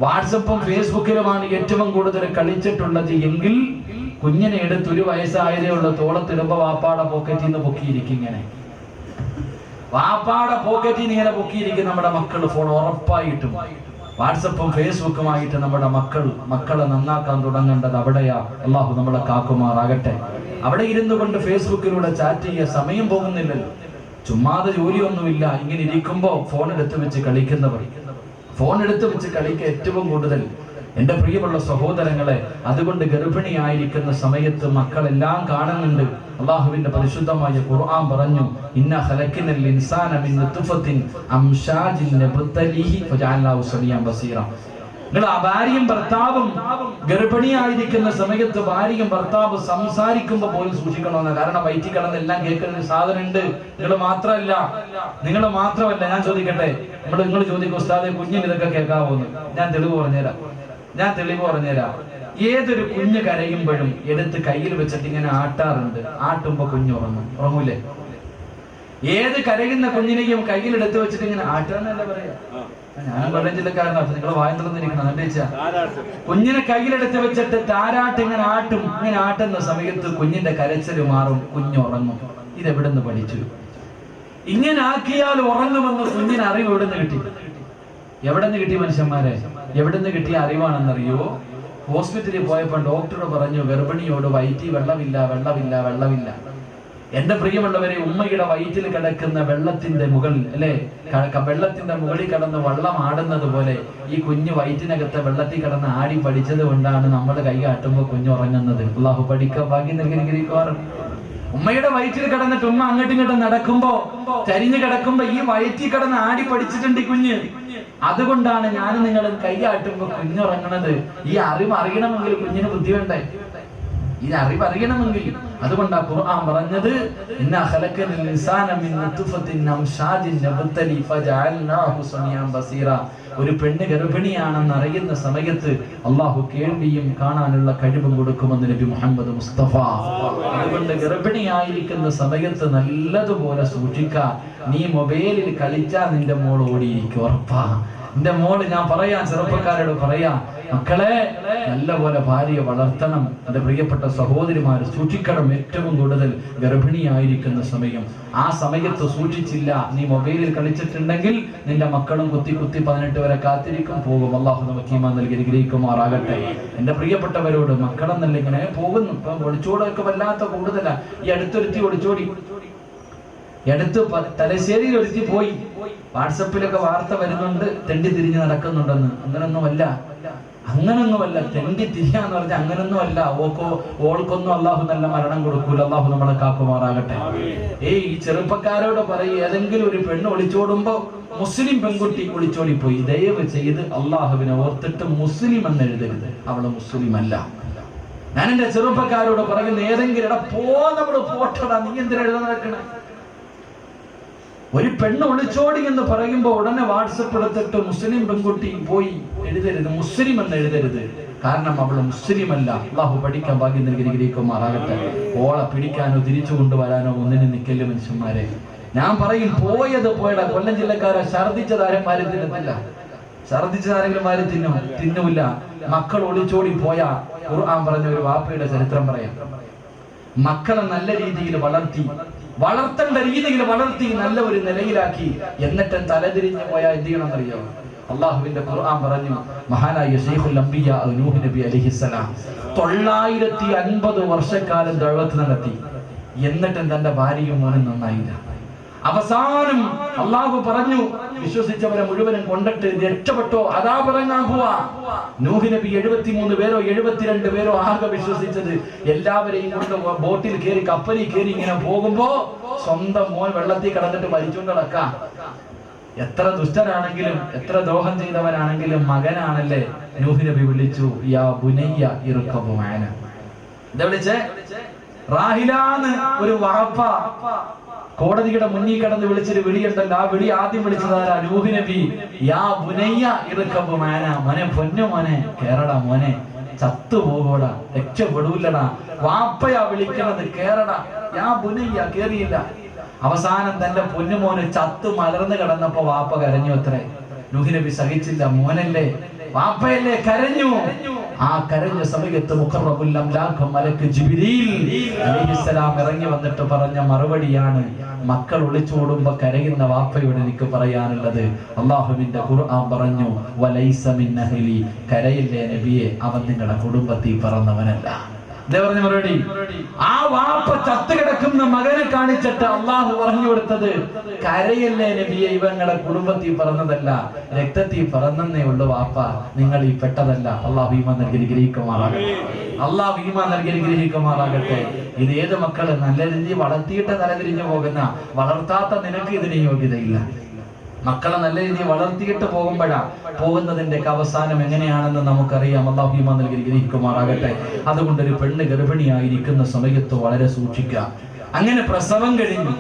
വാട്സപ്പും ഫേസ്ബുക്കിലുമാണ് ഏറ്റവും കൂടുതൽ കളിച്ചിട്ടുള്ളത് എങ്കിൽ കുഞ്ഞിനെ എടുത്ത് 1 വയസ്സായതേ ഉള്ള തോളത്തിടുമ്പോ വാപ്പാടെ പോക്കറ്റിൽ നിന്ന് പൊക്കിയിരിക്കും. ഇങ്ങനെ വാപ്പാടെ പോക്കറ്റിൽ നിന്ന് ഇങ്ങനെ പൊക്കിയിരിക്കും നമ്മുടെ മക്കൾ. ഫോൺ ഉറപ്പായിട്ടും വാട്സപ്പും ഫേസ്ബുക്കുമായിട്ട് നമ്മുടെ മക്കളെ നന്നാക്കാൻ തുടങ്ങേണ്ടത് അവിടെയാ. അള്ളാഹു നമ്മളെ കാക്കുമാറാകട്ടെ. അവിടെ ഇരുന്നു കൊണ്ട് ഫേസ്ബുക്കിലൂടെ ചാറ്റ് ചെയ്യാൻ സമയം പോകുന്നില്ലല്ലോ. ചുമ്മാതെ ജോലിയൊന്നുമില്ല, ഇങ്ങനെ ഇരിക്കുമ്പോ ഫോൺ എടുത്തു വെച്ച് കളിക്കുന്നവർ, ഫോൺ എടുത്തു വെച്ച് കളിക്കുക ഏറ്റവും കൂടുതൽ. എന്റെ പ്രിയമുള്ള സഹോദരങ്ങളെ, അതുകൊണ്ട് ഗർഭിണിയായിരിക്കുന്ന സമയത്ത് മക്കളെല്ലാം കാണുന്നുണ്ട്. അള്ളാഹുവിന്റെ പരിശുദ്ധമായ ഖുർആൻ പറഞ്ഞു, ഇന്നാ ഖലഖനൽ ഇൻസാന മിൻ നുത്ഫത്തിൻ അംശാജിൻ നബ്തലിഹി ഫജഅൽനാഹു സമീഅൻ ബസീറ. നിങ്ങൾ ആ ഭാര്യയും ഭർത്താവും ഗർഭിണിയായിരിക്കുന്ന സമയത്ത് ഭാര്യയും ഭർത്താവ് സംസാരിക്കുമ്പോൾ പോലും സൂക്ഷിക്കണമെന്ന്. കാരണം വയറ്റിൽ കിടന്ന് എല്ലാം കേൾക്കുന്ന ഒരു സാധനം ഉണ്ട്. നിങ്ങൾ മാത്രമല്ല. ഞാൻ ചോദിക്കട്ടെ, നിങ്ങൾ ചോദിക്കും, ഉസ്താദെ കുഞ്ഞിന് ഇതൊക്കെ കേൾക്കാവോന്ന്. ഞാൻ തെളിവ് പറഞ്ഞുതരാം. ഏതൊരു കുഞ്ഞ് കരയുമ്പോഴും എടുത്ത് കയ്യിൽ വെച്ചിട്ട് ഇങ്ങനെ ആട്ടാറുണ്ട്. ആട്ടുമ്പോ കുഞ്ഞ് ഉറങ്ങൂലേ? ഏത് കരയുന്ന കുഞ്ഞിനെയും കയ്യിൽ എടുത്ത് വെച്ചിട്ട് ഇങ്ങനെ ആട്ടാന്നല്ല പറയാ. ഞാൻ കൊല്ലം ജില്ലക്കാരനാണ്, നിങ്ങൾ വായന്ത്രന്നിരിക്കണം. എന്താ കുഞ്ഞിനെ കയ്യിലെടുത്ത് വെച്ചിട്ട് താരാട്ട് ഇങ്ങനെ ആട്ടും. ഇങ്ങനെ ആട്ടുന്ന സമയത്ത് കുഞ്ഞിന്റെ കരച്ചില് മാറും, കുഞ്ഞുറങ്ങും. ഇതെവിടുന്ന് പഠിച്ചു? ഇങ്ങനെ ആക്കിയാൽ ഉറങ്ങുമെന്ന് കുഞ്ഞിന് അറിവ് എവിടെന്ന് കിട്ടി മനുഷ്യന്മാരെ? എവിടുന്ന് കിട്ടിയ അറിവാണെന്നറിയോ? ഹോസ്പിറ്റലിൽ പോയപ്പോൾ ഡോക്ടർ പറഞ്ഞു, ഗർഭിണിയോട് വയറ്റിൽ വെള്ളമില്ല. എന്റെ പ്രിയമുള്ളവരെ, ഉമ്മയുടെ വയറ്റിൽ കിടക്കുന്ന വെള്ളത്തിന്റെ മുകളിൽ വെള്ളത്തിന്റെ മുകളിൽ കിടന്ന് വെള്ളം ആടുന്നത് പോലെ ഈ കുഞ്ഞ് വയറ്റിനകത്തെ വെള്ളത്തിൽ കിടന്ന് ആടി പഠിച്ചത് കൊണ്ടാണ് നമ്മൾ കൈ കാട്ടുമ്പോ കുഞ്ഞുറങ്ങുന്നത്. അള്ളാഹു പഠിക്കാൻ ഭാഗ്യം നൽകിയിരിക്കുവാറ്. ഉമ്മയുടെ വയറ്റിൽ കിടന്നിട്ട് ഉമ്മ അങ്ങോട്ടും ഇങ്ങോട്ടും നടക്കുമ്പോ, ചരിഞ്ഞു കിടക്കുമ്പോ ഈ വയറ്റിൽ കിടന്ന് ആടി പഠിച്ചിട്ടുണ്ട് ഈ കുഞ്ഞ്. അതുകൊണ്ടാണ് ഞാൻ നിങ്ങളും കൈയാട്ടുമ്പോ കുഞ്ഞുറങ്ങണത്. ഈ അറിവ് അറിയണമെങ്കിൽ കുഞ്ഞിന് ബുദ്ധി വേണ്ടേ? ഇത് അറിവ് അറിയണമെങ്കിൽ. അതുകൊണ്ടാ ഖുർആൻ പറഞ്ഞത്, ഇന്നാ ഖലഖനൽ ഇൻസാന മിൻ നുത്ഫത്തിൻ അംശാജിൻ നബ്തലി ഫജഅൽനാഹു സമീഅൻ ബസീറ. ഒരു പെണ്ണ് ഗർഭിണിയാണെന്ന് അറിയുന്ന സമയത്ത് അള്ളാഹു കേൾവിയും കാണാനുള്ള കഴിവും കൊടുക്കുമെന്ന് നബി മുഹമ്മദ് മുസ്തഫ. അതുകൊണ്ട് ഗർഭിണിയായിരിക്കുന്ന സമയത്ത് നല്ലതുപോലെ സൂക്ഷിക്കുക. നീ മൊബൈലിൽ കളിച്ചാൽ നിന്റെ മോൾ ഓടിയിരിക്കും, ഉറപ്പാ. എന്റെ മോള്, ഞാൻ പറയാം, ചെറുപ്പക്കാരോട് പറയാം, മക്കളെ നല്ലപോലെ ഭാര്യയെ വളർത്തണം. എന്റെ പ്രിയപ്പെട്ട സഹോദരിമാര് സൂക്ഷിക്കണം. ഏറ്റവും കൂടുതൽ ഗർഭിണിയായിരിക്കുന്ന സമയം. ആ സമയത്ത് സൂക്ഷിച്ചില്ല, നീ മൊബൈലിൽ കളിച്ചിട്ടുണ്ടെങ്കിൽ നിന്റെ മക്കളും കുത്തി 18 വരെ കാത്തിരിക്കും, പോകും. അള്ളാഹു നമുക്ക് ഈമാൻ നൽകി അനുഗ്രഹിക്കുമാറാകട്ടെ. എന്റെ പ്രിയപ്പെട്ടവരോട്, മക്കളെന്നല്ല ഇങ്ങനെ പോകുന്നു. ഇപ്പൊ ഒളിച്ചോടൊക്കെ വല്ലാത്ത കൂടുതലാ. ഈ അടുത്തൊരുത്തി ഒളിച്ചോടി, അടുത്ത് തലശ്ശേരിയിൽ ഒരുത്തി പോയി. വാട്സപ്പിലൊക്കെ വാർത്ത വരുന്നുണ്ട്, തെണ്ടി തിരിഞ്ഞ് നടക്കുന്നുണ്ടെന്ന്. അങ്ങനൊന്നുമല്ല. തെണ്ടി തിരിയാന്ന് പറഞ്ഞാൽ അങ്ങനൊന്നുമല്ല. ഓൾക്കൊന്നും അള്ളാഹു നല്ല മരണം കൊടുക്കൂല. അള്ളാഹു നമ്മളെ കാക്കുമാറാകട്ടെ. ഈ ചെറുപ്പക്കാരോട് പറയും, ഏതെങ്കിലും ഒരു പെണ്ണ് ഒളിച്ചോടുമ്പോ, മുസ്ലിം പെൺകുട്ടി ഒളിച്ചോടിപ്പോയി, ദയവ് ചെയ്ത് അള്ളാഹുവിനെ ഓർത്തിട്ട് മുസ്ലിം എന്ന് എഴുതരുത്. അവള് മുസ്ലിം അല്ല. ഞാൻ എന്റെ ചെറുപ്പക്കാരോട് പറയുന്ന, ഏതെങ്കിലും നമ്മള് പോട്ടടാ, നീ എന്തിനാ എഴുതാൻ നടക്കണേ? ഒരു പെണ്ണ് ഒളിച്ചോടി എന്ന് പറയുമ്പോ ഉടനെ വാട്സപ്പ് എടുത്തിട്ട് മുസ്ലിം പെൺകുട്ടി പോയി എഴുതരുത്, മുസ്ലിം എന്ന് എഴുതരുത്. കാരണം അവള് മുസ്ലിം അല്ല. അള്ളാഹു പഠിക്കാൻ ഭാഗ്യം നൽകിയിരിക്കുമാറാകട്ടെ. ഓളെ പിടിക്കാനോ തിരിച്ചു കൊണ്ടുവരാനോ ഒന്നിനും നിൽക്കല് മനുഷ്യന്മാരെ. ഞാൻ പറയും, പോയടാ. കൊല്ലം ജില്ലക്കാരെ ഛർദിച്ചതാരന്മാരും തിന്നത്തില്ല. ഛർദിച്ചതാരെങ്കിലും ആരും തിന്നൂല്ല. മക്കൾ ഒളിച്ചോടി പോയാ ഖുർആൻ പറഞ്ഞ ഒരു വാപ്പയുടെ ചരിത്രം പറയാം. മക്കളെ നല്ല രീതിയിൽ വളർത്തേണ്ട രീതിയിൽ വളർത്തി നല്ല ഒരു നിലയിലാക്കി, എന്നിട്ട് തലതിരിഞ്ഞു പോയാൽ എന്ത് ചെയ്യണമെന്നറിയോ? അള്ളാഹുവിന്റെ ഖുർആൻ പറഞ്ഞു, മഹാനായ ശൈഖുൽ അംബിയ നൂഹ് നബി അലൈഹിസ്സലാം 950 വർഷക്കാലം ദഅവത്ത് നടത്തി. എന്നിട്ടും തന്റെ ഭാര്യയും മോനും നന്നായില്ല. അവസാനം അള്ളാഹു പറഞ്ഞു, വിശ്വസിച്ചവരെ മുഴുവനും കൊണ്ടിട്ട് രക്ഷപ്പെട്ടോ, അതാ പറയാൻ പോവാ. നൂഹ് നബി 73 പേരോ 72 പേരോ ആകെ വിശ്വസിച്ചത്. എല്ലാവരെയും കൊണ്ട് ബോട്ടിൽ കയറി കപ്പലിൽ കയറി ഇങ്ങനെ പോകുമ്പോ സ്വന്തം മോൻ വെള്ളത്തിൽ കിടന്നിട്ട് മരിച്ചുകൊണ്ട് നടക്കാം. എത്ര ദുഷ്ടനാണെങ്കിലും എത്ര ദ്രോഹം ചെയ്തവനാണെങ്കിലും മകനാണല്ലേ. നൂഹ് നബി വിളിച്ചു, യാ ബുനയ്യ ഇർകബു മഅന. എന്താ വിളിച്ചേ? റാഹിലാന്ന് ഒരു വാപ്പ കോടതിയുടെ മുന്നിൽ കിടന്ന് വിളിച്ചൊരു വിളിയുണ്ടല്ലോ, ആ വിളി ആദ്യം വിളിച്ചതാരാ? നൂഹ് നബി. യാ ബുനയ്യ ഇർകബു മഅന, മോനെ പൊന്നു മോനെ കേറടാ, മോനെ ചത്തുപോകോടാ, രക്ഷപ്പെടൂല്ലടാ. വാപ്പയാ വിളിക്കണത്, കേറടാ. യാ ബുനയ്യ, കേറിയില്ല. അവസാനം തന്റെ പൊന്നുമോന് ചത്തു മലർന്നു കിടന്നപ്പോ വാപ്പ കരഞ്ഞു അത്രേ. നൂഹ് നബി സഹിച്ചില്ല, മോനല്ലേ വാപ്പയല്ലേ, കരഞ്ഞു. ആ കരഞ്ഞ സമയത്ത് മുഖറബുൽ അംലാഖ് മലക്ക് ജിബ്രീൽ അലൈഹിസ്സലാം ഇറങ്ങി വന്നിട്ട് പറഞ്ഞ മറുപടിയാണ്, മക്കൾ ഒളിച്ചോടുമ്പോ കരയുന്ന വാപ്പയോട് എനിക്ക് പറയാനുള്ളത്. അള്ളാഹുവിന്റെ ഖുർആൻ പറഞ്ഞു, വലൈസ മിൻ അഹ്ലി, കരയില്ലേ നബിയെ, അവൻ നിങ്ങളുടെ കുടുംബത്തിൽ പറന്നവനല്ല. പറഞ്ഞ മറുപടി. ആ വാപ്പ ചത്തു കിടക്കുന്ന മകനെ കാണിച്ചിട്ട് അള്ളാഹു പറഞ്ഞു കൊടുത്തത്, കരയല്ലേ നബിയെ, ഇവങ്ങളുടെ കുടുംബത്തിൽ പറന്നതല്ല, രക്തത്തിൽ പറന്നേ ഉള്ളു വാപ്പ, നിങ്ങൾ ഈ പെട്ടതല്ല. അള്ളാഹു ഈമാൻ നൽകി അനുഗ്രഹിക്കുമാറാകട്ടെ. അള്ളാഹു ഈമാൻ നൽകി അനുഗ്രഹിക്കുമാറാകട്ടെ. ഇത് ഏത് മക്കള് നല്ല രീതിയിൽ വളർത്തിയിട്ട് തലതിരിഞ്ഞു പോകുന്ന, വളർത്താത്ത നിനക്ക് ഇതിന് യോഗ്യതയില്ല. മക്കളെ നല്ല രീതിയിൽ വളർത്തിയിട്ട് പോകുന്നതിന്റെ അവസാനം എങ്ങനെയാണെന്ന് നമുക്കറിയാം. അല്ലാഹു ഈമാൻ നൽകി അനുഗ്രഹിക്കുമാറാകട്ടെ. അതുകൊണ്ട് ഒരു പെണ്ണ് ഗർഭിണിയായിരിക്കുന്ന സമയത്ത് വളരെ സൂക്ഷിക്കുക. അങ്ങനെ പ്രസവം കഴിഞ്ഞു,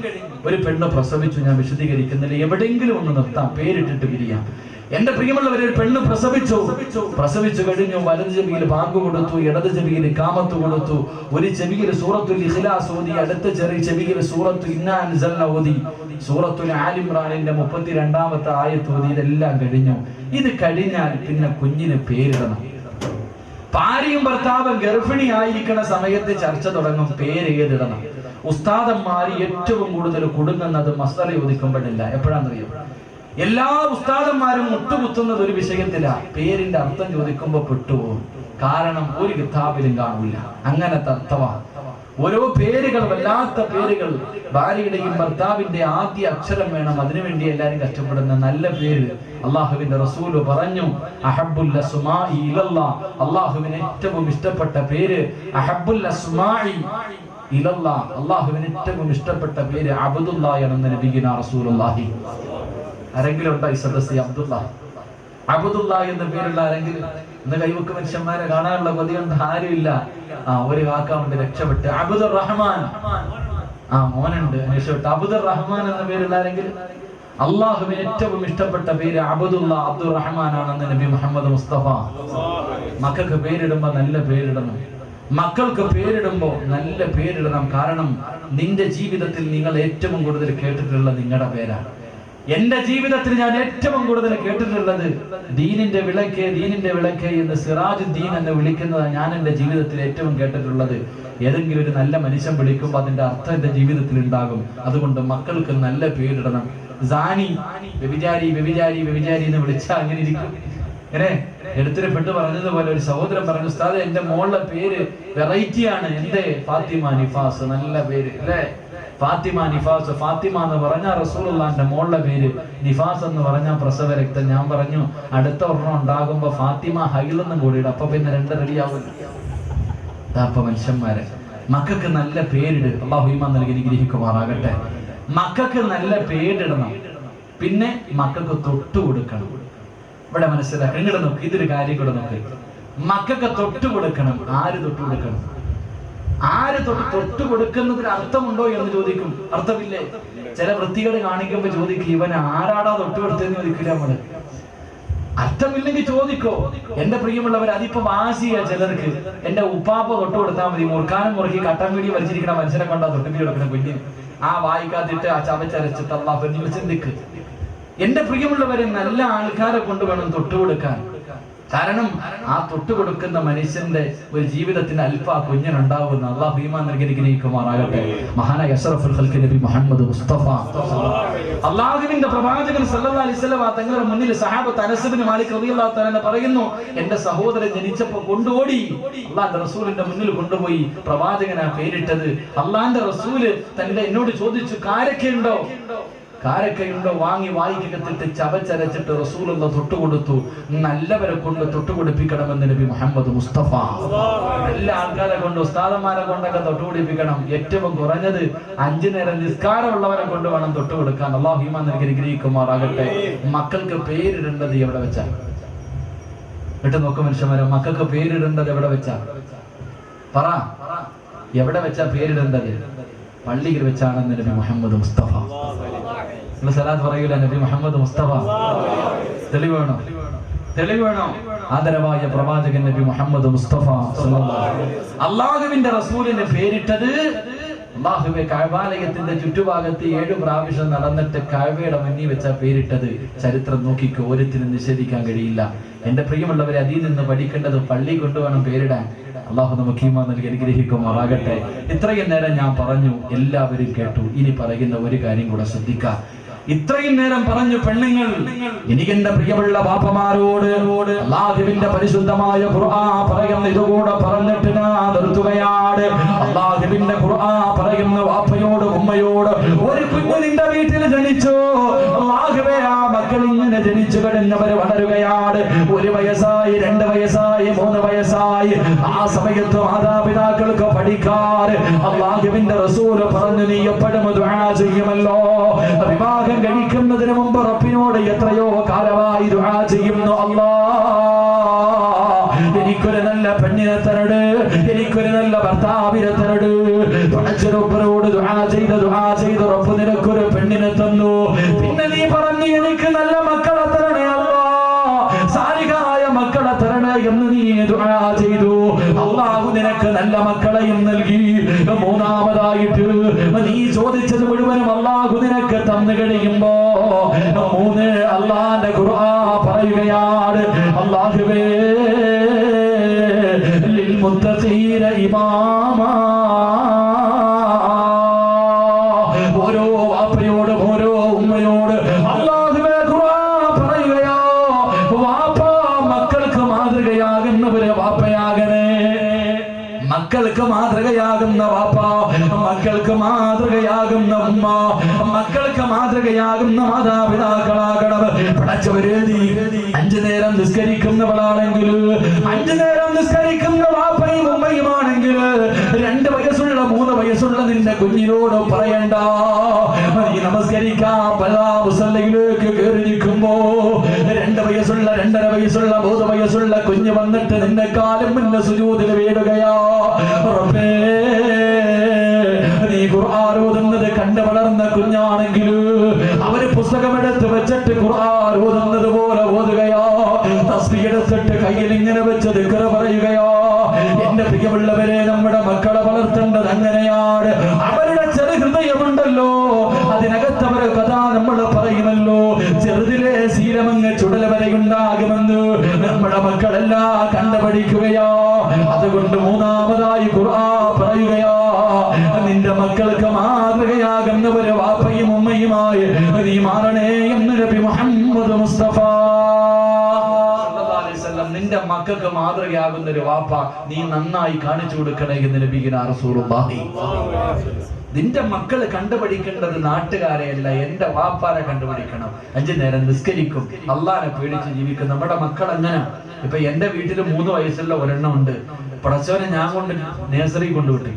ഒരു പെണ്ണ് പ്രസവിച്ചു, ഞാൻ വിശദീകരിക്കുന്നില്ല, എവിടെയെങ്കിലും ഒന്ന് നിർത്താം, പേരിട്ടിട്ട് പിരിയാം. എന്റെ പ്രിയമുള്ളവരെ, ഒരു പെണ്ണ് പ്രസവിച്ചു കഴിഞ്ഞു. വലത് ചെവിയിൽ ബാങ്ക് കൊടുത്തു, ഇടത് ചെവിയിൽ കാമത്ത് കൊടുത്തു, ഒരു ചെവിയിൽ സൂറത്തുൽ ഇഖ്ലാസ് ഓതി, അടുത്ത ചെവിയിൽ സൂറത്തു ഇന്നാ അൻസൽനാ ഓതി, സൂറത്തുൽ ആൽ ഇംറാനിന്റെ 32ാമത്തെ ആയത്ത് ഓതി. ഇതെല്ലാം കഴിഞ്ഞു. ഇത് കഴിഞ്ഞാൽ പിന്നെ കുഞ്ഞിന് പേരിടണം. ഭാര്യയും ഭർത്താവും ഗർഭിണിയായിരിക്കുന്ന സമയത്ത് ചർച്ച തുടങ്ങും, പേര് ഏതിടണം. ഉസ്താദന്മാർ ഏറ്റവും കൂടുതൽ കുടുങ്ങുന്നത് മസ്അല ചോദിക്കുമ്പോഴില്ല. എപ്പോഴാണെന്നറിയോ? എല്ലാ ഉസ്താദന്മാരും മുട്ടുകുത്തുന്നത് ഒരു വിഷയത്തിലാ, പേരിന്റെ അർത്ഥം ചോദിക്കുമ്പോ പെട്ടുപോകും. കാരണം ഒരു കിതാബിലും കാണില്ല അങ്ങനത്തെ അർത്ഥമാണ്. ഓരോ പേരുകൾ, വല്ലാത്ത പേരുകൾ. ഭാര്യയുടെയും ഭർത്താവിന്റെ ആദ്യ അക്ഷരം വേണം, അതിനുവേണ്ടി എല്ലാരും കഷ്ടപ്പെടുന്ന നല്ല പേര്. അള്ളാഹുവിന്റെ റസൂല് പറഞ്ഞു, അഹബ്ബുൽ അസ്മാഇ ഇലല്ലാഹ്, അള്ളാഹുവിന് ഏറ്റവും ഇഷ്ടപ്പെട്ട പേര് അഹബ്ബുൽ അസ്മാഇ ഇലല്ലാഹ്, അള്ളാഹുവിന് ഏറ്റവും ഇഷ്ടപ്പെട്ട പേര് അബ്ദുല്ലാഹ് എന്ന നബിയിന റസൂലുള്ളാഹി. ആരെങ്കിലും ഉണ്ടോ ഈ സദസ്സിൽ അബ്ദുല്ലാഹ് എന്ന പേരുള്ള ആരെങ്കിലും? ഇന്ന് കൈവക്ക് മനുഷ്യന്മാരെ കാണാനുള്ള കൊതിയുണ്ട്, ആരുമില്ല. ഒരു കാക്കാവുണ്ട്, രക്ഷപ്പെട്ട്. അബ്ദുർ റഹ്മാൻ, മോനുണ്ട്, രക്ഷപ്പെട്ട്. അബ്ദുർ റഹ്മാൻ എന്ന പേരുള്ള ആരെങ്കിലും? അള്ളാഹുവിന് ഏറ്റവും ഇഷ്ടപ്പെട്ട പേര് അബ്ദുല്ലാഹ് അബ്ദുർ റഹ്മാൻ ആണെന്ന് നബി മുഹമ്മദ് മുസ്തഫ. മക്കൾക്ക് പേരിടുമ്പോ നല്ല പേരിടണം. മക്കൾക്ക് പേരിടുമ്പോ നല്ല പേരിടണം. കാരണം നിന്റെ ജീവിതത്തിൽ നിങ്ങൾ ഏറ്റവും കൂടുതൽ കേട്ടിട്ടുള്ള നിങ്ങളുടെ പേരാണ്. എന്റെ ജീവിതത്തിൽ ഞാൻ ഏറ്റവും കൂടുതൽ കേട്ടിട്ടുള്ളത് ദീനിന്റെ വിളക്ക്, ദീനിന്റെ വിളക്ക് എന്ന് സിറാജുദ്ദീൻ എന്ന് വിളിക്കുന്നത് ഞാൻ എന്റെ ജീവിതത്തിൽ ഏറ്റവും കേട്ടിട്ടുള്ളത്. ഏതെങ്കിലും ഒരു നല്ല മനുഷ്യൻ വിളിക്കുമ്പോൾ അതിന്റെ അർത്ഥം എന്റെ ജീവിതത്തിൽ ഉണ്ടാകും. അതുകൊണ്ട് മക്കൾക്ക് നല്ല പേരിടണം. സാനി, വ്യഭിചാരി, വ്യഭിചാരി, വ്യഭിചാരി എന്ന് വിളിച്ചാൽ അങ്ങനെ ഇരിക്കും. ഇങ്ങനെ എടുത്തിട്ട് പെട്ട് പറഞ്ഞതുപോലെ ഒരു സഹോദരൻ പറഞ്ഞു, ഉസ്താദ് എന്റെ മോളുടെ പേര് വെറൈറ്റിയാണ്. എന്റെ ഫാത്തിമ നിഫാസ്, നല്ല പേര് അല്ലേ? ഫാത്തിമ നിഫാസ്. ഫാത്തിമ എന്ന് പറഞ്ഞാൽ റസൂലുള്ളാഹിന്റെ മോളുടെ പേര്, നിഫാസ് എന്ന് പറഞ്ഞാൽ പ്രസവ രക്തം. ഞാൻ പറഞ്ഞു അടുത്ത ഒരെണ്ണം ഉണ്ടാകുമ്പോ ഫാത്തിമ ഹൈലെന്നും കൂടിയിടും, അപ്പൊ പിന്നെ 2 റെഡിയാവില്ല. അപ്പൊ മനുഷ്യന്മാരെ, മക്കൾക്ക് നല്ല പേരിട്. അല്ലാഹു ഈമാൻ നൽകി അനുഗ്രഹിക്കുമാറാകട്ടെ. മക്കൾക്ക് നല്ല പേരിടണം. പിന്നെ മക്കൾക്ക് തൊട്ടു കൊടുക്കണം. ഇവിടെ മനസ്സിലാക്കണം. ഇങ്ങോട്ട് നോക്ക്, ഇതൊരു കാര്യം കൂടെ നോക്ക്. മക്കൾക്ക് തൊട്ടു കൊടുക്കണം. ആര് തൊട്ടു കൊടുക്കണം? ആര് തൊട്ടു കൊടുക്കുന്നതിന് അർത്ഥമുണ്ടോ എന്ന് ചോദിക്കും. അർത്ഥമില്ലേ? ചില വൃത്തികേട് കാണിക്കുമ്പോ ചോദിക്കും, ഇവൻ ആരാടാ തൊട്ടു കൊടുത്തതെന്ന് ചോദിക്കില്ല നമ്മള്. അർത്ഥമില്ലെങ്കിൽ ചോദിക്കോ. എന്റെ പ്രിയമുള്ളവർ, അതിപ്പോ വാശിയാ ചിലർക്ക്. എന്റെ ഉപ്പാപ്പ തൊട്ടു കൊടുത്താൽ മതി. മുറുക്കാനും മുറുക്കി കട്ടൻ വീടി വലിച്ചിരിക്കണ മനുഷ്യനെ കൊണ്ടാ തൊട്ടുപീടി കൊടുക്കണം കുഞ്ഞിന്. ആ വായിക്കാത്തിട്ട് ആ ചവച്ചരച്ചിട്ട് അല്ലാഹ് പെണ്ണിൽ ചിന്തിക്ക്. എന്റെ പ്രിയമുള്ളവരെ, നല്ല ആൾക്കാരെ കൊണ്ട് വേണം തൊട്ടുകൊടുക്കാൻ. കാരണം ആ തൊട്ടുകൊടുക്കുന്ന മനുഷ്യന്റെ ഒരു ജീവിതത്തിന് അല്പ കുഞ്ഞിനുണ്ടാവുന്ന അല്ലാഹു ഈമാൻ നൽകി അനുഗ്രഹിക്കുമാറാകട്ടെ. മഹാനായ അഷ്റഫുൽ ഖൽഖ് നബി മുഹമ്മദ് മുസ്തഫ അള്ളാഹുവിന്റെ പ്രവാചകൻ സല്ലല്ലാഹു അലൈഹി വസല്ലം തങ്ങളുടെ മുന്നിൽ സഹാബത്ത് അനസ് ഇബ്നു മാലിക് റളിയല്ലാഹു തആല പറയുന്നു, എന്റെ സഹോദരൻ ജനിച്ചപ്പോൾ കൊണ്ടുപോടി അള്ളാഹുവിന്റെ റസൂലിന്റെ മുന്നിൽ കൊണ്ടുപോയി പ്രവാചകനാ പേരിട്ടത്. അള്ളാഹുവിന്റെ റസൂല് എന്നോട് ചോദിച്ചു, കാരക്കയുണ്ടോ വാങ്ങി വായിക്കകത്തിട്ട് ചവച്ചരച്ചിട്ട് റസൂലുള്ള തൊട്ടുകൊടുത്തു. നല്ലവരെ കൊണ്ട് തൊട്ടുകൊടുപ്പിക്കണമെന്ന് നബി മുഹമ്മദ് മുസ്തഫ. എല്ലാ ആൾക്കാരെ കൊണ്ട്, ഉസ്താദന്മാരെ കൊണ്ടൊക്കെ തൊട്ടുകൊടുപ്പിക്കണം. ഏറ്റവും കുറഞ്ഞത് 5 നേരം നിസ്കാരമുള്ളവരെ കൊണ്ട് വേണം തൊട്ടുകൊടുക്കാൻ. അല്ലാഹു ഈമാൻ നൽകി അനുഗ്രഹിക്കുമാറാകട്ടെ. മക്കൾക്ക് പേരിടേണ്ടത് എവിടെ വെച്ചാ? കേട്ട് നോക്ക് മനുഷ്യന്മാരെ, മക്കൾക്ക് പേരിടേണ്ടത് എവിടെ വെച്ചാ? പറ, എവിടെ വെച്ചാ പേരിടേണ്ടത്? പള്ളിയിൽ വെച്ചാണെന്ന് നബി മുഹമ്മദ് മുസ്തഫ. സലാത്ത് പറയൂല, നബി മുഹമ്മദ് മുസ്തഫ. തെളിവേണോ? ആദരവായ പ്രവാചകൻ നബി മുഹമ്മദ് മുസ്തഫ അള്ളാഹുവിന്റെ റസൂലിന് പേരിട്ടത്. അള്ളാഹുവെ കഅബാലയത്തിന്റെ ചുറ്റുഭാഗത്ത് 7 പ്രാവശ്യം നടന്നിട്ട് കഅബയുടെ മുന്നിൽ വെച്ച പേരിട്ടത്. ചരിത്രം നോക്കിക്കോ, ഓരോരുത്തരും നിഷേധിക്കാൻ കഴിയില്ല. എന്റെ പ്രിയമുള്ളവരെ, അതിൽ നിന്ന് പഠിക്കേണ്ടത് പള്ളി കൊണ്ടുവേണം പേരിടാൻ. അള്ളാഹു നമുക്ക് ഈമാൻ നൽകി അനുഗ്രഹിക്കുമാറാകട്ടെ. ഇത്രയും നേരം ഞാൻ പറഞ്ഞു, എല്ലാവരും കേട്ടു. ഇനി പറയുന്ന ഒരു കാര്യം കൂടെ ശ്രദ്ധിക്കാം. ഇത്രയും നേരം പറഞ്ഞു പെണ്ണുങ്ങൾ. എനിക്ക് എന്റെ പ്രിയമുള്ള ബാപ്പമാരോട് അല്ലാഹുവിന്റെ പരിശുദ്ധമായ ഖുർആൻ പറയുന്ന ഇതുകൂടെ പറഞ്ഞിട്ട് ഞാൻ നിർത്തുകയാണ്. അല്ലാഹുവിന്റെ ഖുർആൻ പറയുന്ന വാപ്പയോട് ഉമ്മയോട്, ഒരു കുഞ്ഞ് നിന്റെ വീട്ടിൽ ജനിച്ചു, അല്ലാഹുവേ ആ മക്കൾ ഇങ്ങനെ ജനിച്ചു കഴിഞ്ഞവര് വളരുകയാണ്. 1 വയസ്സായി, 2 വയസ്സായി, 3 വയസ്സായി. ആ സമയത്ത് മാതാപിതാക്കൾക്ക് പഠിക്കാറ് അല്ലാഹുവിന്റെ റസൂല് പറഞ്ഞു, നീ എപ്പോഴും ദുആ ചെയ്യുമല്ലോ. വിവാഹം കഴിക്കുന്നതിന് മുമ്പ് റബ്ബിനോട് എത്രയോ കാലമായി ദുആ ചെയ്യുന്നു, അല്ലാഹ് എനിക്കൊരു നല്ല പെണ്ണിനെ തരട്, എനിക്കൊരു നല്ല ഭർത്താവിനെ തരട്. റബ്ബിനോട് ദുആ ചെയ്ത് റബ്ബ് നിനക്കൊരു പെണ്ണിനെ തന്നു. പിന്നെ നീ പറഞ്ഞു, എനിക്ക് നല്ല മക്കളെ തരണേ അല്ലാഹ്, സാലിഹായ മക്കളെ തരണേ എന്ന് നീ ദുആ ചെയ്തു. അല്ലാഹു നിനക്ക് നല്ല മക്കളെയും നൽകി. മൂന്നാമതായിട്ട് നീ ചോദിച്ചത് മുഴുവനും അല്ലാഹു നിനക്ക് തന്നു കഴിയുമ്പോ 3 അല്ലാഹുവിന്റെ ഖുർആൻ പറയുകയാണ്, അല്ലാഹുവേ ലിൽ മുത്തഖീന ഇമാമാ. ഓരോ വാപ്പയോടും ഓരോ ഉമ്മയോട് അല്ലാഹുവേ ഖുർആൻ പറയുകയോ, വാപ്പ മക്കൾക്ക് മാതൃകയാകുന്നവരെ വാപ്പയാകണേ. മക്കൾക്ക് മാതൃകയാകുന്ന വാപ്പ, മക്കൾക്ക് മാതൃകയാകുന്ന ഉമ്മ, മക്കൾക്ക് മാതൃകയാകുന്ന മാതാപിതാക്കളാകണം. പടച്ചവരെ, 5 നേരം നിസ്കരിക്കുന്നവളാണെങ്കിൽ, 5 നേരം നിസ്കരിക്കുന്ന വാപ്പയും ഉമ്മയുമാണെങ്കിൽ, 2 വയസ്സുള്ള 3 വയസ്സുള്ള നിന്റെ കുഞ്ഞിനോട് പറയണ്ട. നീ നമസ്കരിക്കാൻ പള്ളാ മുസല്ലയിലേക്ക് കയറി നിൽക്കുമ്പോ 2 വയസ്സുള്ള 2.5 വയസ്സുള്ള 3 വയസ്സുള്ള കുഞ്ഞ് വന്നിട്ട് നിന്റെ കാലും മുന്നെ സുജൂദിൽ വീഴുകയാ. റബ്ബേ, നീ ഖുർആൻ ഓതുന്നത് കണ്ടു വളർന്ന കുഞ്ഞാണെങ്കിൽ അവര് പുസ്തകമെടുത്ത് വെച്ചിട്ട് ഖുർആൻ ഓതുന്നത് പോലെ ഓതുകയോ, തസ്ബീഹ് എടുത്തിട്ട് കയ്യിൽ ഇങ്ങനെ വെച്ച് ദിക്ർ പറയുകയോ. എന്റെ പ്രിയമുള്ളവരെ, നമ്മുടെ മക്കളെ വളർത്തേണ്ടത് അങ്ങനെയാണ്. അവരുടെ ചെറു ഹൃദയമുണ്ടല്ലോ, അതിനകത്ത് അവരെ കഥ നമ്മൾ പറയുമല്ലോ. ചെറുതിലെ ശീലമങ്ങ് ചുടല വരെ ഉണ്ടാകുമെന്ന് നമ്മുടെ മക്കളെല്ലാം കണ്ടുപഠിക്കുകയോ. അതുകൊണ്ട് 3-മതായി ഖുർആൻ പറയുകയോ, നിന്റെ മക്കൾക്ക് മാതൃകയാകുന്നവര് വാപ്പയും ഉമ്മയുമായി നീ മാറണേ എന്ന് നബി മുഹമ്മദ് മുസ്തഫ. നിന്റെ മക്കൾക്ക് മാതൃകയാകുന്ന ഒരു വാപ്പ നീ നന്നായി കാണിച്ചു കൊടുക്കണേ എന്ന് നബിയിന റസൂലുള്ളാഹി. നിന്റെ മക്കള് കണ്ടുപഠിക്കേണ്ടത് നാട്ടുകാരെയല്ല, എന്റെ വാപ്പാരെ കണ്ടുപഠിക്കണം. 5 നേരം നിസ്കരിക്കും, അള്ളാനെ പേടിച്ച് ജീവിക്കും. നമ്മുടെ മക്കൾ അങ്ങനെ. ഇപ്പൊ എന്റെ വീട്ടിൽ 3 വയസ്സുള്ള ഒരെണ്ണം ഉണ്ട്. പടച്ചവനെ ഞാൻ കൊണ്ട് നേഴ്സറി കൊണ്ടുവിട്ടു.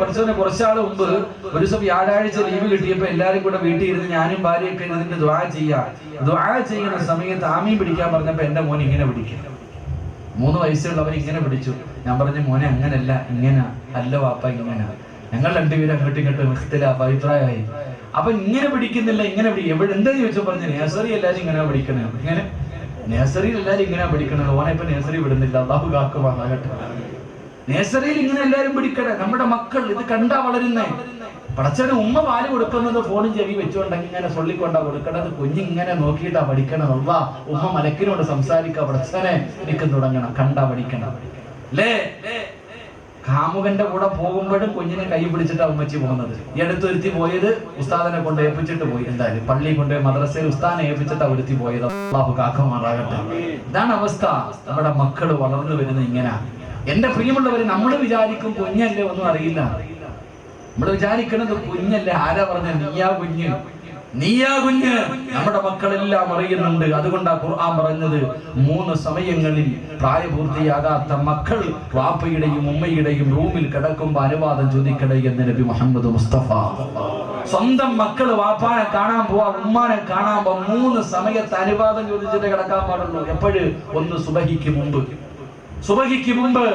പടച്ചവനെ കുറച്ചാൾ മുമ്പ് ഒരു ദിവസം വ്യാഴാഴ്ച ലീവ് കിട്ടിയപ്പോ എല്ലാരും കൂടെ വീട്ടിൽ ഇരുന്ന് ഞാനും ഭാര്യയൊക്കെ ഇതിന്റെ ദുആ ചെയ്യുന്ന സമയത്ത് ആമീൻ പിടിക്കാൻ പറഞ്ഞപ്പോ എന്റെ മോൻ ഇങ്ങനെ പിടിക്കും. 3 വയസ്സുള്ളവൻ ഇങ്ങനെ പിടിച്ചു. ഞാൻ പറഞ്ഞു, മോനെ അങ്ങനല്ല, ഇങ്ങനെ അല്ല വാപ്പ, ഇങ്ങനെ. ഞങ്ങൾ 2 പേരും അങ്ങോട്ടും ഇങ്ങോട്ടും അഭിപ്രായമായി. അപ്പൊ ഇങ്ങനെ പിടിക്കുന്നില്ല, ഇങ്ങനെ എവിടെ എന്താ ചോദിച്ചോ പറഞ്ഞു, നേഴ്സറി എല്ലാരും ഇങ്ങനെ പഠിക്കണേ. ഇങ്ങനെ നേഴ്സറിയിൽ എല്ലാരും ഇങ്ങനെ പഠിക്കണത്. ഓനെ ഇപ്പൊ നേഴ്സറി വിടുന്നില്ല, അല്ലാഹു കാക്കുമാറാകട്ടെ. നേഴ്സറിയിൽ ഇങ്ങനെ എല്ലാരും പിടിക്കണേ. നമ്മുടെ മക്കൾ ഇത് കണ്ടാ വളരുന്നേ. പടച്ചവന് ഉമ്മ പാല് കൊടുക്കുന്നത് ഫോണും ചെവി വെച്ചുകൊണ്ടെങ്കിൽ ഇങ്ങനെ ചൊല്ലിക്കൊണ്ടാ കൊടുക്കണത്. കുഞ്ഞിങ്ങനെ നോക്കിയിട്ടാ പഠിക്കണം. അള്ളാ, ഉമ്മ മലക്കിനോട് സംസാരിക്കാ, പടച്ചവനെ എനിക്ക് തുടങ്ങണം, കണ്ടാ പഠിക്കണം അല്ലേ. കാമുകന്റെ കൂടെ പോകുമ്പോഴും കുഞ്ഞിനെ കൈ പിടിച്ചിട്ട് ഉമ്മച്ചി പോകുന്നത്. ഈ അടുത്തൊരുത്തി പോയത് ഉസ്താദിനെ കൊണ്ട് ഏൽപ്പിച്ചിട്ട് പോയി. എന്തായാലും പള്ളി കൊണ്ട് മദ്രസയിൽ ഉസ്താദിനെ ഏൽപ്പിച്ചിട്ട് ഒരുത്തി പോയത്. അല്ലാഹു കാക്കമാറാകട്ടെ. ഇതാണ് അവസ്ഥ. നമ്മുടെ മക്കള് വളർന്നു വരുന്നത് ഇങ്ങനെ. എന്റെ പ്രിയമുള്ളവര്, നമ്മൾ വിചാരിക്കും കുഞ്ഞല്ലേ, ഒന്നും അറിയില്ല. നമ്മൾ വിചാരിക്കുന്നത് കുഞ്ഞല്ലേ. ആരാ പറഞ്ഞ നീയാ കുഞ്ഞ്? നമ്മുടെ മക്കളെല്ലാം അറിയുന്നുണ്ട്. അതുകൊണ്ടാ ഖുർആൻ പറഞ്ഞത് 3 സമയങ്ങളിൽ പ്രായപൂർത്തിയാകാത്ത മക്കൾ വാപ്പയുടെയും ഉമ്മയുടെയും റൂമിൽ കിടക്കുമ്പോ അനുവാദം ചോദിക്കണേ എന്ന് നബി മുഹമ്മദ് മുസ്തഫ. സ്വന്തം മക്കള് വാപ്പാനെ കാണാൻ പോവാ, ഉമ്മാനെ കാണാൻ പോവാ, 3 സമയത്ത് അനുവാദം ചോദിച്ചിട്ട് കിടക്കാൻ പാടുള്ളൂ. എപ്പോഴും? ഒന്ന് സുബഹിക്ക് മുമ്പ്,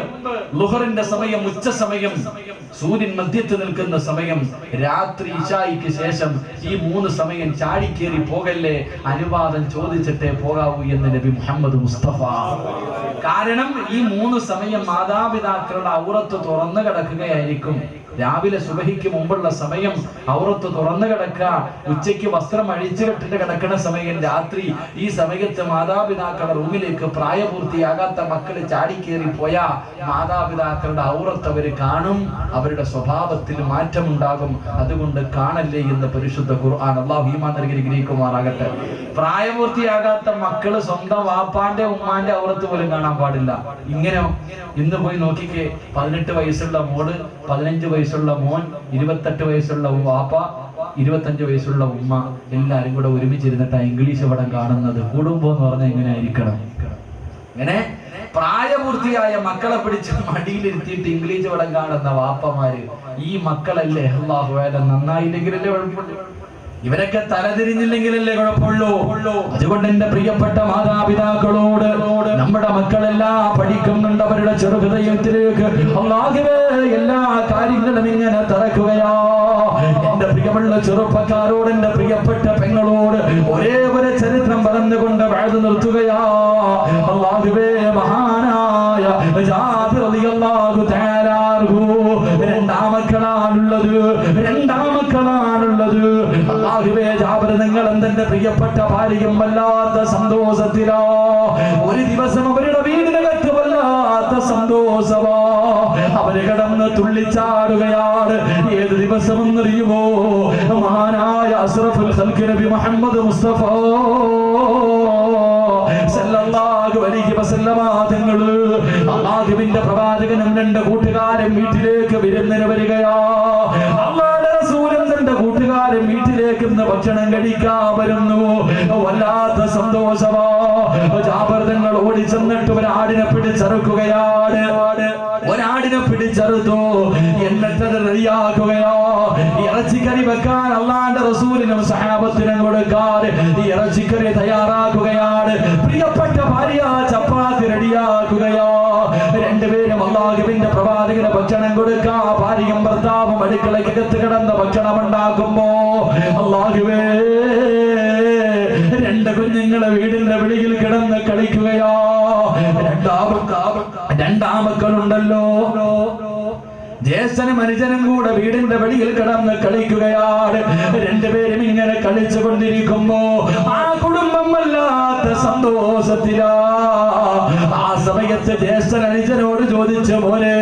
ളുഹറിന്റെ സമയം, ഉച്ച സമയം, സൂര്യൻ മധ്യത്ത് നിൽക്കുന്ന സമയം, രാത്രി ഇശായിക്ക് ശേഷം. ഈ 3 സമയം ചാടിക്കേറി പോകല്ലേ, അനുവാദം ചോദിച്ചിട്ടേ പോകാവൂ എന്ന് നബി മുഹമ്മദ് മുസ്തഫ. കാരണം ഈ 3 സമയം മാതാപിതാക്കളുടെ ഔറത്ത് തുറന്നു കിടക്കുകയായിരിക്കും. രാവിലെ സുബഹിക്ക് മുമ്പുള്ള സമയം ഔറത്ത് തുറന്നു കിടക്കുക, ഉച്ചയ്ക്ക് വസ്ത്രം അഴിച്ചു കെട്ടിട്ട് കിടക്കുന്ന സമയം രാത്രി. ഈ സമയത്ത് മാതാപിതാക്കളുടെ റൂമിലേക്ക് പ്രായപൂർത്തിയാകാത്ത മക്കള് ചാടിക്കേറി പോയാ മാതാപിതാക്കളുടെ ഔറത്ത് അവര് കാണും, അവരുടെ സ്വഭാവത്തിൽ മാറ്റമുണ്ടാകും. അതുകൊണ്ട് കാണല്ലേ എന്ന് പരിശുദ്ധ ഖുർആൻ. അല്ലാഹു ഈമാൻ നൽകി അനുഗ്രഹിക്കുമാറാകട്ടെ. പ്രായപൂർത്തിയാകാത്ത മക്കള് സ്വന്തം വാപ്പാന്റെ ഉമ്മാന്റെ ഔറത്ത് പോലും കാണാൻ പാടില്ല. ഇങ്ങനെ ഇന്ന് പോയി നോക്കിക്കേ, 18 വയസ്സുള്ള മോള്, 15 വയസ്സുള്ള മോൻ, 28 വയസ്സുള്ള വാപ്പ, 25 വയസ്സുള്ള ഉമ്മ, എല്ലാരും കൂടെ ഒരുമിച്ചിരുന്നിട്ട് ഇംഗ്ലീഷ് പടം കാണുന്നത്. കുടുംബം എന്ന് പറഞ്ഞാൽ എങ്ങനെ ആയിരിക്കണം? ഇങ്ങനെ പ്രായപൂർത്തിയായ മക്കളെ പിടിച്ച് മടിയിലിരുത്തിയിട്ട് ഇംഗ്ലീഷ് പടം കാണുന്ന വാപ്പമാര്. ഈ മക്കളല്ലേ അല്ലാഹു നന്നായില്ലെങ്കിലല്ലേ കുഴപ്പമുള്ളൂ. ഇവരൊക്കെ തലതിരിഞ്ഞില്ലെങ്കിലല്ലേ കുഴപ്പമുള്ളൂ. അതുകൊണ്ട് എന്റെ പ്രിയപ്പെട്ട മാതാപിതാക്കളോട്, നമ്മുടെ മക്കളെല്ലാം പഠിക്കുന്നുണ്ട്, അവരുടെ ചെറുഹൃദയത്തിലേക്ക് അല്ലാഹുവേ എല്ലാ കാര്യങ്ങളും ഇങ്ങനെ തറക്കുകയാ. എന്റെ പ്രിയമുള്ള ചെറുപ്പക്കാരോട്, എന്റെ പ്രിയപ്പെട്ട പെങ്ങളോട് ഒരേ ഒരു ചരിത്രം പറഞ്ഞുകൊണ്ട് വാഴ്ന്നു നിർത്തുകയാ. അല്ലാഹുവേ, മഹാനായ ജാബിർ റളിയല്ലാഹു തആല അൻഹു രണ്ടാമക്കളാണുള്ളത്. അല്ലാഹുവേ, ജാബിർ നിങ്ങൾ എന്തെന്റെ പ്രിയപ്പെട്ട ഭാര്യയും വല്ലാത്ത സന്തോഷത്തിലാ. ഒരു ദിവസം അവരുടെ വീടിനകത്ത് വല്ലാത്ത സന്തോഷമാ. അവര് കിടന്ന് തുള്ളിച്ചാടുകയാണ്. ഏത് ദിവസമെന്നറിയുമോ? മഹാനായ അസ്റഫുൽ ഖൽഖ് നബി മുഹമ്മദ് മുസ്തഫ സല്ലല്ലാഹു അലൈഹി വസല്ലമ തങ്ങള്, അല്ലാഹുവിന്റെ പ്രവാചകനും 2 കൂട്ടുകാരും വീട്ടിലേക്ക് വിരുന്നിന് വരികയാ. അല്ലാഹുവിന്റെ റസൂലും 2 കൂട്ടുകാരും വീട്ടിലേക്ക് ഇന്ന് ഭക്ഷണം കഴിക്കാൻ വരുന്നു. വല്ലാത്ത സന്തോഷമാ. ജാബിർ തങ്ങൾ ഓടി ചെന്നിട്ട് ഒരാടിനെ പിടിച്ചറുക്കുകയാണ്. ഒരാടിനെ പിടിച്ചറുത്തു. എന്നിട്ട് റെഡിയാക്കുകയാ. ഇറച്ചിക്കറി വെക്കാൻ അല്ലാഹുവിന്റെ റസൂലിനും സഹാബത്തിനും കൊടുക്കാറ് ഇറച്ചിക്കറി തയ്യാറാക്കുകയാണ്. പ്രിയപ്പെട്ട ഭാര്യ ചപ്പാത്തി റെഡിയാക്കുകയാ. 2 പേരും അല്ലാഹുവിന്റെ പ്രവാചകന് ഭക്ഷണം കൊടുക്കാ. ഭാര്യയും ഭർത്താവും അടുക്കളയ്ക്കകത്ത് കിടന്ന് ഭക്ഷണം ഉണ്ടാക്കുമ്പോ അല്ലാഹുവേ, 2 കുഞ്ഞുങ്ങളെ വീടിന്റെ വെളിയിൽ കിടന്ന് കളിക്കുകയാ. രണ്ടാമക്കളുണ്ടല്ലോ, ജ്യേഷ്ഠനും അനുജനും കൂടെ വീടിന്റെ വെളിയിൽ കിടന്ന് കളിക്കുകയാണ്. 2 പേരും ഇങ്ങനെ കളിച്ചു കൊണ്ടിരിക്കുമ്പോ ആ കുടുംബം വല്ലാത്ത സന്തോഷത്തിലാ. ആ സമയത്ത് ജ്യേഷ്ഠൻ അനുജനോട് ചോദിച്ചു, മോനെ,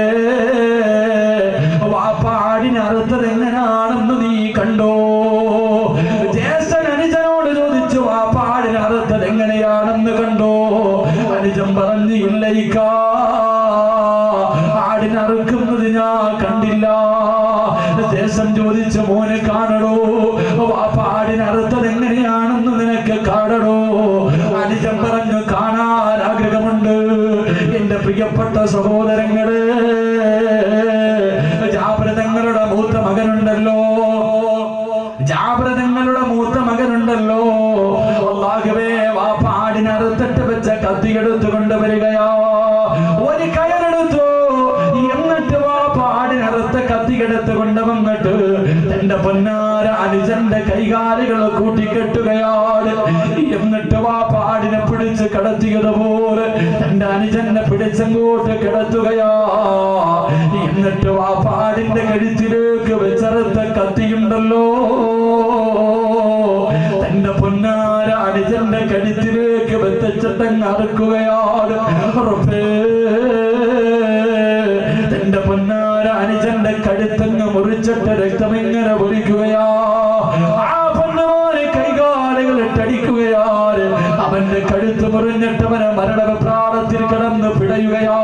വാപ്പാടിനെ അറുത്തത് എങ്ങനെയാണെന്ന് നീ കണ്ടോ? ജ്യേഷ്ഠൻ അനുജനോട് ചോദിച്ചു, വാപ്പാടിനെ അറുത്തത് എങ്ങനെയാണെന്ന് കണ്ടോ? അനുജൻ പറഞ്ഞു, ഇല്ലയിക്കാ, ആടിനറുക്കുന്നത് ഞാൻ കണ്ടില്ല. ജ്യേഷ്ഠൻ ചോദിച്ചു, മോനെ കാണണോ? വാപ്പാടിനറുത്തത് എങ്ങനെയാണെന്ന് നിനക്ക് കാണണോ? അനുജൻ പറഞ്ഞു, കാണാൻ ആഗ്രഹമുണ്ട്. എന്റെ പ്രിയപ്പെട്ട സഹോദരങ്ങളെ, ജാബിർ തങ്ങളുടെ മൂത്ത മകനുണ്ടല്ലോ, അല്ലാഹുവേ, വാപ്പാടിനറുത്തിട്ട് വെച്ച കത്തി എടുത്തുകൊണ്ട് വരികയാ. ഒരു കയറെടുത്തു. എന്നിട്ട് വാപ്പാടിനറുത്ത കത്തി എടുത്തുകൊണ്ട് വന്നിട്ട് തന്റെ പൊന്നാര അനുജന്റെ കൈകാലുകൾ കൂട്ടിക്കെട്ടുകയാണ്. എന്നിട്ട് വാപ്പാടിനെ പിടിച്ച് കിടത്തിയതുപോലെ തന്റെ അനുജനെ പിടിച്ചങ്ങോട്ട് കിടത്തുകയാ. എന്നിട്ട് വാപ്പാടിന്റെ കഴുത്തിലേക്ക് വെച്ചറുത്ത കത്തിയുണ്ടല്ലോ, തന്റെ പൊന്നാര അനുജന്റെ കഴുത്തിലേക്ക് വെച്ചിട്ടങ്ങ് അറുക്കുകയാണ്. തന്റെ പൊന്നാര രക്തമെങ്ങനെ ഒലിക്കുകയാ. ആ പൊന്നുമോനെ കൈകാലുകൾ ഇട്ടടിക്കുകയാണ്. അവന്റെ കഴുത്ത് മുറിഞ്ഞിട്ടവനെ മരണപ്രാണത്തിൽ കിടന്ന് പിടയുകയാ.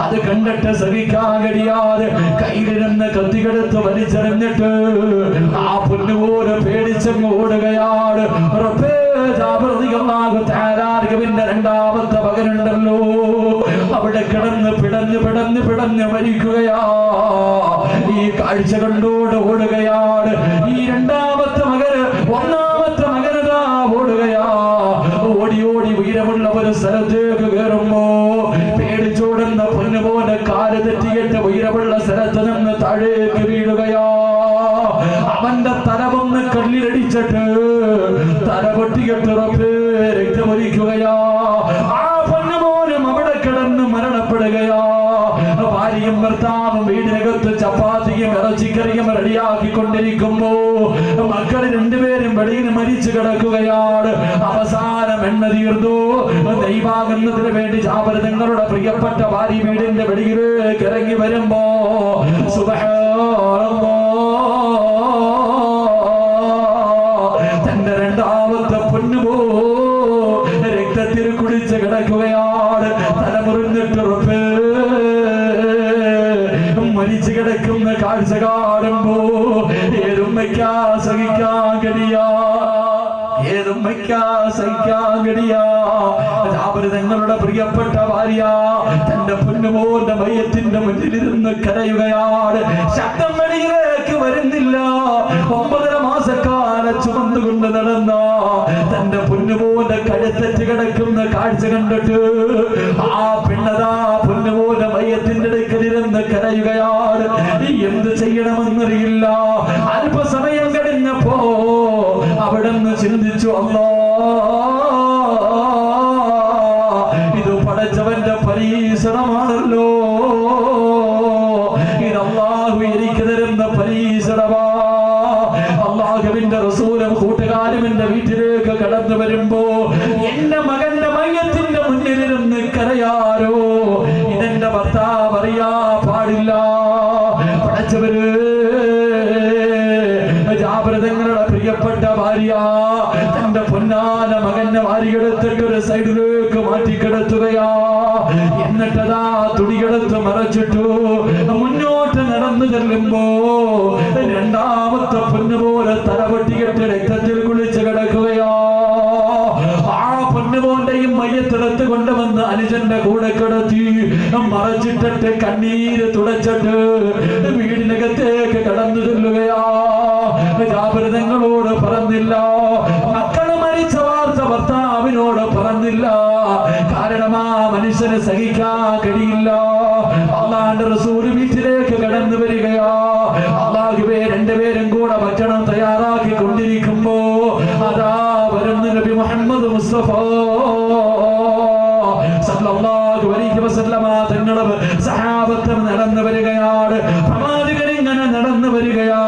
അത് കണ്ടിട്ട് സഹിക്കാൻ കഴിയാതെ കയ്യിലിരുന്ന് കത്തികെടുത്ത് വലിച്ചെറിഞ്ഞിട്ട് ആ പൊന്നുപോലെ പേടിച്ചങ്ങ് ഓടുകയാണ്. പിന്നെ രണ്ടാമത്തെ മകനുണ്ടല്ലോ, അവിടെ കിടന്ന് പിടഞ്ഞ് മരിക്കുകയാ. ഈ കാഴ്ച കണ്ടോട് ഓടുകയാണ്. ഈ രണ്ടാമത്തെ മകന് ഒന്നാമത്തെ മകനതാ ഓടുകയാ. ഓടി ഉയരമുള്ള ഒരു സ്ഥലത്തേക്ക് കയറുമ്പോ പേടിച്ചോടുന്ന പൊന്നുപോലെ കാല് തെറ്റിയിട്ട് ഉയരമുള്ള സ്ഥലത്ത് നിന്ന് താഴേക്ക് വീഴുകയാ. അവന്റെ തലവൊന്ന് കല്ലിലടിച്ചിട്ട് തല പൊട്ടിയിട്ട് രക്തമൊലിക്കുകയാ. ആ പൊന്നുമോനും അവിടെ കിടന്ന് മരണപ്പെടുകയാ. ഭാര്യയും ഭർത്താവും വീടിനകത്ത് ചപ്പാത്തിയും ഇറച്ചിക്കറിയും റെഡിയാക്കിക്കൊണ്ടിരിക്കുമ്പോ മക്കൾ രണ്ടുപേരും വെളിയിൽ മരിച്ചു കിടക്കുകയാണ്. അവസാനം എണ്ണ തീർന്നു. ദൈവാകുന്നതിന് വേണ്ടി ജാബിർ തങ്ങളുടെ പ്രിയപ്പെട്ട ഭാര്യ വീടിന്റെ വെളിയിലേക്ക് ഇറങ്ങി വരുമ്പോ തന്റെ രണ്ടാമത്തെ പൊന്നുപോ രക്തത്തിൽ കുടിച്ച് കിടക്കുകയാണ്. തലമുറിഞ്ഞിട്ട് മരിച്ചു കിടക്കുന്ന കാഴ്ച കാണുമ്പോ ഏതുമ്മയ്ക്കാ സഹിക്കാൻ കഴിയാ. ജാബിർ തങ്ങളുടെ പ്രിയപ്പെട്ട ഭാര്യ തന്റെ പൊന്നുമോന്റെ മയ്യത്തിന്റെ മുന്നിലിരുന്ന് കരയുകയാണ്. ശബ്ദം വെളിയിലേക്ക് വരുന്നില്ല. 9.5 മാസക്കാലം ചുമന്നുകൊണ്ട് നടന്ന തന്റെ പൊന്നുമോന്റെ കഴുത്തറ്റ് കിടക്കുന്ന കാഴ്ച കണ്ടിട്ട് ആ പെണ്ണതാ പൊന്നുമോന്റെ മയ്യത്തിന്റെ അടുക്കലിരുന്ന് കരയുകയാണ്. എന്ത് ചെയ്യണമെന്നറിയില്ല. അല്പസമയം കഴിഞ്ഞപ്പോ അവിടെ നിന്ന് ചിന്തിച്ചു, അല്ലാ, ഇത് പടച്ചവന്റെ പരീക്ഷണമാണല്ലോ. ഇത് അല്ലാഹു എനിക്ക് തരുന്ന പരീക്ഷണമാ. അല്ലാഹുവിന്റെ റസൂലും കൂട്ടുകാരും എന്റെ വീട്ടിലേക്ക് കടന്നു വരുമ്പോ എന്റെ മകന്റെ മയ്യത്തിന്റെ മുന്നിലിരുന്ന് കരയാരോ ഇതെന്റെ ഭർത്താവ് അറിയാ പാടില്ല. പടച്ചവര് ജാബിർ തങ്ങളുടെ പ്രിയപ്പെട്ട ഭാര്യ തന്റെ പൊന്നാന മകന്റെ വാരിയെടുത്തിട്ട് ഒരു സൈഡിലേക്ക് മാറ്റിക്കിടത്തുകയാ. എന്നിട്ടതാ തുണിയെടുത്ത് മറച്ചിട്ടു മുന്നോട്ട് നടന്നു ചെല്ലുമ്പോ രണ്ടാമത്തെ പൊന്നുപോലെ തലപൊട്ടിയിട്ട് രക്തത്തിൽ കുളിച്ച് കിടക്കുകയാ. ആ പൊന്നുപോന്റെയും മയ്യത്തെടുത്ത് കൊണ്ടുവന്ന് അനുജന്റെ കൂടെ കിടത്തി മറച്ചിട്ടിട്ട് കണ്ണീര് തുടച്ചിട്ട് വീടിനകത്തേക്ക് കടന്നു ചെല്ലുകയാ. ജാബിർ തങ്ങളോട് പറഞ്ഞില്ല. മക്കള് മരിച്ച വാർത്ത ഭർത്താവിനോട് പറഞ്ഞില്ല. കാരണം ആ മനുഷ്യന് സഹിക്കാൻ കഴിയില്ല. അല്ലാഹുവിന്റെ റസൂൽ വീട്ടിലേക്ക് കടന്നു വരികയാ. അല്ലാഹുവേ, രണ്ടുപേരും കൂടെ ഭക്ഷണം തയ്യാറാക്കി കൊണ്ടിരിക്കുമ്പോ അതാ വരുന്ന നബി മുഹമ്മദ് മുസ്തഫ സല്ലല്ലാഹു അലൈഹി വസല്ലമ തങ്ങളും സഹാബത്തും നടന്നു വരികയാണ്. പ്രവാചകൻ ഇങ്ങനെ നടന്നു വരികയാ.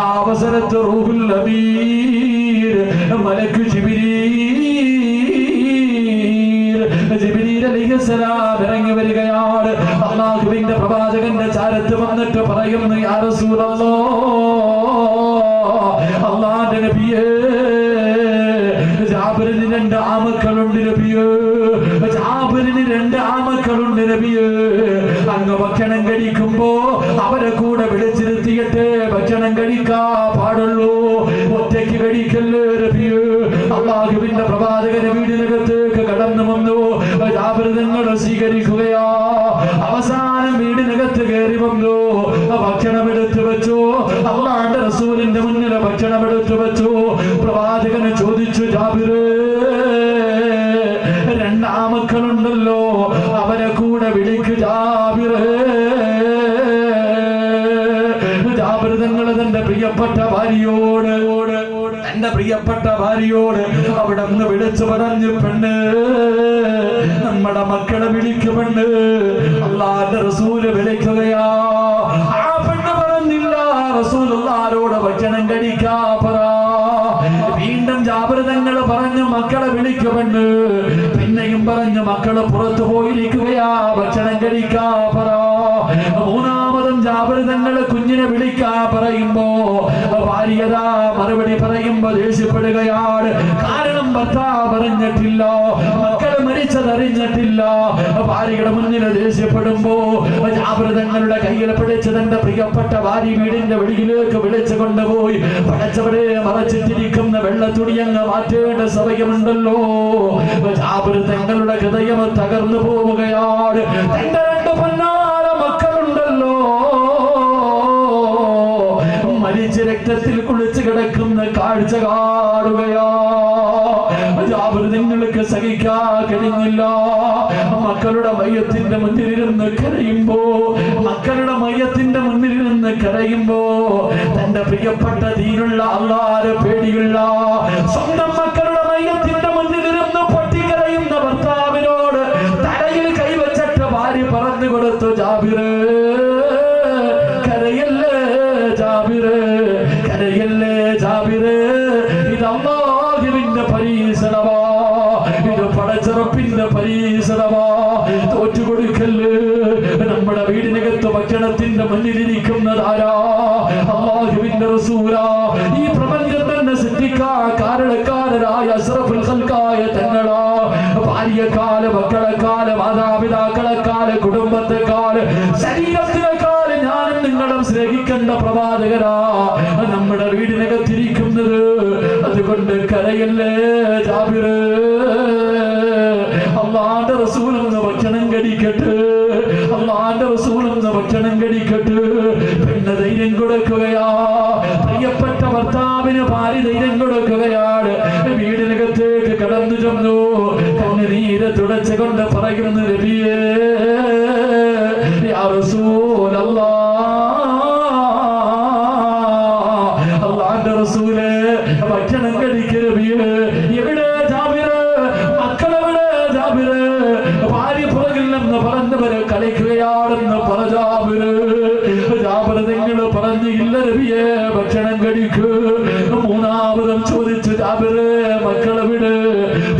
ആ അവസരത്ത് റൂഹുൽ അമീൻ മലക്ക് ജിബ്രീൽ അലൈഹിസ്സലാം ഇറങ്ങി വരികയാണ്. അല്ലാഹുവിന്റെ പ്രവാചകന്റെ ചാരത്ത് വന്നിട്ട് പറയുന്നു, യാ റസൂലല്ലാഹ്, അല്ലാഹുവിന്റെ നബിയേ, ജാബിറിന് 2 ആമക്കളുണ്ട് നബിയേ. ജാബിറിന് 2 ആമക്കളുണ്ട് നബിയേ. അങ്ങ് ഭക്ഷണം കഴിക്കുമ്പോ അവരെ കൂടെ വിളിച്ചിരുത്തിയിട്ട് ഭക്ഷണം കഴിക്കാ പാടുള്ളൂ. ഒറ്റയ്ക്ക് കഴിക്കല്ലേ നബിയേ. അല്ലാഹുവിന്റെ പ്രവാചകന്റെ വീടിനകത്തേക്ക് കടന്നു വന്നു. ജാബിർ തങ്ങൾ സ്വീകരിക്കുകയാ. അവസാനം വീടിനകത്ത് കയറി വന്നു. ഭക്ഷണം എടുത്തു വെച്ചു. അല്ലാഹുവിന്റെ റസൂലിന്റെ മുന്നിൽ ഭക്ഷണം എടുത്തു വെച്ചു. പ്രവാചകന് ചോദിച്ചു, ജാബിറേ, 2 ആമക്കളുണ്ടല്ലോ, അവരെ കൂടെ വിളിക്കു ജാബിറേ. ജാബിർ തങ്ങൾ തന്റെ പ്രിയപ്പെട്ട ഭാര്യയോട് അവിടെ നിന്ന് വിളിച്ചു പറഞ്ഞു, പെണ്ണ്, നമ്മുടെ മക്കളെ വിളിക്കുമെന്ന് അല്ലാഹുവിന്റെ റസൂല് വിളിക്കുകയാ. ആ പെണ്ണ് പറഞ്ഞില്ല, റസൂലുള്ളാഹിനോട് ഭക്ഷണം കഴിക്കാ പറ. വീണ്ടും ജാബിർ തങ്ങൾ പറഞ്ഞു, മക്കളെ വിളിക്കുമെന്ന്. പിന്നെയും പറഞ്ഞു, മക്കള് പുറത്തു പോയിരിക്കുകയാ, ഭക്ഷണം കഴിക്കാ പറ. മൂന്നാമതും ജാബിർ തങ്ങൾ കുഞ്ഞിനെ വിളിക്കാ പറയുമ്പോ ഭാര്യതാ മറുപടി പറയുമ്പോ ദേഷ്യപ്പെടുകയാണ്. കാരണം ഭർത്താവ് അറിഞ്ഞിട്ടില്ല, മക്കൾ മരിച്ചതറിഞ്ഞിട്ടില്ല. ഭാര്യയുടെ മുന്നിൽ ദേഷ്യപ്പെടുമ്പോ ജാബിർ തങ്ങളുടെ കയ്യിൽ പിടിച്ച് തന്റെ പ്രിയപ്പെട്ട ഭാര്യ വീടിന്റെ വെളിയിലേക്ക് വിളിച്ചു കൊണ്ടുപോയി പടച്ചവരെ മറച്ചിട്ടിരിക്കുന്ന വെള്ളത്തുണി അങ്ങ് മാറ്റേണ്ട സമയമുണ്ടല്ലോ. ജാബിർ തങ്ങളുടെ ഹൃദയം തകർന്നു പോവുകയാണ്. തന്റെ 2 പൊന്നാര മക്കളുണ്ടല്ലോ മരിച്ച് രക്തത്തിൽ കുളിച്ച് കിടക്കുന്ന കാഴ്ച കാണുകയാ. ജാബിർ നിങ്ങൾക്ക് സഹിക്കാൻ കഴിഞ്ഞില്ല. മക്കളുടെ മയ്യത്തിന്റെ മുന്നിലിരുന്ന് കരയുമ്പോ, മക്കളുടെ മയ്യത്തിന്റെ മുന്നിലിരുന്ന് കരയുമ്പോ തന്റെ പ്രിയപ്പെട്ട ദീനുള്ള അല്ലാഹുവിനെ പേടിയുള്ള സ്വന്തം മക്കളുടെ മയ്യത്തിന്റെ മുന്നിലിരുന്ന് പൊട്ടിക്കരയുന്ന ഭർത്താവിനോട് തലയിൽ കൈവച്ചിട്ട് ഭാര്യ പറഞ്ഞു കൊടുത്തു, ജാബിറേ കരയല്ലേ ജാബിറേ, കരയല്ലേ ജാബിറേ, ഇത് അല്ലാഹുവിന്റെ പരീക്ഷണമാ, ഇത് പടച്ചറപ്പിന്റെ പരീക്ഷണമാ. തോറ്റുകൊടുക്കല്ലേ. നമ്മുടെ വീടിനകത്ത് ഭക്ഷണത്തിന്റെ മുന്നിലിരിക്കുന്നതാരാ? അല്ലാഹുവിന്റെ റസൂലാ. ഈ പ്രപഞ്ചം തന്നെ സൃഷ്ടിക്കാൻ കാരണക്കാരനായ അഷ്റഫുൽ ഖൽഖായ തങ്ങളാ. ഭാര്യക്കാല്, മക്കളെക്കാല്, മാതാപിതാക്കളെക്കാല്, കുടുംബത്തെക്കാല്, ശരീരത്തിനെക്കാല് ഞാനും നിങ്ങളും സ്നേഹിക്കേണ്ട പ്രവാചകരാ നമ്മുടെ വീടിനകത്തിരിക്കുന്നത്. അതുകൊണ്ട് കരയല്ലേ ജാബിറേ, അല്ലാഹുവിന്റെ റസൂലെന്ന് ഭക്ഷണം കഴിക്കട്ടെ, അല്ലാഹുവിന്റെ റസൂലെന്ന് ഭക്ഷണം കഴിക്കട്ടെ. പിന്നെ ധൈര്യം കൊടുക്കുകയാ. പ്രിയപ്പെട്ട ഭർത്താവിന് ഭാര്യ ധൈര്യം കൊടുക്കുകയാണ്. വീടിനകത്തേക്ക് കടന്നു ചെന്നു കണ്ണുനീര് തുടച്ചുകൊണ്ട് പറയുന്നു, നബിയേ യാ റസൂലല്ലാഹ്, അല്ലാഹുവിന്റെ റസൂലേ ഭക്ഷണം കഴിക്കൂ നബിയേ. എവിടെ ജാബിറേ, മക്കളെവിടെ ജാബിറേ? ഭാര്യ പുറകില്ലെന്ന് പറഞ്ഞവര് കളിക്കുകയാണെന്ന് പറഞ്ഞാബിറ്. ജാബിർ നിങ്ങൾ പറഞ്ഞു, ഇല്ല നബിയേ ഭക്ഷണം കഴിക്കൂ. 3ാമതും ചോദിച്ചു, ജാബിറേ മക്കളെവിടെ?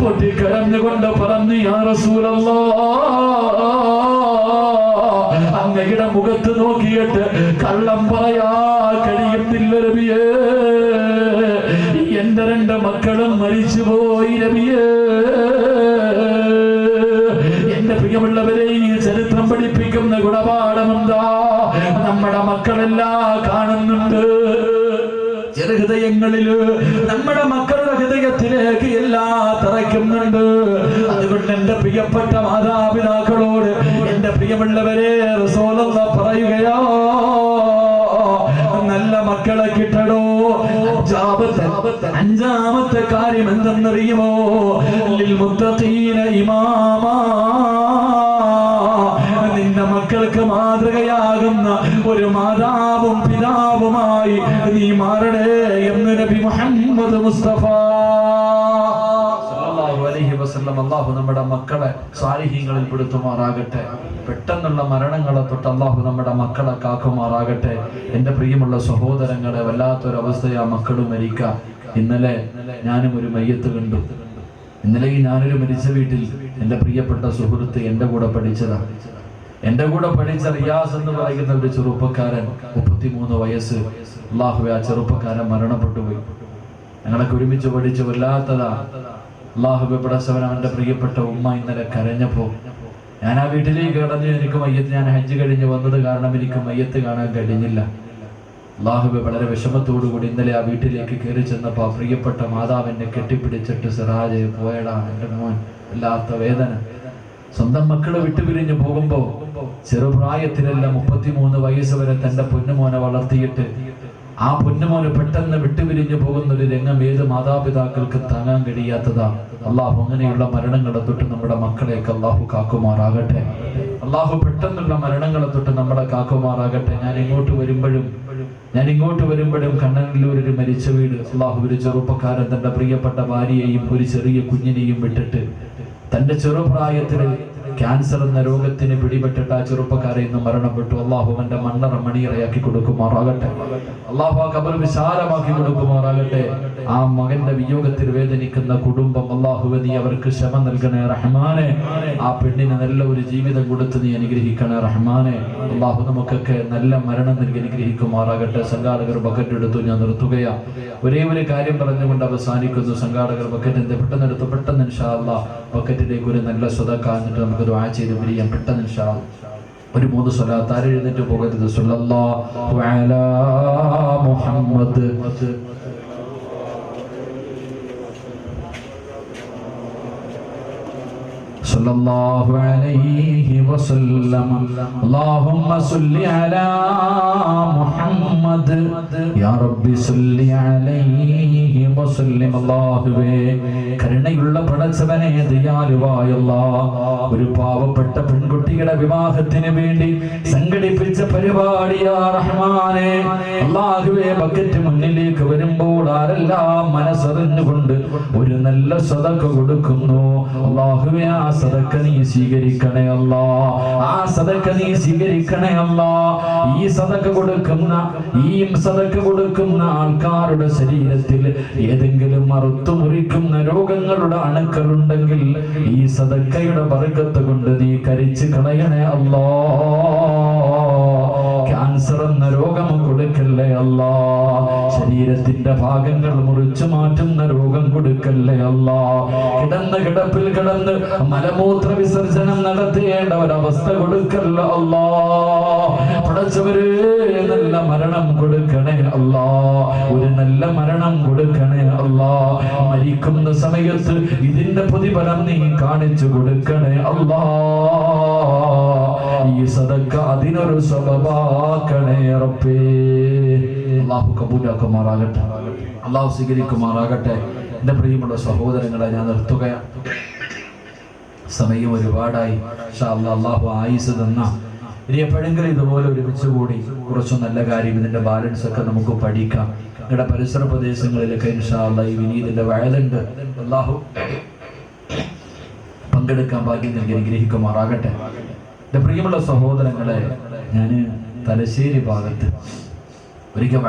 പൊട്ടിക്കരഞ്ഞുകൊണ്ട് പറഞ്ഞു, യാ റസൂലല്ലാഹ്, അങ്ങയുടെ മുഖത്ത് നോക്കിയിട്ട് കള്ളം പറയാ കഴിയുന്നില്ല നബിയേ. എന്റെ 2 മക്കളും മരിച്ചുപോയി നബിയേ. എന്റെ പ്രിയമുള്ളവരെ, ഈ ചരിത്രം പഠിപ്പിക്കുന്ന ഗുണപാഠമെന്താ? നമ്മുടെ മക്കളെല്ലാം കാണുന്നുണ്ട്. ഹൃദയങ്ങളില് നമ്മുടെ മക്കളുടെ ഹൃദയത്തിലേക്ക് എല്ലാം തറയ്ക്കുന്നുണ്ട്. അതുകൊണ്ട് എന്റെ പ്രിയപ്പെട്ട മാതാപിതാക്കളോട്, എന്റെ പ്രിയമുള്ളവരെ, റസൂലുള്ളാഹി പറയുകയാ, നല്ല മക്കളെ കിട്ടണോ. 5ാമത്തെ കാര്യം എന്തെന്നറിയുമോ? ലിൽ മുത്തഖീന ഇമാമാ, നിന്റെ മക്കൾക്ക് മാതൃകയാകുന്ന ഒരു മാതാവും പിതാവുമായി നീ മാറണേ എന്ന് നബി മുഹമ്മദ് മുസ്തഫ സല്ലല്ലാഹു അലൈഹി വസല്ലം. അല്ലാഹു നമ്മുടെ മക്കളെ സാലിഹീങ്ങളിൽ പെടുത്തുമാറാകട്ടെ. പെട്ടെന്നുള്ള മരണങ്ങളെ തൊട്ട് അല്ലാഹു നമ്മുടെ മക്കളെ കാക്കുമാറാകട്ടെ. എന്റെ പ്രിയമുള്ള സഹോദരങ്ങളെ, വല്ലാത്തൊരവസ്ഥയാ മക്കളും മരിക്കാം. ഇന്നലെ ഞാനും ഒരു മയ്യത്ത് കണ്ടു. ഇന്നലെ ഞാനൊരു മരിച്ച വീട്ടിൽ എന്റെ പ്രിയപ്പെട്ട സുഹൃത്ത് എന്റെ കൂടെ പഠിച്ചതാണ്. എന്റെ കൂടെ പഠിച്ച റിയാസ് എന്ന് പറയുന്ന ഒരു ചെറുപ്പക്കാരൻ, 33 വയസ്സ്. അല്ലാഹുവേ, ആ ചെറുപ്പക്കാരൻ മരണപ്പെട്ടു പോയി. ഞങ്ങളൊക്കെ ഒരുമിച്ച് പഠിച്ച് വല്ലാത്തതാ. അല്ലാഹുവേ പടച്ചവൻ, അവന്റെ പ്രിയപ്പെട്ട ഉമ്മ ഇന്നലെ കരഞ്ഞപ്പോ ഞാൻ ആ വീട്ടിലേക്ക് കടന്നു. എനിക്ക് മയ്യത്ത്, ഞാൻ ഹജ്ജ് കഴിഞ്ഞ് വന്നത് കാരണം എനിക്ക് മയ്യത്ത് കാണാൻ കഴിഞ്ഞില്ല. അല്ലാഹുവേ, വളരെ വിഷമത്തോടുകൂടി ഇന്നലെ ആ വീട്ടിലേക്ക് കയറി ചെന്നപ്പോ ആ പ്രിയപ്പെട്ട മാതാവിനെ കെട്ടിപ്പിടിച്ചിട്ട്, സിറാജ് പോയടാ എന്റെ മോൻ, വല്ലാത്ത വേദന. സ്വന്തം മക്കളെ വിട്ടുപിരിഞ്ഞു പോകുമ്പോ ചെറുപ്രായത്തിലല്ല 33 വയസ്സ് വരെ തന്റെ പൊന്നുമോനെ വളർത്തിയിട്ട് ആ പൊന്നുമോന് പെട്ടെന്ന് വിട്ടുപിരിഞ്ഞു പോകുന്ന ഒരു രംഗം ഏത് മാതാപിതാക്കൾക്ക് താങ്ങാൻ കഴിയാത്തതാ. അള്ളാഹു അങ്ങനെയുള്ള മരണങ്ങളെ തൊട്ട് നമ്മുടെ മക്കളെയൊക്കെ അള്ളാഹു കാക്കുമാറാകട്ടെ. അള്ളാഹു പെട്ടെന്നുള്ള മരണങ്ങളെ തൊട്ട് നമ്മളെ കാക്കുമാറാകട്ടെ. ഞാൻ ഇങ്ങോട്ട് വരുമ്പോഴും കണ്ണനല്ലൂർ ഒരു മരിച്ച വീട്. അള്ളാഹു, ഒരു ചെറുപ്പക്കാരൻ തന്റെ പ്രിയപ്പെട്ട ഭാര്യയെയും ഒരു ചെറിയ കുഞ്ഞിനെയും വിട്ടിട്ട് തന്റെ ചെറുപ്രായത്തിൽ ക്യാൻസർ എന്ന രോഗത്തിന് പിടിപെട്ടിട്ട് ആ ചെറുപ്പക്കാരെ ഇന്ന് മരണപ്പെട്ടു. അള്ളാഹു അവന്റെ മണ്ണറ മണിയറയാക്കി കൊടുക്കുമാറാകട്ടെ. അള്ളാഹു ആ ഖബർ വിശാലമാക്കി കൊടുക്കുമാറാകട്ടെ. ആ മകന്റെ വിയോഗത്തിൽ വേദനിക്കുന്ന കുടുംബം അള്ളാഹുവേ നീ അവർക്ക് ക്ഷമ നൽകണേ റഹ്മാനെ. ആ പെണ്ണിന് നല്ല ഒരു ജീവിതം കൊടുത്ത് നീ അനുഗ്രഹിക്കണേ റഹ്മാനെ. അള്ളാഹു നമുക്കൊക്കെ നല്ല മരണം നൽകി അനുഗ്രഹിക്കുമാറാകട്ടെ. സംഘാടകർ ബക്കറ്റ് എടുത്തു, ഞാൻ നിർത്തുകയാ. ഒരേ ഒരു കാര്യം പറഞ്ഞുകൊണ്ട് അവസാനിക്കുന്നു. സംഘാടകർ ബക്കറ്റ് പെട്ടെന്ന് പെട്ടെന്ന് ഇൻഷാ അല്ലാഹ് ബക്കറ്റിലേക്ക് ഒരു നല്ല സ്വതക്ക എന്നിട്ട് നമുക്ക് ദുആ ചെയ്ത് പിരിയാം. പെട്ടെന്ന് ഇൻഷാ അല്ലാഹ് ഒരു 3 സ്വലാത്ത്. ആരും എഴുന്നേറ്റ് പോകരുത്. സ്വല്ലല്ലാഹു അലാ മുഹമ്മദ് സല്ലല്ലാഹു അലൈഹി വസല്ലം. അല്ലാഹുമ്മ സല്ലി അലാ മുഹമ്മദ് യാ റബ്ബി സല്ലി അലൈഹി വസല്ലം. അല്ലാഹുവേ കരുണയുള്ള പടച്ചവനെ, ദയാലുവായ അല്ലാഹ്, ഒരു പാവപ്പെട്ട പെൺകുട്ടിയുടെ വിവാഹത്തിന് വേണ്ടി സംഘടിപ്പിച്ച പരിപാടിയാ റഹ്മാനെ. അല്ലാഹുവേ ബക്കറ്റ് മുന്നിലേക്ക് വരുമ്പോൾ ആരെല്ലാം മനസ്സറിഞ്ഞുകൊണ്ട് ഒരു നല്ല സദഖ കൊടുക്കുന്നു. അല്ലാഹുവേ ആ സദഖ നീ സ്വീകരിക്കണേ അല്ലാ. ആ സദഖ നീ സ്വീകരിക്കണേ അല്ലാ. ഈ സദഖ കൊടുക്കുന്ന ആൾക്കാരുടെ ശരീരത്തിൽ ഏതെങ്കിലും മറുത്തു മുറിക്കുന്ന രോഗങ്ങളുടെ അണുക്കളുണ്ടെങ്കിൽ ഈ സദഖയുടെ ബർക്കത്ത് കൊണ്ട് നീ കരിച്ചു കളയണേ അല്ലാ. ക്യാൻസർ എന്ന രോഗം കൊടുക്കല്ലേ അല്ലാ. ശരീരത്തിന്റെ ഭാഗങ്ങൾ മുറിച്ചു മാറ്റുന്ന രോഗം കൊടുക്കല്ലേ അല്ലാ. കിടപ്പിൽ കിടന്ന് മലമൂത്ര വിസർജനം നടത്തേണ്ട ഒരവസ്ഥ കൊടുക്കല്ല അല്ലാ. പടച്ചവരെ നല്ല മരണം കൊടുക്കണേ അല്ലാ. ഒരു നല്ല മരണം കൊടുക്കണേ അല്ലാ. മരിക്കുന്ന സമയത്ത് ഇതിന്റെ പ്രതിഫലം നീ കാണിച്ചു കൊടുക്കണേ അല്ലാ. ഈ സദഖ അതിനൊരു സബബാക്കണേ റബ്ബേ. അല്ലാഹു കബൂലാക്കുമാറാകട്ടെ. അല്ലാഹു സ്വീകരിക്കുമാറാകട്ടെ. എന്റെ പ്രിയമുള്ള സഹോദരങ്ങളെ, ഞാൻ നിർത്തുകയാണ്. സമയം ഒരുപാടായി. ഇൻഷാ അല്ലാഹ് അല്ലാഹു ആയുസ് തന്ന ഇനി എപ്പോഴെങ്കിലും ഇതുപോലെ ഒരുമിച്ച് കൂടി കുറച്ചു നല്ല കാര്യം ഇതിന്റെ ബാലൻസ് ഒക്കെ നമുക്ക് പഠിക്കാം. നിങ്ങളുടെ പരിസര പ്രദേശങ്ങളിലൊക്കെ ഇൻഷാ അല്ലാഹ് ഈ വിനീതിന്റെ വയലുണ്ട്. അല്ലാഹു പങ്കെടുക്കാൻ ഭാഗ്യം നൽകി അനുഗ്രഹിക്കുമാറാകട്ടെ. എന്റെ പ്രിയമുള്ള സഹോദരങ്ങളെ, ഞാൻ തലശ്ശേരി ഭാഗത്ത് ഒരിക്കൽ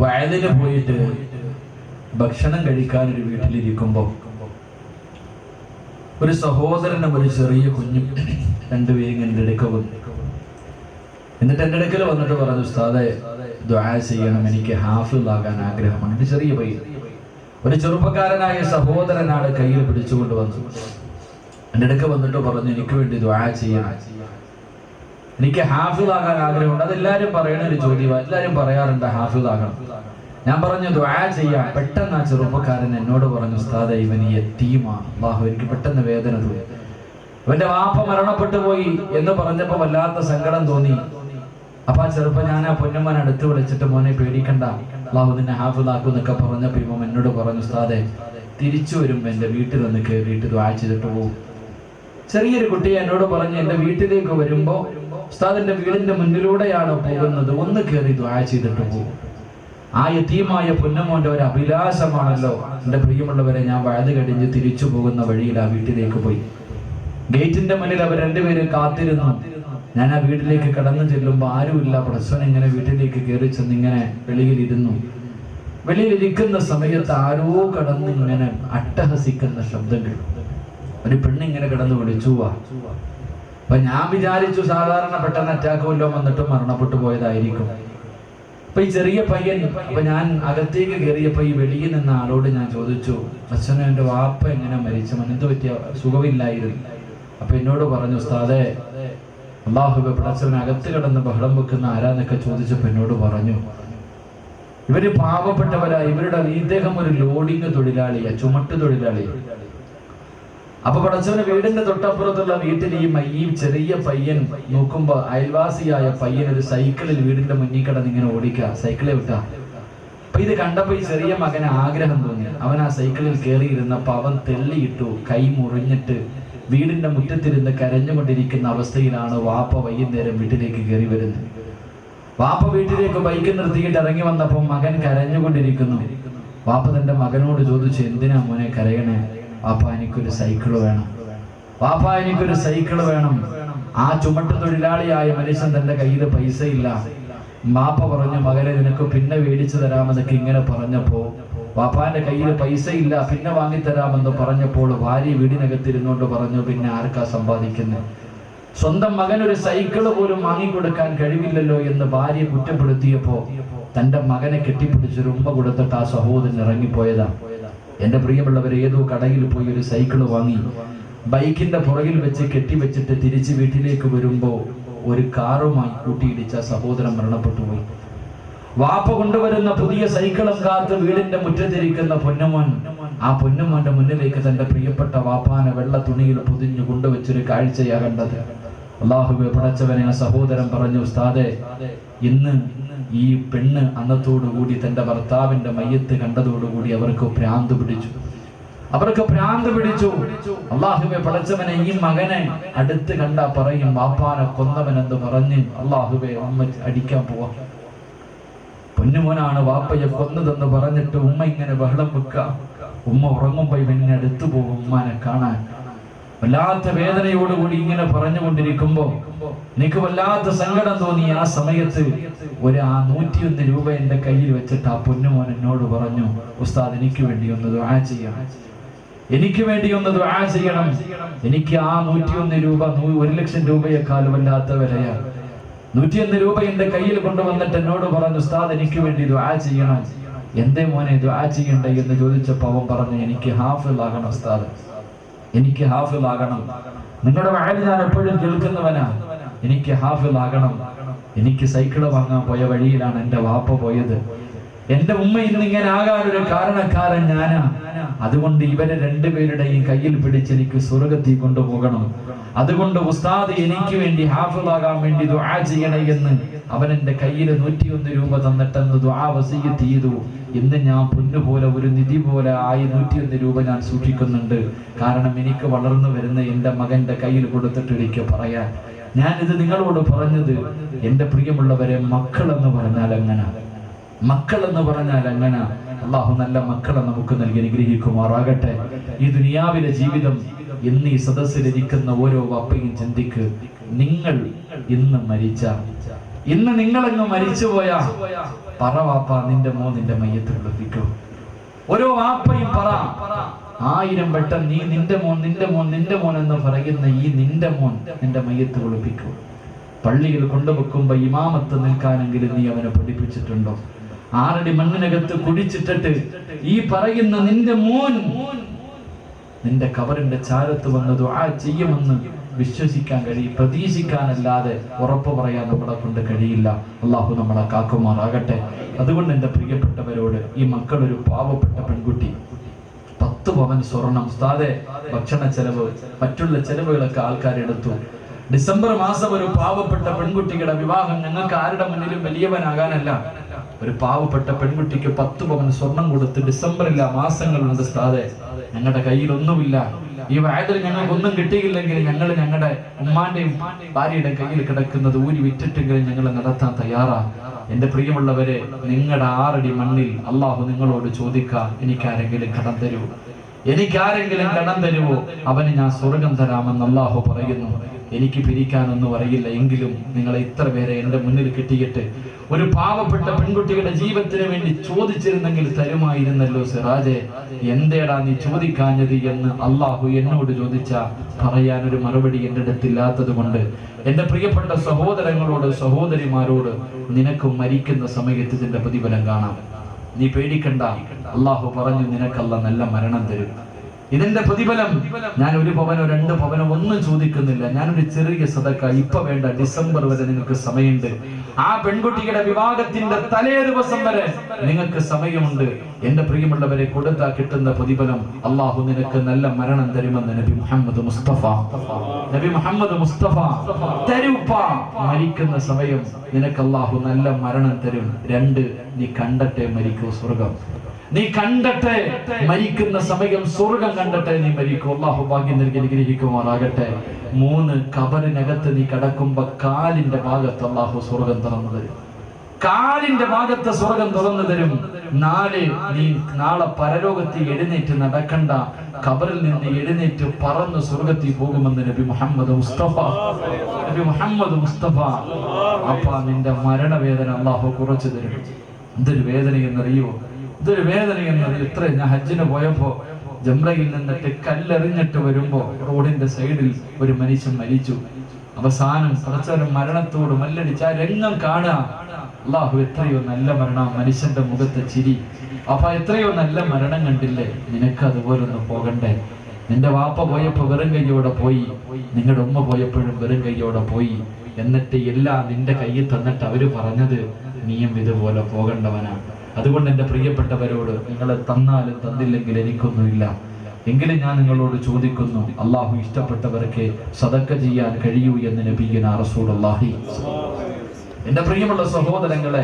വയലിന് പോയിട്ട് ഭക്ഷണം കഴിക്കാൻ ഒരു വീട്ടിലിരിക്കുമ്പോൾ ഒരു സഹോദരനും ഒരു ചെറിയ കുഞ്ഞും രണ്ടുപേരും എൻ്റെ അടുക്ക വന്നു. എന്നിട്ട് എൻ്റെ അടുക്കൽ വന്നിട്ട് പറഞ്ഞു, ഉസ്താദേ ദുആ ചെയ്യണം, എനിക്ക് ഹാഫിളാകാൻ ആഗ്രഹമാണ്. എൻ്റെ ചെറിയ പയ്യൻ, ഒരു ചെറുപ്പക്കാരനായ സഹോദരനാണ് കയ്യിൽ പിടിച്ചുകൊണ്ട് വന്നു. എൻ്റെ അടുക്ക വന്നിട്ട് പറഞ്ഞു, എനിക്ക് വേണ്ടി ദുആ ചെയ്യണം, എനിക്ക് ഹാഫിളാകാൻ ആഗ്രഹമുണ്ട്. അതെല്ലാവരും പറയുന്ന ഒരു ചോദ്യമാണ്. എല്ലാവരും പറയാറുണ്ട് ഹാഫിളാകണം. ഞാൻ പറഞ്ഞു ദുആ ചെയ്യാം. പെട്ടെന്ന് ആ ചെറുപ്പക്കാരൻ എന്നോട് പറഞ്ഞു, ഉസ്താദേ ഇവൻ യതീമാ. അല്ലാഹു, എനിക്ക് പെട്ടെന്ന് വേദന തോന്നി. ഇവന്റെ വാപ്പ മരണപ്പെട്ടു പോയി എന്ന് പറഞ്ഞപ്പോ വല്ലാത്ത സങ്കടം തോന്നി. അപ്പൊ ആ ചെറുപ്പം ഞാൻ ആ പൊന്നമ്മൻ അടുത്ത് വിളിച്ചിട്ട്, മോനെ പേടിക്കണ്ട, അല്ലാഹു നിന്നെ ഹാഫിളാക്കും എന്നൊക്കെ പറഞ്ഞപ്പോ ഇവൻ എന്നോട് പറഞ്ഞു, ഉസ്താദേ തിരിച്ചു വരുമ്പോ എന്റെ വീട്ടിൽ ഒന്ന് കയറിയിട്ട് ദുആ ചെയ്തിട്ട് പോകും. ചെറിയൊരു കുട്ടിയെ എന്നോട് പറഞ്ഞു, എന്റെ വീട്ടിലേക്ക് വരുമ്പോ ഉസ്താദിന്റെ വീടിന്റെ മുന്നിലൂടെയാണ് പോകുന്നത്, ഒന്ന് കയറി ദുആ ചെയ്തിട്ട് പോകും. ആ യതീമായ പൊന്നമോന്റെ ഒരു അഭിലാഷമാണല്ലോ. എന്റെ പ്രിയമുള്ളവരെ, ഞാൻ വയത് കഴിഞ്ഞ് തിരിച്ചു പോകുന്ന വഴിയിൽ ആ വീട്ടിലേക്ക് പോയി. ഗേറ്റിന്റെ മുന്നിൽ അവർ രണ്ടുപേരും കാത്തിരുന്നു. ഞാൻ ആ വീട്ടിലേക്ക് കടന്നു ചെല്ലുമ്പോൾ ആരുമില്ല. പ്രശ്നം ഇങ്ങനെ വീട്ടിലേക്ക് കയറി ചെന്ന് ഇങ്ങനെ വെളിയിലിരുന്നു. വെളിയിലിരിക്കുന്ന സമയത്ത് ആരോ കടന്ന് ഇങ്ങനെ അട്ടഹസിക്കുന്ന ശബ്ദം കേട്ടു. ഒരു പെണ്ണിങ്ങനെ കിടന്ന് വിളിച്ചു. അപ്പൊ ഞാൻ വിചാരിച്ചു സാധാരണ പെട്ടെന്ന് അറ്റാക്ക് വല്ലതും വന്നിട്ട് മരണപ്പെട്ടു പോയതായിരിക്കും. അപ്പൊ ഈ ചെറിയ പയ്യൻ, അപ്പൊ ഞാൻ അകത്തേക്ക് കയറിയപ്പോ ഈ വെളിയിൽ നിന്ന ആളോട് ഞാൻ ചോദിച്ചു, അച്ഛനും എന്റെ വാപ്പ എങ്ങനെ മരിച്ചു, എന്ത് പറ്റിയ സുഖമില്ലായിരുന്നു. അപ്പൊ എന്നോട് പറഞ്ഞു, ഉസ്താദേ അല്ലാഹുവേ പടച്ചവനെ അകത്ത് കിടന്ന് ബഹളം വെക്കുന്ന ആരാന്നൊക്കെ ചോദിച്ചപ്പോ എന്നോട് പറഞ്ഞു, ഇവര് പാവപ്പെട്ടവരാ, ഇദ്ദേഹം ഒരു ലോഡിങ് തൊഴിലാളിയാ, ചുമട്ട് തൊഴിലാളി. അപ്പൊ പടച്ചവന് വീടിന്റെ തൊട്ടപ്പുറത്തുള്ള വീട്ടിൽ ഈ ചെറിയ പയ്യൻ നോക്കുമ്പോ അയൽവാസിയായ പയ്യൻ ഒരു സൈക്കിളിൽ വീടിന്റെ മുന്നിൽ കിടന്ന് ഇങ്ങനെ ഓടിക്കുക, സൈക്കിളെ വിട്ടാ. അപ്പൊ ഇത് കണ്ടപ്പോ ഈ ചെറിയ മകന് ആഗ്രഹം തോന്നി. അവൻ ആ സൈക്കിളിൽ കയറിയിരുന്നപ്പോ അവൻ തെള്ളിയിട്ടു, കൈ മുറിഞ്ഞിട്ട് വീടിന്റെ മുറ്റത്തിരുന്ന് കരഞ്ഞുകൊണ്ടിരിക്കുന്ന അവസ്ഥയിലാണ് വാപ്പ വൈകുന്നേരം വീട്ടിലേക്ക് കയറി വരുന്നത്. വാപ്പ വീട്ടിലേക്ക് ബൈക്ക് നിർത്തിയിട്ട് ഇറങ്ങി വന്നപ്പോ മകൻ കരഞ്ഞുകൊണ്ടിരിക്കുന്നു. വാപ്പ തന്റെ മകനോട് ചോദിച്ചു, എന്തിനാ മോനെ കരയണേ? വാപ്പ, എനിക്കൊരു സൈക്കിള് വേണം. വാപ്പ എനിക്കൊരു സൈക്കിൾ വേണം. ആ ചുമട്ട് തൊഴിലാളിയായ മനുഷ്യൻ തന്റെ കയ്യിൽ പൈസ ഇല്ല. വാപ്പ പറഞ്ഞു, മകനെ നിനക്ക് പിന്നെ മേടിച്ചു തരാമെന്നൊക്കെ ഇങ്ങനെ പറഞ്ഞപ്പോ വാപ്പാന്റെ കയ്യിൽ പൈസ ഇല്ല, പിന്നെ വാങ്ങിത്തരാമെന്ന് പറഞ്ഞപ്പോൾ ഭാര്യ വീടിനകത്തിരുന്നോണ്ട് പറഞ്ഞു, പിന്നെ ആർക്കാ സമ്പാദിക്കുന്നത്? സ്വന്തം മകനൊരു സൈക്കിള് പോലും വാങ്ങിക്കൊടുക്കാൻ കഴിവില്ലല്ലോ എന്ന് ഭാര്യ കുറ്റപ്പെടുത്തിയപ്പോ തന്റെ മകനെ കെട്ടിപ്പിടിച്ചൊരു ഉമ്മ കൊടുത്തിട്ട് ആ സഹോദരൻ ഇറങ്ങിപ്പോയതാ. എന്റെ പ്രിയമുള്ളവർ, ഏതോ കടയിൽ പോയി ഒരു സൈക്കിള് വാങ്ങി ബൈക്കിന്റെ പുറകിൽ വെച്ച് കെട്ടിവെച്ചിട്ട് തിരിച്ച് വീട്ടിലേക്ക് വരുമ്പോ ഒരു കാറുമായി കൂട്ടിയിടിച്ച സഹോദരൻ മരണപ്പെട്ടു പോയി. വാപ്പ കൊണ്ടുവരുന്ന പുതിയ സൈക്കിളും കാത്ത് വീടിന്റെ മുറ്റത്തിരിക്കുന്ന പൊന്നുമോൻ, ആ പൊന്നുമോന്റെ മുന്നിലേക്ക് തന്റെ പ്രിയപ്പെട്ട വാപ്പാനെ വെള്ള തുണിയിൽ പൊതിഞ്ഞു കൊണ്ടുവച്ചൊരു കാഴ്ചയാ കണ്ടത്. അല്ലാഹുവേ പടച്ചവനെ, ആ സഹോദരൻ പറഞ്ഞു, ഉസ്താദേ, ഇന്ന് ഈ പെണ്ണ് അന്നത്തോടുകൂടി തന്റെ ഭർത്താവിന്റെ മയ്യത്ത് കണ്ടതോടുകൂടി അവർക്ക് ഭ്രാന്ത് പിടിച്ചു. അല്ലാഹുവേ പടച്ചവനെ, ഈ മകനെ അടുത്ത് കണ്ടാ പറയും വാപ്പാനെ കൊന്നവനെന്ന് പറഞ്ഞ് അല്ലാഹുവേ ഉമ്മ അടിക്കാൻ പോവാ. പൊന്നുമോനാണ് വാപ്പയെ കൊന്നതെന്ന് പറഞ്ഞിട്ട് ഉമ്മ ഇങ്ങനെ ബഹളം വെക്കുക. ഉമ്മ ഉറങ്ങുമ്പോ ഇവനെ അടുത്തു പോകും ഉമ്മാനെ കാണാൻ. വല്ലാത്ത വേദനയോടുകൂടി ഇങ്ങനെ പറഞ്ഞുകൊണ്ടിരിക്കുമ്പോ എനിക്ക് വല്ലാത്ത സങ്കടം തോന്നി. ആ സമയത്ത് ഒരു 101 രൂപ എന്റെ കയ്യിൽ വെച്ചിട്ട് ആ പൊന്നുമോൻ എന്നോട് പറഞ്ഞു, ഉസ്താദ് എനിക്ക് വേണ്ടി ഒന്ന് ദുആ ചെയ്യണം, എനിക്ക് ആ 101 രൂപ 1 ലക്ഷം രൂപയെക്കാൾ വല്ലാത്ത വിലയാ. 101 രൂപ എന്റെ കയ്യിൽ കൊണ്ടുവന്നിട്ട് എന്നോട് പറഞ്ഞു, ഉസ്താദ് എനിക്ക് വേണ്ടി ദുആ ചെയ്യണം. എന്തേ മോനെ ദുആ ചെയ്യണ്ടേ എന്ന് ചോദിച്ചപ്പോൾ അവൻ പറഞ്ഞു, എനിക്ക് ഹാഫിള് ആകണം ഉസ്താദ്, എനിക്ക് ഹാഫിള് ആകണം. നിങ്ങളുടെ വയലിൽ ഞാൻ എപ്പോഴും കേൾക്കുന്നവനാ, എനിക്ക് ഹാഫിള് ആകണം. എനിക്ക് സൈക്കിള് വാങ്ങാൻ പോയ വഴിയിലാണ് എന്റെ വാപ്പ പോയത്. എന്റെ ഉമ്മ ഇന്ന് ഇങ്ങനെ ആകാൻ ഒരു കാരണക്കാരൻ ഞാനാ. അതുകൊണ്ട് ഇവരെ രണ്ടുപേരുടെയും കയ്യിൽ പിടിച്ച് എനിക്ക് സ്വർഗത്തിൽ കൊണ്ടുപോകണം. അതുകൊണ്ട് ഉസ്താദ് എനിക്ക് വേണ്ടി ഹാഫിളാകാൻ വേണ്ടി ദുആ ചെയ്യണേ എന്ന് അവൻ എന്റെ കയ്യിൽ 101 രൂപ തന്നിട്ടെന്ന് ദുആ വസിയ്യത്ത് ചെയ്തു. ഇന്ന് ഞാൻ പൊന്നുപോലെ ഒരു നിധി പോലെ ആയി 101 രൂപ ഞാൻ സൂക്ഷിക്കുന്നുണ്ട്. കാരണം എനിക്ക് വളർന്നു വരുന്ന എന്റെ മകന്റെ കയ്യിൽ കൊടുത്തിട്ട് എനിക്ക് പറയാൻ. ഞാനിത് നിങ്ങളോട് പറഞ്ഞത് എന്റെ പ്രിയമുള്ളവരെ, മക്കളെന്ന് പറഞ്ഞാൽ എങ്ങനെ അല്ലാഹു നല്ല മക്കളെ നമുക്ക് നൽകി അനുഗ്രഹിക്കുമാറാകട്ടെ. ഈ ദുനിയാവിലെ ജീവിതം ഇന്ന് ഈ സദസ്സിലിരിക്കുന്ന ഓരോ വാപ്പയും ചിന്തിക്ക്, നിങ്ങൾ ഇന്ന് നിങ്ങളങ്ങ് മരിച്ചുപോയാ പറ വാപ്പ, നിന്റെ മോൻ നിന്റെ മയ്യത്ത് കുളിപ്പിക്കും. ഓരോ വാപ്പയും പറ 1000 വട്ടം നീ നിന്റെ മോൻ എന്ന് പറയുന്ന ഈ നിന്റെ മോൻ നിന്റെ മയ്യത്ത് കുളിപ്പിക്കും. പള്ളിയിൽ കൊണ്ടുവെക്കുമ്പോ ഇമാമത്ത് നിൽക്കാനെങ്കിലും നീ അവനെ പഠിപ്പിച്ചിട്ടുണ്ടോ? 6 അടി മണ്ണിനകത്ത് കുഴിച്ചിട്ടിട്ട് ഈ പറയുന്ന നിന്റെ മോൻ നിന്റെ കബറിന്റെ ചാരത്ത് വന്ന് ദുആ ചെയ്യുമെന്ന് വിശ്വസിക്കാൻ കഴിയും, പ്രതീക്ഷിക്കാനല്ലാതെ ഉറപ്പ് പറയാൻ നമ്മളെ കൊണ്ട് കഴിയില്ല. അല്ലാഹു നമ്മളെ കാക്കുമാറാകട്ടെ. അതുകൊണ്ട് എന്റെ പ്രിയപ്പെട്ടവരോട്, ഈ മക്കളൊരു പാവപ്പെട്ട പെൺകുട്ടി 10 പവൻ സ്വർണം, ഉസ്താദേ ഭക്ഷണ ചെലവ് മറ്റുള്ള ചെലവുകളൊക്കെ ആൾക്കാരെടുത്തു. ഡിസംബർ മാസം ഒരു പാവപ്പെട്ട പെൺകുട്ടിയുടെ വിവാഹം ഞങ്ങൾക്ക് ആരുടെ മുന്നിലും വലിയവനാകാനല്ല. ഒരു പാവപ്പെട്ട പെൺകുട്ടിക്ക് 10 പവൻ സ്വർണം കൊടുത്ത് ഡിസംബറില്ല മാസങ്ങളുണ്ട് ഉസ്താദേ, ഞങ്ങളുടെ കയ്യിലൊന്നുമില്ല. ഈ വയതിൽ ഞങ്ങൾക്കൊന്നും കിട്ടിയില്ലെങ്കിൽ ഞങ്ങളുടെ ഉമ്മാന്റെയും ഭാര്യയുടെ കയ്യിൽ കിടക്കുന്നത് ഊരി വിറ്റിട്ടെങ്കിലും ഞങ്ങൾ നടത്താൻ തയ്യാറാ. എന്റെ പ്രിയമുള്ളവരെ, നിങ്ങളുടെ 6 അടി മണ്ണിൽ അല്ലാഹു നിങ്ങളോട് ചോദിക്കാം, എനിക്കാരെങ്കിലും കടം തരുമോ? അവന് ഞാൻ സ്വർഗം തരാമെന്ന് അല്ലാഹു പറയുന്നു. എനിക്ക് പിരിക്കാനൊന്നും അറിയില്ല, എങ്കിലും നിങ്ങളെ ഇത്ര പേരെ എന്റെ മുന്നിൽ കിട്ടിയിട്ട് ഒരു പാവപ്പെട്ട പെൺകുട്ടിയുടെ ജീവിതത്തിന് വേണ്ടി ചോദിച്ചിരുന്നെങ്കിൽ തരുമായിരുന്നല്ലോ സിറാജെ, എന്തേടാ നീ ചോദിക്കാഞ്ഞത് എന്ന് അല്ലാഹു എന്നോട് ചോദിച്ച പറയാനൊരു മറുപടി എന്റെ അടുത്തില്ലാത്തത് കൊണ്ട് എന്റെ പ്രിയപ്പെട്ട സഹോദരങ്ങളോട് സഹോദരിമാരോട്, നിനക്ക് മരിക്കുന്ന സമയത്ത് ഇതിന്റെ പ്രതിഫലം കാണാം. നീ പേടിക്കണ്ട, അല്ലാഹു പറഞ്ഞു നിനക്കല്ല നല്ല മരണം തരും. ഇതിന്റെ പ്രതിഫലം ഞാൻ 1 പവനോ 2 പവനോ ഒന്നും ചോദിക്കുന്നില്ല. ഞാനൊരു ചെറിയ സദക്ക ഇപ്പൊ വേണ്ട, ഡിസംബർ വരെ നിങ്ങൾക്ക് സമയമുണ്ട്. ആ പെൺകുട്ടിയുടെ വിവാഹത്തിന്റെ തലേ ദിവസം വരെ നിങ്ങൾക്ക് സമയമുണ്ട്. എന്റെ പ്രിയമുള്ളവരെ, കൊടുത്താ കിട്ടുന്ന പ്രതിഫലം അല്ലാഹു നിനക്ക് നല്ല മരണം തരുമെന്ന് നബി മുഹമ്മദ് മുസ്തഫ തരുപ്പ. മരിക്കുന്ന സമയം നിനക്ക് അല്ലാഹു നല്ല മരണം തരും. 2, നീ കണ്ടട്ടെ മരിക്കൂ സ്വർഗം. നീ കണ്ടട്ടെ മരിക്കുന്ന സമയം സ്വർഗം കണ്ടട്ടെ നീ മരിക്കൂ. അല്ലാഹു ഭാഗ്യം നൽകി അനുഗ്രഹിക്കുമാറാകട്ടെ. 3, കബറിനകത്ത് നീ കടക്കുമ്പോ കാലിന്റെ ഭാഗത്ത് അല്ലാഹു സ്വർഗം തുറന്നു തരും. 4, നീ നാളെ പരലോകത്തിൽ എഴുന്നേറ്റ് നടക്കണ്ട, ഖബറിൽ നിന്ന് എഴുന്നേറ്റ് പറന്ന് സ്വർഗത്തിൽ പോകുമെന്ന് നബി മുഹമ്മദ് മുസ്തഫ. നബി മുഹമ്മദ് മുസ്തഫ. അപ്പാ നിന്റെ മരണവേദന അള്ളാഹു കുറച്ചു തരും. എന്തൊരു വേദനയെന്നറിയോ, ഇതൊരു വേദനയെന്നറിയോ. ഇത്ര ഞാൻ ഹജ്ജിന് പോയപ്പോ ജംറയിൽ നിന്നിട്ട് കല്ലെറിഞ്ഞിട്ട് വരുമ്പോ റോഡിന്റെ സൈഡിൽ ഒരു മനുഷ്യൻ മരിച്ചു. അവസാനം കുറച്ചൊരു മരണത്തോട് മല്ലടിച്ച് ആ രംഗം കാണുക. അള്ളാഹു എത്രയോ നല്ല മരണം, മനുഷ്യന്റെ മുഖത്തെ ചിരി. അപ്പൊ എത്രയോ നല്ല മരണം കണ്ടില്ലേ, നിനക്ക് അതുപോലൊന്നും പോകണ്ടേ? നിന്റെ വാപ്പ പോയപ്പോ വെറും കയ്യോടെ പോയി, നിങ്ങളുടെ ഉമ്മ പോയപ്പോഴും വെറും കയ്യോടെ പോയി. എന്നിട്ട് എല്ലാം നിന്റെ കയ്യിൽ തന്നിട്ട് അവര് പറഞ്ഞത് നീയും ഇതുപോലെ പോകേണ്ടവനാണ്. അതുകൊണ്ട് എൻ്റെ പ്രിയപ്പെട്ടവരോട്, നിങ്ങൾ തന്നാലും തന്നില്ലെങ്കിൽ എനിക്കൊന്നുമില്ല, എങ്കിലും ഞാൻ നിങ്ങളോട് ചോദിക്കുന്നു, അള്ളാഹു ഇഷ്ടപ്പെട്ടവർക്ക് സദക്ക ചെയ്യാൻ കഴിയൂ എന്ന് നബിയുനാ റസൂലുള്ളാഹി. എന്റെ പ്രിയമുള്ള സഹോദരങ്ങളെ,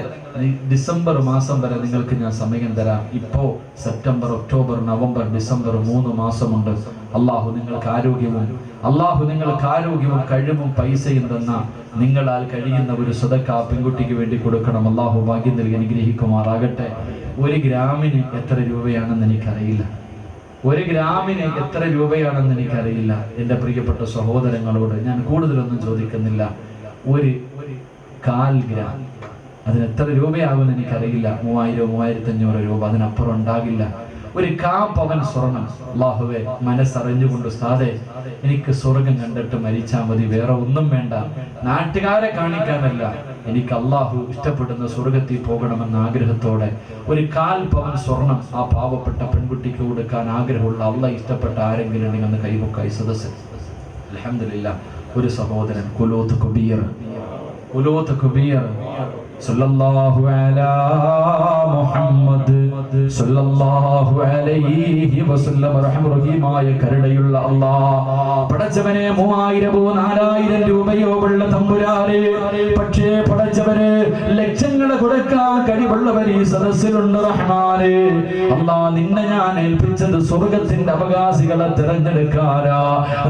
ഡിസംബർ മാസം വരെ നിങ്ങൾക്ക് ഞാൻ സമയം തരാം. ഇപ്പോ സെപ്റ്റംബർ, ഒക്ടോബർ, നവംബർ, ഡിസംബർ 3 മാസമുണ്ട്. അള്ളാഹു നിങ്ങൾക്ക് ആരോഗ്യവും കഴിവും പൈസയും തന്ന നിങ്ങളാൽ കഴിയുന്ന ഒരു സദക്ക പെൺകുട്ടിക്ക് വേണ്ടി കൊടുക്കണം. അള്ളാഹു ഭാഗ്യം നൽകി അനുഗ്രഹിക്കുമാറാകട്ടെ. 1 ഗ്രാമിന് എത്ര രൂപയാണെന്ന് എനിക്കറിയില്ല. 1 ഗ്രാമിന് എത്ര രൂപയാണെന്ന് എനിക്കറിയില്ല. എൻ്റെ പ്രിയപ്പെട്ട സഹോദരങ്ങളോട് ഞാൻ കൂടുതലൊന്നും ചോദിക്കുന്നില്ല. 1/4 ഗ്രാം അതിന് എത്ര രൂപയാകുമെന്ന് എനിക്കറിയില്ല. 3000-3500 രൂപ, അതിനപ്പുറം ഉണ്ടാകില്ല. 1/4 പവൻ സ്വർണം. അല്ലാഹുവേ, മനസ്സറിഞ്ഞുകൊണ്ട് ഉസ്താദേ, എനിക്ക് സ്വർഗം കണ്ടിട്ട് മരിച്ചാൽ മതി, വേറെ ഒന്നും വേണ്ട, നാട്ടുകാരെ കാണിക്കാനല്ല, എനിക്ക് അള്ളാഹു ഇഷ്ടപ്പെടുന്ന സ്വർഗത്തിൽ പോകണമെന്ന ആഗ്രഹത്തോടെ 1/4 പവൻ സ്വർണം ആ പാവപ്പെട്ട പെൺകുട്ടിക്ക് കൊടുക്കാൻ ആഗ്രഹമുള്ള, അള്ളാഹ് ഇഷ്ടപ്പെട്ട ആരെങ്കിലും ഉണ്ടെങ്കിൽ അന്ന് കൈവക്കായി സദസ്സ്. അൽഹംദുലില്ലാഹ്. ഒരു സഹോദരൻ കുലൂത്ത് കുബീർ സല്ലല്ലാഹു അലാ മുഹമ്മദ് സല്ലല്ലാഹു അലൈഹി വസല്ലം. റഹീമായ കരുണയുള്ള അല്ലാഹ്, പടച്ചവനെ 3000-4000 രൂപയോ ഉള്ള തമ്പുരാനെ, പക്ഷേ പടച്ചവനെ ലക്ഷങ്ങൾ കൊടുക്കാൻ കഴിവുള്ളവർ ഈ സദസ്സിലുണ്ട്. റഹ്മാനെ അല്ലാഹ്, നിന്നെ ഞാൻ ഏൽപ്പിച്ചത് സ്വർഗത്തിന്റെ അവകാശികളെ തിരഞ്ഞെടുക്കാനാ,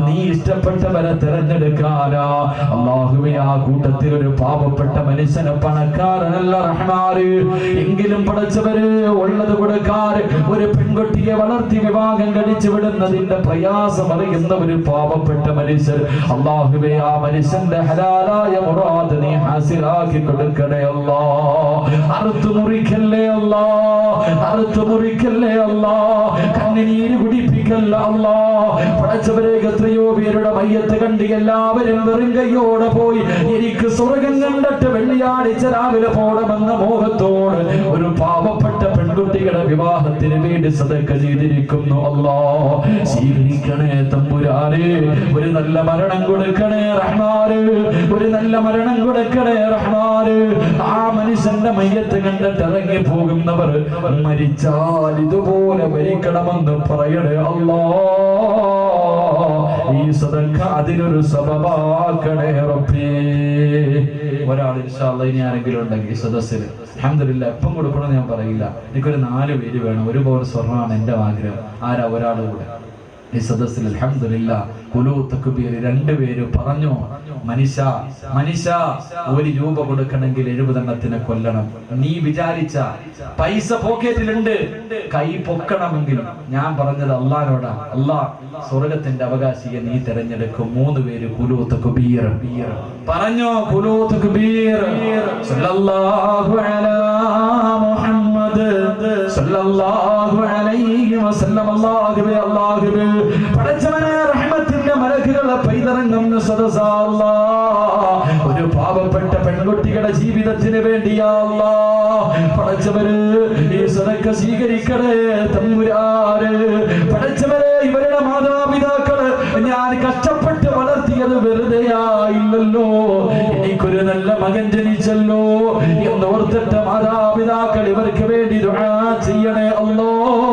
നീ ഇഷ്ടപ്പെട്ടവരെ തിരഞ്ഞെടുക്കാനാ. അല്ലാഹുവേ, ആ കൂട്ടത്തിൽ ഒരു പാവപ്പെട്ട മനുഷ്യനെ പണക്കാരനല്ല റഹ്മാനെ, എങ്കിലും പടച്ചവര് ഉള്ളത് കൊടുക്കാൻ ഒരു പെൺകുട്ടിയെ വളർത്തി വിവാഹം കഴിച്ചു വിടുന്നതിന്റെ പ്രയാസം അറിയുന്ന ഒരു പാവപ്പെട്ട മനുഷ്യർ. അല്ലാഹുവേ, ആ മനുഷ്യന്റെ ഹലാലായ മുറാദ് നീ ഹാസിലാക്കി കൊടുക്കണേ അല്ലാഹ്. അറുത്തു മുറിക്കല്ലേ അല്ലാഹ്, കണ്ണുനീര് കുടിപ്പിക്കല്ല അല്ലാഹ്. പടച്ചവരെ, എത്രയോ പേരുടെ മയ്യത്ത് കണ്ട് എല്ലാവരും വെറും കൈയോടെ പോയി. എനിക്ക് സ്വർഗം കണ്ടിട്ട് വെള്ളിയാഴ്ച രാവിലെ പോണമെന്ന മോഹത്തോട് ഒരു പാവപ്പെട്ട പെൺകുട്ടികളുടെ വിവാഹത്തിന് വേണ്ടി സദക്ക ചെയ്തിരിക്കുന്നു. അല്ലാഹ്, സ്വീകരിക്കണേ തമ്പുരാനെ. ഒരു നല്ല മരണം കൊടുക്കണേ റഹ്മാനെ, ഒരു നല്ല മരണം കൊടുക്കണേ റഹ്മാനെ. ആ മനുഷ്യന്റെ മയ്യത്ത് കണ്ടിട്ട് ഇറങ്ങി പോകുന്നവർ മരിച്ചാൽ ഇതുപോലെ മരിക്കണമെന്ന് പറയണേ അല്ലാഹ്. ഈ സദക്ക അതിനൊരു സബബാക്കണേ റബ്ബേ. ഒരാൾ ഇൻഷാ അല്ലാഹ് ഇനി ആരെങ്കിലും ഉണ്ടെങ്കിൽ സദസ്സിൽ അൽഹംദുലില്ലാഹ് എപ്പം കൊടുക്കണമെന്ന് ഞാൻ പറയില്ല. എനിക്കൊരു 4 പേര് വേണം. 1 പവൻ സ്വർണ്ണമാണ് എൻ്റെ ആഗ്രഹം. ആരാ ഒരാൾ കൂടെ ഈ സദസ്സിൽ? അൽഹംദുലില്ലാഹ്. കുലൂത്ത് കുബീർ 2 പേര് പറഞ്ഞു, മനുഷ്യ 1 രൂപ കൊടുക്കണമെങ്കിൽ 70 എണ്ണത്തിനെ കൊല്ലണം. നീ വിചാരിച്ച പൈസ പോക്കറ്റിലുണ്ട്, കൈ പൊക്കണമെങ്കിൽ ഞാൻ പറഞ്ഞത് അള്ളാനോടാ. അള്ളാഹ് സ്വർഗത്തിന്റെ അവകാശിയെ നീ തെരഞ്ഞെടുക്കും. 3 പേര് കുലൂത്ത് കുബീർ പറഞ്ഞു. കുലൂത്ത് കുബീർ സല്ലല്ലാഹു അലാ മുഹമ്മദ് സല്ലല്ലാഹു അലൈഹി വസല്ലം. അല്ലാഹുവേ, പടച്ചവനെ, റഹ്മത്തിന്റെ മലക്കുകളെ പൈതറങ്ങുന്ന സദസ്സാ അല്ലാഹ്. ഒരു പാവപ്പെട്ട പെൺകുട്ടിയുടെ ജീവിതത്തിന് വേണ്ടിയാ അല്ലാഹ്. പടച്ചവനെ, ഈ സദക്ക സ്വീകരിക്കണേ തമ്പുരാനെ. പടച്ചവനെ, ഇവരുടെ മാതാപിതാക്കള് ഞാൻ കഷ്ടപ്പെട്ട് വളർത്തിയത് വെറുതെയായില്ലല്ലോ, എനിക്കൊരു നല്ല മകൻ ജനിച്ചല്ലോ എന്നോർത്തിട്ട് മാതാപിതാക്കൾ ഇവർക്ക് വേണ്ടി ദുആ ചെയ്യണേ അല്ലാഹ്.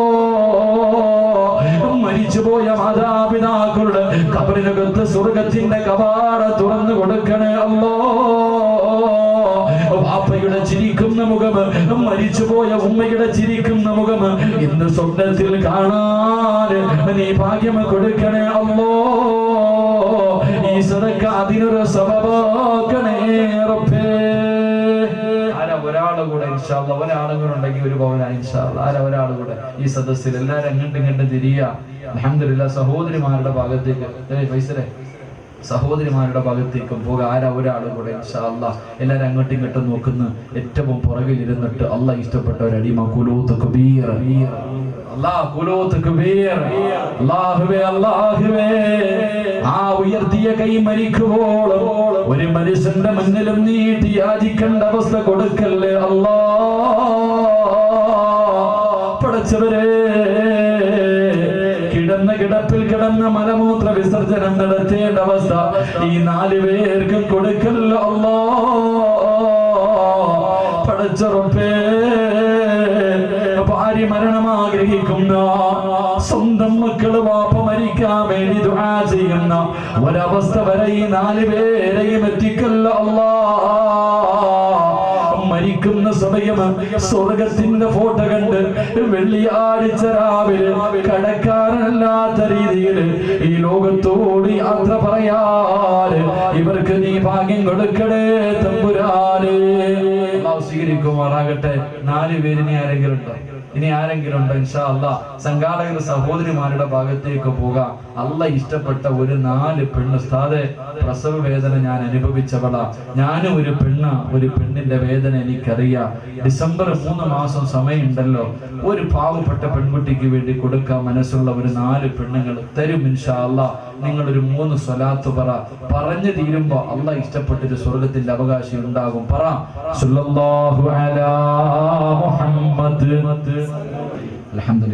മരിച്ചുപോയ മാതാപിതാക്കളുടെ ഖബറിനകത്ത് സ്വർഗത്തിന്റെ കവാടം തുറന്നു കൊടുക്കണേ അല്ലാഹ്. വാപ്പയുടെ ചിരിക്കുന്ന മുഖം, മരിച്ചുപോയ ഉമ്മയുടെ ചിരിക്കുന്ന മുഖം ഇന്ന് സ്വപ്നത്തിൽ കാണാൻ നീ ഭാഗ്യം കൊടുക്കണേ അല്ലാഹ്. ഈ സദക്ക അതിനൊരു സബബാക്കണേ റബ്ബേ. ഒരാൾ കൂടെ ഇൻഷാ അല്ലാഹ്, ഒരാളും കൂടെ ഉണ്ടെങ്കിൽ 1 പവനാ ഇൻഷാ അല്ലാഹ്. ഒരാൾ കൂടെ ഈ സദസ്സിൽ എല്ലാവരും അങ്ങോട്ടും ഇങ്ങോട്ടും തിരിയ. അൽഹംദുലില്ലാ സഹോദരിമാരുടെ ഭാഗത്തേക്ക് പൈസരെ സഹോദരിമാരുടെ ഭാഗത്തേക്കും പോകാം. ആരാ ഒരാൾ കൂടെ ഇൻഷാ അല്ലാഹ് എല്ലാവരും അങ്ങോട്ടും ഇങ്ങോട്ടും നോക്കുന്നു. ഏറ്റവും പുറകിൽ ഇരുന്നിട്ട് അള്ളാഹ് ഇഷ്ടപ്പെട്ട ഒരു അടിമ ഖുലൂത്ത് കബീർ അല്ലാഹ് ഖുലൂത്ത് കബീർ അല്ലാഹുവേ അല്ലാഹുവേ ആ ഉയർത്തിയ കൈ മരിക്കുവോളം ഒരു മനുഷ്യന്റെ മുന്നിലും നീട്ടി യാചിക്കേണ്ട അവസ്ഥ കൊടുക്കല്ലേ അല്ലാഹ്. പടച്ചവരെ കിടപ്പിൽ കിടന്ന് മലമൂത്ര വിസർജനം നടത്തേണ്ട അവസ്ഥ ഈ 4 പേർക്കും കൊടുക്കല്ലോ അല്ലാഹ്. പടച്ചറപ്പേ ഭാര്യ മരണം ആഗ്രഹിക്കുന്ന സ്വന്തം മക്കള് വാപ്പ മരിക്കാൻ വേണ്ടി ദുആ ചെയ്യുന്ന ഒരവസ്ഥ വരെ ഈ 4 പേരെയും എത്തിക്കല്ലോ അല്ലാഹ്. മരിക്കുന്ന സമയം സ്വർഗത്തിന്റെ ഫോട്ടോ കണ്ട് വെള്ളിയാഴ്ച രാവിലെ കടക്കാരനല്ലാത്ത രീതിയിൽ ഈ ലോകത്തോട് യാത്ര പറയാറ് ഇവർക്ക് നീ ഭാഗ്യം കൊടുക്കണേ തമ്പുരാനെ. അല്ലാഹു സ്വീകരിക്കുമാറാകട്ടെ. 4 പേരിനെ ആരെങ്കിലും ഉണ്ടോ? ഇനി ആരെങ്കിലും ഉണ്ടോ? ഇൻഷാ അല്ലാഹ് സംഘാടകർ സഹോദരിമാരുടെ ഭാഗത്തേക്ക് പോകാം. അല്ലാഹ് ഇഷ്ടപ്പെട്ട ഒരു 4 പെണ്ണ്. ഉസ്താദേ, പ്രസവ വേദന ഞാൻ അനുഭവിച്ചവളാ, ഞാനും ഒരു പെണ്ണിന്റെ വേദന എനിക്കറിയാം. ഡിസംബർ 3 മാസം സമയമുണ്ടല്ലോ, ഒരു പാവപ്പെട്ട പെൺകുട്ടിക്ക് വേണ്ടി കൊടുക്കാൻ മനസ്സുള്ള ഒരു 4 പെണ്ണുങ്ങൾ തരും ഇൻഷാ അല്ലാഹ്. നിങ്ങളൊരു 3 സ്വലാത്ത് പറഞ്ഞു തീരുമ്പോ അല്ലാഹ് ഇഷ്ടപ്പെട്ടൊരു സ്വർഗത്തിന്റെ അവകാശം ഉണ്ടാകും. പറ സല്ലല്ലാഹു അലാ മുഹമ്മദ്. അൽഹംദുലില്ലാഹ്.